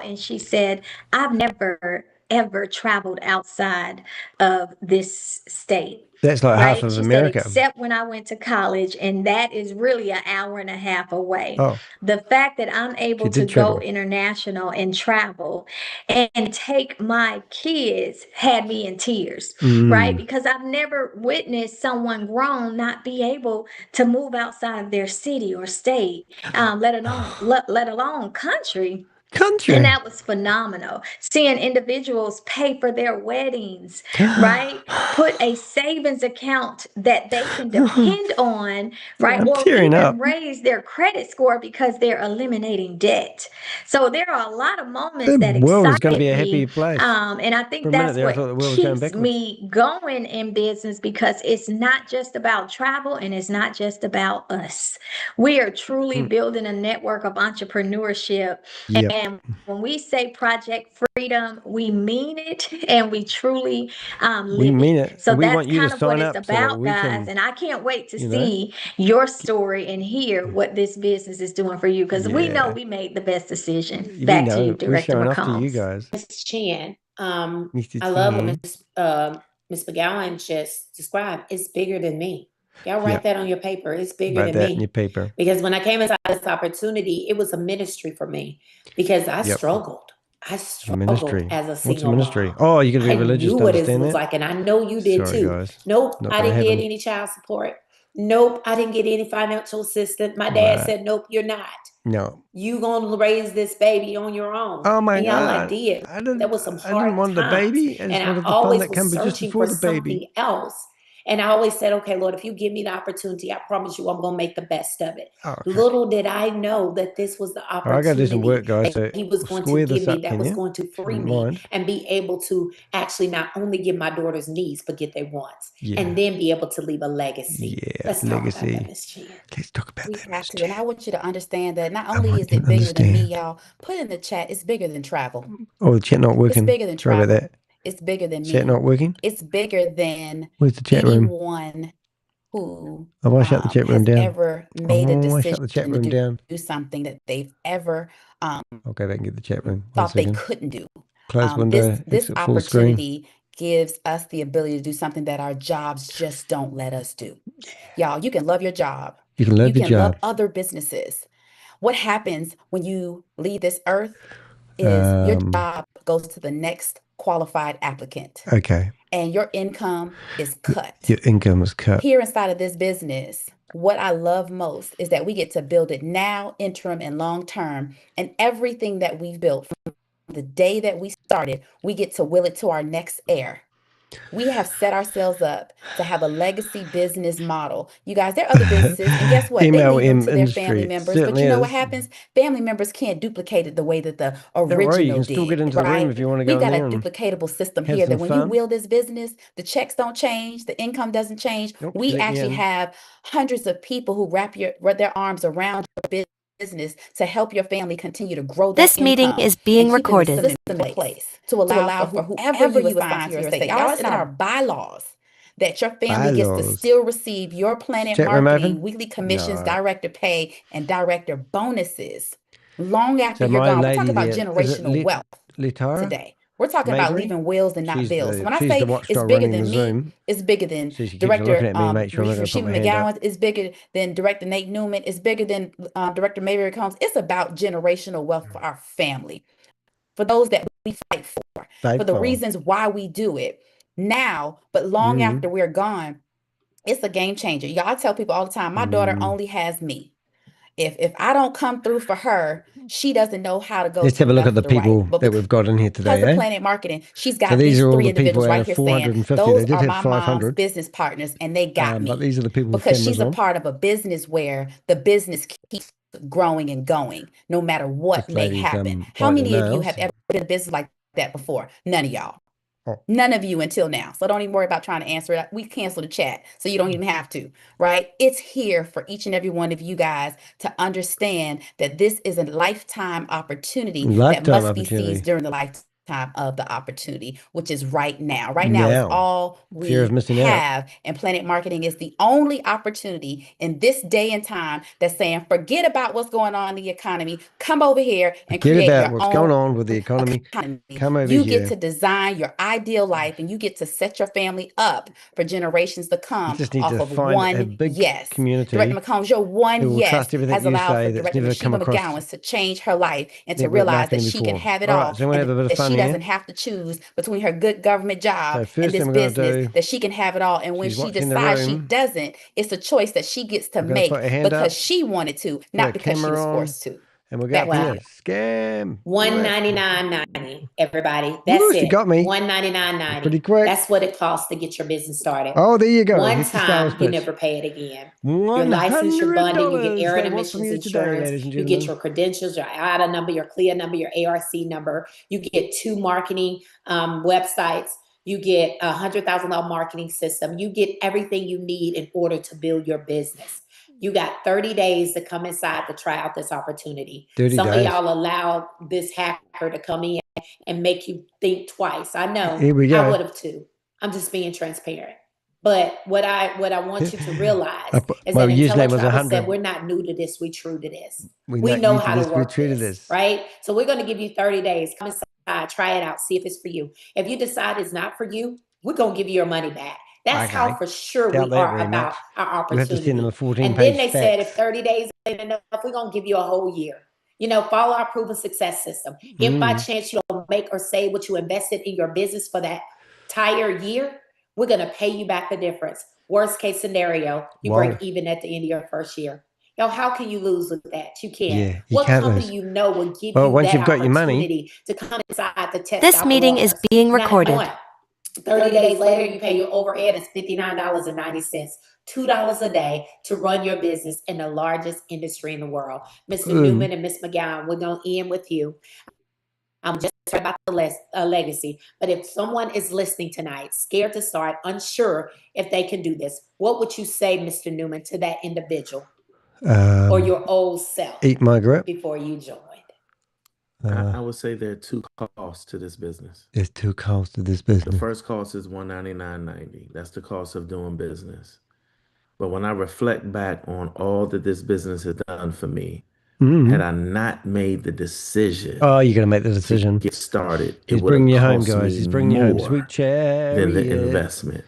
and she said, I've never ever traveled outside of this state. That's like half Right? of She said, America. except when I went to college, and that is really an hour and a half away. Oh, The fact that I'm able she to did go travel. international and travel and take my kids had me in tears, right? Because I've never witnessed someone grown not be able to move outside of their city or state, let alone country. And that was phenomenal. Seeing individuals pay for their weddings, right? Put a savings account that they can depend on, right? I'm Or tearing even up. raise their credit score because they're eliminating debt. So there are a lot of moments The that world is going to excite be a me. happy place. And I For think a minute that's there, I thought the what world was going keeps backwards. me going in business because it's not just about travel and it's not just about us. We are truly building a network of entrepreneurship. Yep. And when we say Project Freedom, we mean it and we truly We live mean it. it. So And we that's want you to kind of what sign it's up so that about, we guys. can, And I can't wait to you know. see your story and hear what this business is doing for you because we know Yeah. we made the best decision. We Back to you, know. We're Director showing off to you McCombs. guys. Ms. Chin, Mr. I love what Chin. Ms. McGowan just described. It's bigger than me. Y'all write Yep. that on your paper. It's bigger Write than that in your me. paper. Because when I came inside this opportunity, it was a ministry for me because I Yep. struggled. I A struggled ministry. as a What's a single ministry? mom. Oh, you got to be I religious knew to what it understand was that? like, and I know you did Sorry, too. guys. Nope, Not I going to didn't get happen. any child support. Nope, I didn't get any financial assistance. My dad Right. said, nope, you're not. No. You gonna raise this baby on your own. Oh my And y'all, I God. did. I There was some didn't hard want the times. baby. I just And I wanted the fun always that was came just searching before for the baby. something else. And I always said, okay, Lord, if you give me the opportunity, I promise you I'm gonna make the best of it. Oh, okay. Little did I know that this was the All right, I got to do some work, opportunity guys. So that he was going to square give this me, up, that can was you? going to If you free wouldn't me mind. and be able to actually not only give my daughter's needs, but get their wants. Yeah. And then be able to leave a legacy. Yeah. Let's talk about that, Legacy. Ms. Chin. Let's talk about We that, have Miss to. And I Chin. want you to understand that not I only want is you it to bigger than me, understand. y'all, put in the chat, it's bigger than travel. Oh, the chat not It's working. bigger than Sorry about travel. that. It's bigger than Chat me. not working. It's bigger than Where's the chat room? anyone who I want to shut the chat room has down. ever I made a want to shut decision the chat to room down. do something that they've ever I'll go back and get the chat room. 1 thought they second. couldn't do. Close window. This Exit full screen. opportunity gives us the ability to do something that our jobs just don't let us do. Y'all, you can love your job. You can love You your can love job. other businesses. What happens when you leave this earth is your job goes to the next qualified applicant Okay. and your income is cut. Your income is cut. Here inside of this business, what I love most is that we get to build it now, interim, and long term. And everything that we've built from the day that we started, we get to will it to our next heir. We have set ourselves up to have a legacy business model. You guys, there are other businesses, and guess what? They leave them MLM to their family industry. members. But Certainly you know what is. happens? Family members can't duplicate it the way that the Don't worry, you original can still did, get into the room right? if you want to We've go in got a there and duplicatable system have here some that when you fun. will this business, the checks don't change, the income doesn't change. Nope, We let me actually in. have hundreds of people who wrap their arms around your business to help your family continue to grow that This meeting income is being and keeping the recorded. system in place to allow for whoever you assign to your estate. Y'all, it's in our bylaws that your family gets to Bylaws. still receive your Is PlanNet chat room marketing, open? weekly commissions, No. director pay, and director bonuses long after So you're my gone. We're talking lady about there, is it generational wealth Litara? today. We're talking about Majorie? leaving wills and not She's bills. the When I she's say the it's watchdog bigger running the than me, Zoom. it's bigger than So she keeps on Director looking at me, make sure I'm not going to put Rasheba my hand up. McGowan. It's bigger than Director Nate Newman. It's bigger than Director Mayberry Combs. It's about generational wealth for our family, for those that we fight for the reasons why we do it now, but long after we're gone. It's a game changer. Y'all, I tell people all the time, my daughter only has me. If I don't come through for her, she doesn't know how to go Let's to have the a look left at or the the right. people But that we've got in here because today, of eh? PlanNet Marketing, she's So got these these are all three the people individuals out right of here saying 450. those They did are have my mom's 500. business partners, and they got But me these are the people with because she's cameras a on. part of a business where the business keeps growing and going, no matter what This may lady's happen. How biting many of you nails. have ever been in a business like that before? None of y'all. Oh. None of you until now. So don't even worry about trying to answer it. We canceled the chat, so you don't even have to, right? It's here for each and every one of you guys to understand that this is a lifetime opportunity that must be seized during the lifetime of the opportunity, which is right now. Right now is all Fear of we missing out. have, and PlanNet Marketing is the only opportunity in this day and time that's saying, forget about what's going on in the economy. Come over here and Forget create about your what's own going on with the economy. Come over you here. get to design your ideal life, and you get to set your family up for generations to come You just need off to of find a one big yes. community Director McCombs, your one who will yes trust everything has you allowed say for that's Director never come Rasheba across McGowan to change her life and to network realize that marketing she can before. have it All all, right, so I'm going to have a bit of that fun she here. doesn't have to choose between her good government job So and first this thing we're going to business, do, that she can have it all. And when she's she watching the decides she room. doesn't, it's a choice that she gets to We're going to make put her hand because up, she wanted to, put not a because she camera was on, forced to. and we'll go Back up to here. you. Scam. $199.90, everybody. That's Woo, she it. got me. $199.90. Pretty quick. That's what it costs to get your business started. Oh, there you go. One Hit the sales time, you pitch. never pay it again. Your license, your $100 bundle, you get air and they want from emissions you today, insurance, ladies and you gentlemen. get your credentials, your IATA number, your CLIA number, your ARC number. You get 2 marketing websites. You get a $100,000 marketing system. You get everything you need in order to build your business. You got 30 days to come inside to try out this opportunity. 30 Some days. of y'all allowed this hacker to come in and make you think twice. I know. Here we I go. would have too. I'm just being transparent. But what I want you to realize is My that username was IntelliTravel 100. said we're not new to this, we true to this. We're We not know new to how to this, we're work true to this, this. right? So we're going to give you 30 days. Come inside, try it out, see if it's for you. If you decide it's not for you, we're going to give you your money back. That's Okay. how for sure Doubt we that are very about much. our You have to send them opportunity. a And then 14-page they said if fax. 30 days ain't enough, we're going to give you a whole year. You know, follow our proven success system. If by chance you don't make or save what you invested in your business for that entire year, we're going to pay you back the difference. Worst case scenario, you break even at the end of your first year. Yo, how can you lose with that? You can't. Yeah, you What can't company lose. you know will give Well, you once that you've got your money, opportunity to come inside to test This out the meeting is waters? being Not recorded. knowing. 30 days later, you pay your overhead is $59.90. $2 a day to run your business in the largest industry in the world. Mr. Newman and Ms. McGowan, we're going to end with you. I'm just about the legacy. But if someone is listening tonight, scared to start, unsure if they can do this, what would you say, Mr. Newman, to that individual or your old self eat my grip. before you joined? I would say there are 2 costs to this business. There's 2 costs to this The business. first cost is $199.90. That's the cost of doing business. But when I reflect back on all that this business has done for me, had I not made the decision, oh, you're gonna make the decision. To get started, He's it would bringing you have home, cost guys. me He's bringing you home, sweet more chariot. than the investment.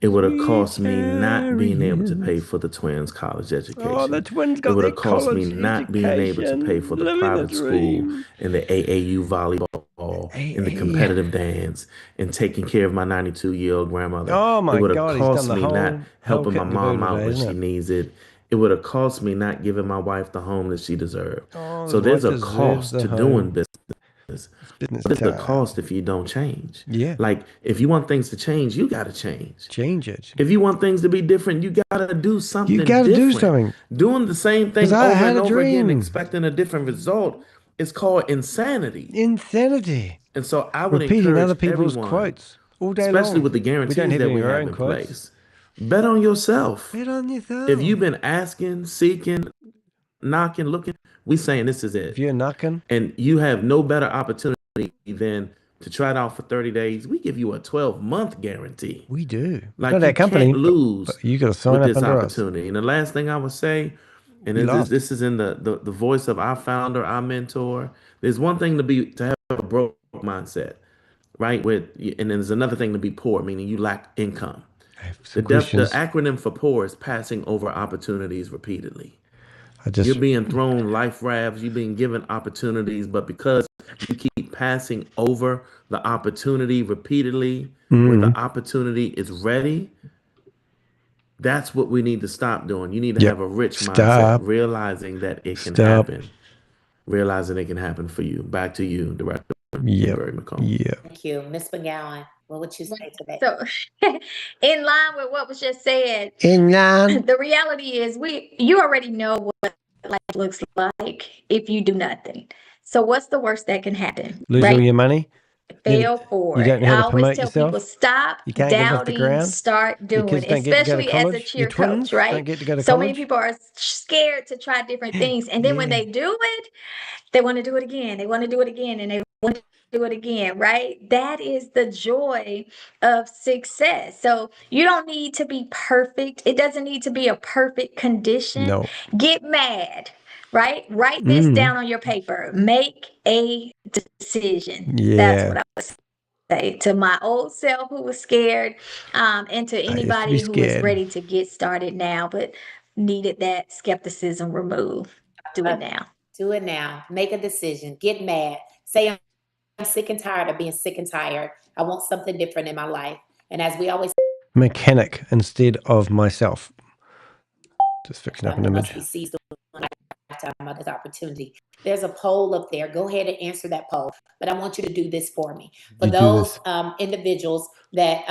It would have cost me not being able to pay for the twins' college education. Oh, the twins got It would their have cost me college not being able to pay for the living private the school dream. and the AAU volleyball and the competitive dance and taking care of my 92-year-old grandmother. Oh my It would have God, he's cost done the me not whole helping my kit and mom caboodle out today, when isn't she it? needs it. It would have cost me not giving my wife the home that she deserved. Oh, So his there's wife a deserves cost the to home. doing business. Business But it's the time. cost if you don't change. Yeah. Like if you want things to change, you got to change. Change it. If you want things to be different, you got to do something You got to do different. something. Doing the same thing 'Cause I over had and a over again, dream. expecting a different result, is called insanity. Insanity. And so I would Repeating encourage other people's everyone, quotes all day especially long. with the We don't guarantees have that any we of our have own in quotes. place, bet on yourself. Bet on yourself. If you've been asking, seeking, knocking, looking, we saying this is it. If you're knocking, and you have no better opportunity than to try it out for 30 days, we give you a 12-month guarantee. we do. Like Not you our company, can't lose but you got to sign with up this under us. opportunity. And the last thing I would say, and We laughed. this is in the voice of our founder, our mentor. There's one thing to have a broke mindset. right? And then there's another thing to be poor, meaning you lack income. The questions. acronym for poor is passing over opportunities repeatedly. I just You're being thrown life rafts, you're being given opportunities, but because you keep passing over the opportunity repeatedly, when the opportunity is ready, that's what we need to stop doing. You need to have a rich mindset, realizing that it can happen. Realizing it can happen for you. Back to you, Director. Yeah. Thank you. Ms. McGowan, what would you say today? So, in line with what was just said, In line. the reality is you already know what life looks like if you do nothing. So what's the worst that can happen? Lose all your money. Fail for you it. don't know how I to always promote tell yourself. people stop You can't get off the doubting, ground. start Your doing, kids don't get to go to especially as a college. cheer Your twins coach, right? don't get to go to So many college. people are scared to try different things. And then when they do it, they want to do it again. They want to do it again. And they want to do it again, right? That is the joy of success. So you don't need to be perfect. It doesn't need to be a perfect condition. No. Get mad, right? Write this down on your paper. Make a decision. Yeah. That's what I would say to my old self who was scared, and to anybody who is ready to get started now, but needed that skepticism removed. Do it now. Do it now. Make a decision. Get mad. Say, I'm sick and tired of being sick and tired. I want something different in my life. And as we always Mechanic instead of myself. Just fixing up an image. must be seized on a lifetime of this opportunity. There's a poll up there. Go ahead and answer that poll. But I want you to do this for me. For those individuals that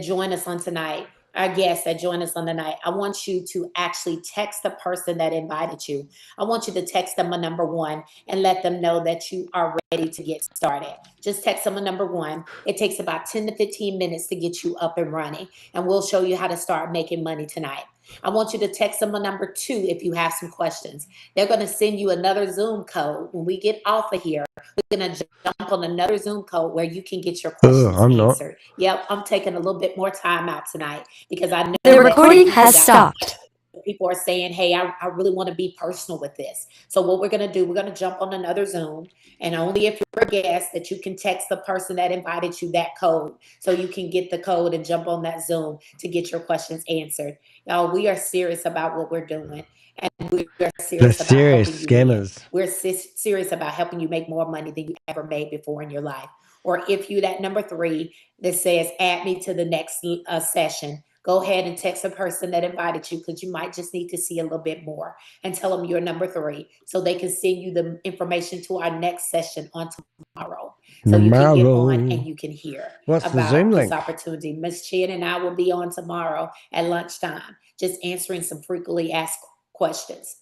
join us on tonight, our guests that join us on the night, I want you to actually text the person that invited you. I want you to text them a number 1 and let them know that you are ready to get started. Just text them a number 1. It takes about 10 to 15 minutes to get you up and running, and we'll show you how to start making money tonight. I want you to text them a number 2 if you have some questions. They're going to send you another Zoom code. When we get off of here, we're going to jump on another Zoom code where you can get your questions answered. Yep, I'm taking a little bit more time out tonight because I know the recording has stopped. People are saying, hey, I really want to be personal with this. So what we're going to do, we're going to jump on another Zoom, and only if you're a guest that you can text the person that invited you that code so you can get the code and jump on that Zoom to get your questions answered. Y'all, we are serious about what we're doing, and we are serious about helping you scammers. We're serious about helping you make more money than you ever made before in your life. Or if you that number 3 that says add me to the next session, go ahead and text the person that invited you, because you might just need to see a little bit more, and tell them you're number 3 so they can send you the information to our next session on tomorrow. So you can get on and you can hear about this opportunity. Ms. Chin and I will be on tomorrow at lunchtime, just answering some frequently asked questions.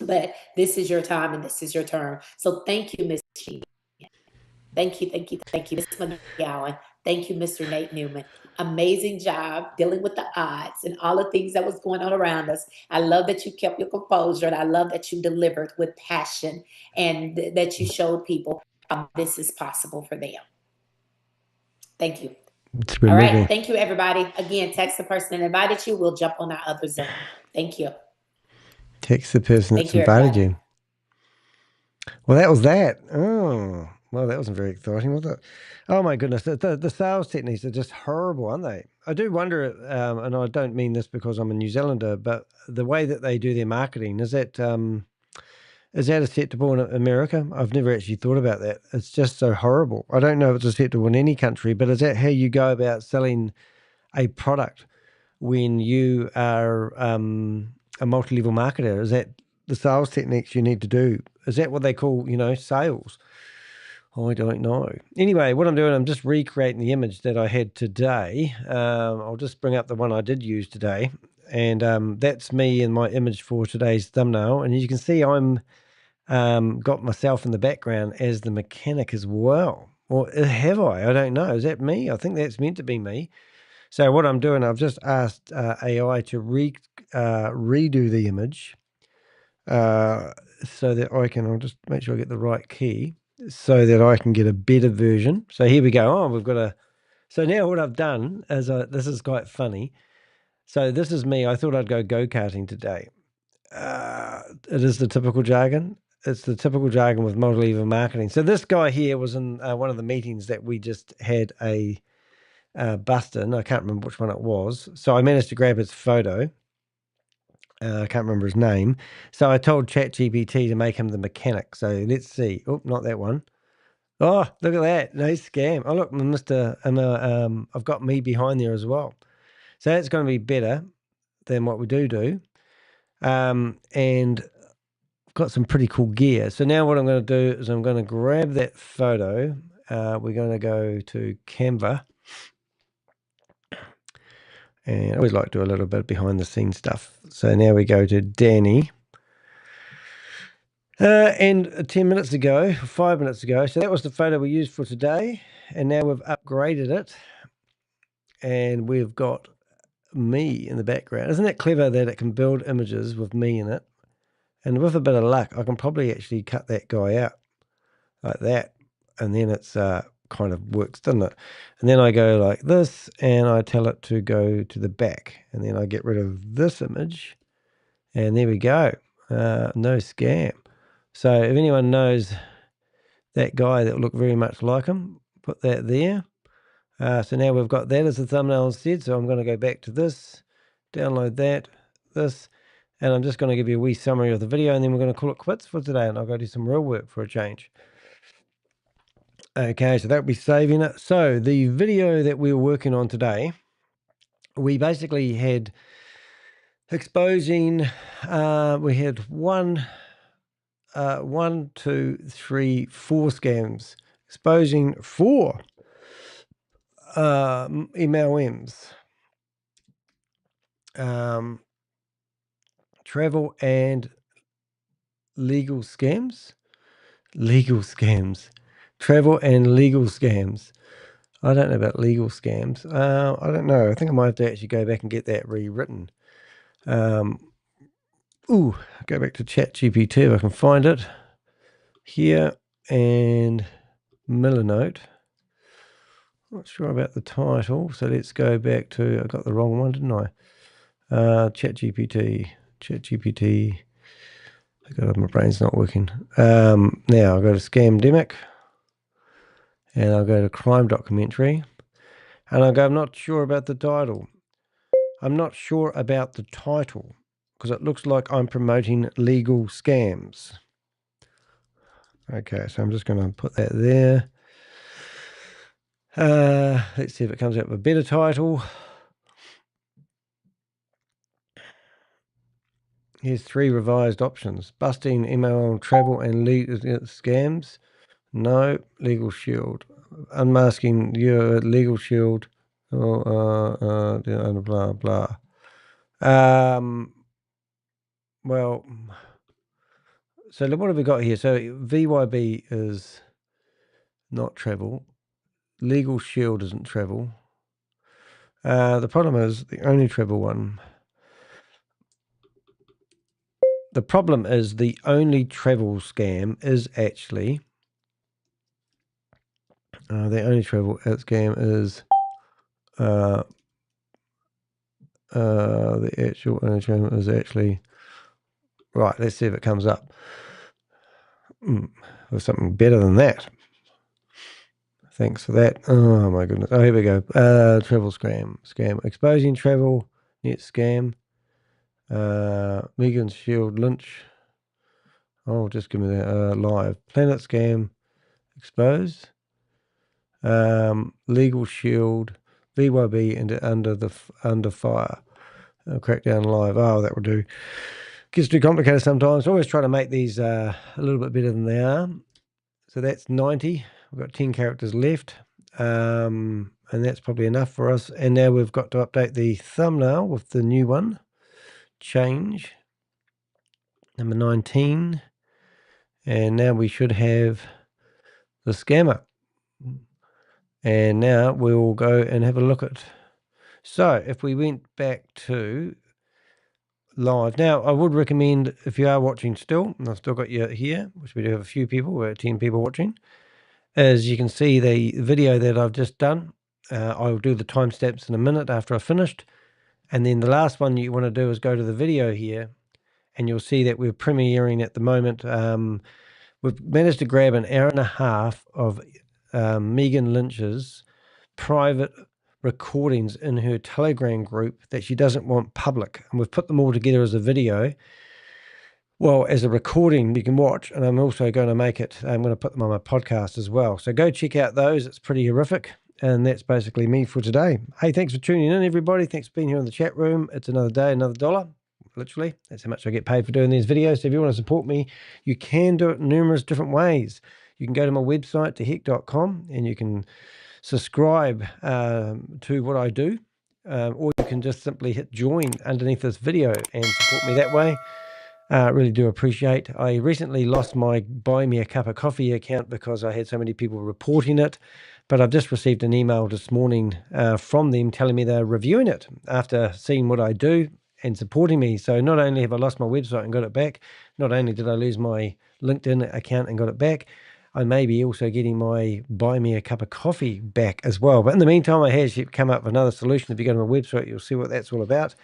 But this is your time and this is your turn. So thank you, Ms. Chin. Thank you, Ms. McGowan. Thank you, Mr. Nate Newman. Amazing job dealing with the odds and all the things that was going on around us. I love that you kept your composure, and I love that you delivered with passion, and that you showed people how this is possible for them. Thank you. All right. Thank you, everybody. Again, text the person that invited you. We'll jump on our other Zoom. Thank you. Text the person that's invited you. Well, that was that. Oh, well, that wasn't very exciting, was it? Oh, my goodness. The sales techniques are just horrible, aren't they? I do wonder, and I don't mean this because I'm a New Zealander, but the way that they do their marketing, is that acceptable in America? I've never actually thought about that. It's just so horrible. I don't know if it's acceptable in any country, but is that how you go about selling a product when you are a multi-level marketer? Is that the sales techniques you need to do? Is that what they call, sales? I don't know. Anyway, what I'm doing, I'm just recreating the image that I had today. I'll just bring up the one I did use today. And that's me in my image for today's thumbnail. And as you can see, I'm got myself in the background as the mechanic as well. Or have I? I don't know. Is that me? I think that's meant to be me. So what I'm doing, I've just asked AI to redo the image so that I'll just make sure I get the right key so that I can get a better version. So here we go. Oh, so now what I've done is, this is quite funny. So this is me. I thought I'd go go-karting today. It is the typical jargon. it's the typical jargon with multi-level marketing. So this guy here was in one of the meetings that we just had a bust in. I can't remember which one it was. So I managed to grab his photo. I can't remember his name. So I told ChatGPT to make him the mechanic. So let's see. Oh, not that one. Oh, look at that. No scam. Oh, look, Mr. I've got me behind there as well. So that's going to be better than what we do. And I've got some pretty cool gear. So now what I'm going to do is I'm going to grab that photo. We're going to go to Canva. And I always like to do a little bit behind the scenes stuff. So now we go to Danny. And 10 minutes ago, 5 minutes ago, so that was the photo we used for today. And now we've upgraded it. And we've got me in the background. Isn't that clever that it can build images with me in it? And with a bit of luck, I can probably actually cut that guy out like that. And then it's kind of works, doesn't it? And then I go like this, and I tell it to go to the back. And then I get rid of this image. And there we go. No scam. So if anyone knows that guy that will look very much like him, put that there. So now we've got that as the thumbnail instead. So I'm going to go back to this, download that, this, and I'm just going to give you a wee summary of the video, and then we're going to call it quits for today, and I'll go do some real work for a change. Okay, so that'll be saving it. So the video that we were working on today, we basically had exposing, we had 1, 2, 3, 4 scams, exposing 4 MLMs, travel and legal scams, travel and legal scams. I don't know about legal scams. I don't know. I think I might have to actually go back and get that rewritten. Go back to ChatGPT if I can find it here, and Milanote. Not sure about the title, so let's go back to, I got the wrong one, didn't I? ChatGPT. God, my brain's not working. Now I'll go to Scamdemic, and I'll go to Crime Documentary, and I'll go, I'm not sure about the title. Because it looks like I'm promoting legal scams. Okay, so I'm just going to put that there. Let's see if it comes up with a better title. Here's 3 revised options. Busting MLM travel and legal scams. No. LegalShield. Unmasking your LegalShield. Blah, blah. Well, so what have we got here? So VYB is not travel. LegalShield isn't travel. The problem is the only travel one. The problem is the only travel scam is actually the only travel scam is the actual only travel is actually right. Let's see if it comes up with something better than that. Thanks for that. Oh my goodness. Oh, here we go. Travel scam. Exposing travel net scam. Megan's Shield Lynch. Oh, just give me that. Live PlanNet scam exposed. LegalShield, VYB under fire. Crackdown live. Oh, that will do. Gets too complicated sometimes. Always try to make these a little bit better than they are. So that's 90. We've got 10 characters left. And that's probably enough for us. And now we've got to update the thumbnail with the new one. Change. Number 19. And now we should have the scammer. And now we'll go and have a look at. So if we went back to live. Now, I would recommend, if you are watching still, and I've still got you here, which we do have a few people, we're 10 people watching, as you can see the video that I've just done. I'll do the timestamps in a minute after I've finished. And then the last one you want to do is go to the video here and you'll see that we're premiering at the moment. We've managed to grab an hour and a half of Megan Lynch's private recordings in her Telegram group that she doesn't want public. And we've put them all together as a video. Well, as a recording you can watch, and I'm also going to make it, I'm going to put them on my podcast as well. So go check out those. It's pretty horrific. And that's basically me for today. Hey, thanks for tuning in, everybody. Thanks for being here in the chat room. It's another day, another dollar. Literally, that's how much I get paid for doing these videos. So if you want to support me, you can do it in numerous different ways. You can go to my website, dehek.com, and you can subscribe to what I do. Or you can just simply hit join underneath this video and support me that way. Really do appreciate. I recently lost my Buy Me a Cup of Coffee account because I had so many people reporting it, but I've just received an email this morning from them telling me they're reviewing it after seeing what I do and supporting me. So not only have I lost my website and got it back, not only did I lose my LinkedIn account and got it back, I may be also getting my Buy Me a Cup of Coffee back as well. But in the meantime, I have come up with another solution. If you go to my website, you'll see what that's all about.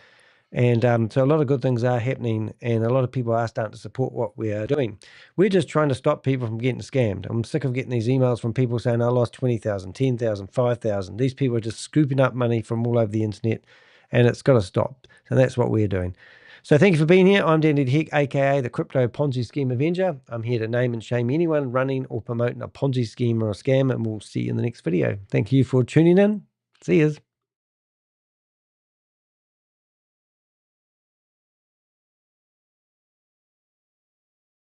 And so a lot of good things are happening, and a lot of people are starting to support what we are doing. We're just trying to stop people from getting scammed. I'm sick of getting these emails from people saying, I lost 20,000, 10,000, 5,000. These people are just scooping up money from all over the internet, and it's got to stop. So that's what we're doing. So thank you for being here. I'm Danny de Hek, a.k.a. the Crypto Ponzi Scheme Avenger. I'm here to name and shame anyone running or promoting a Ponzi scheme or a scam, and we'll see you in the next video. Thank you for tuning in. See yous.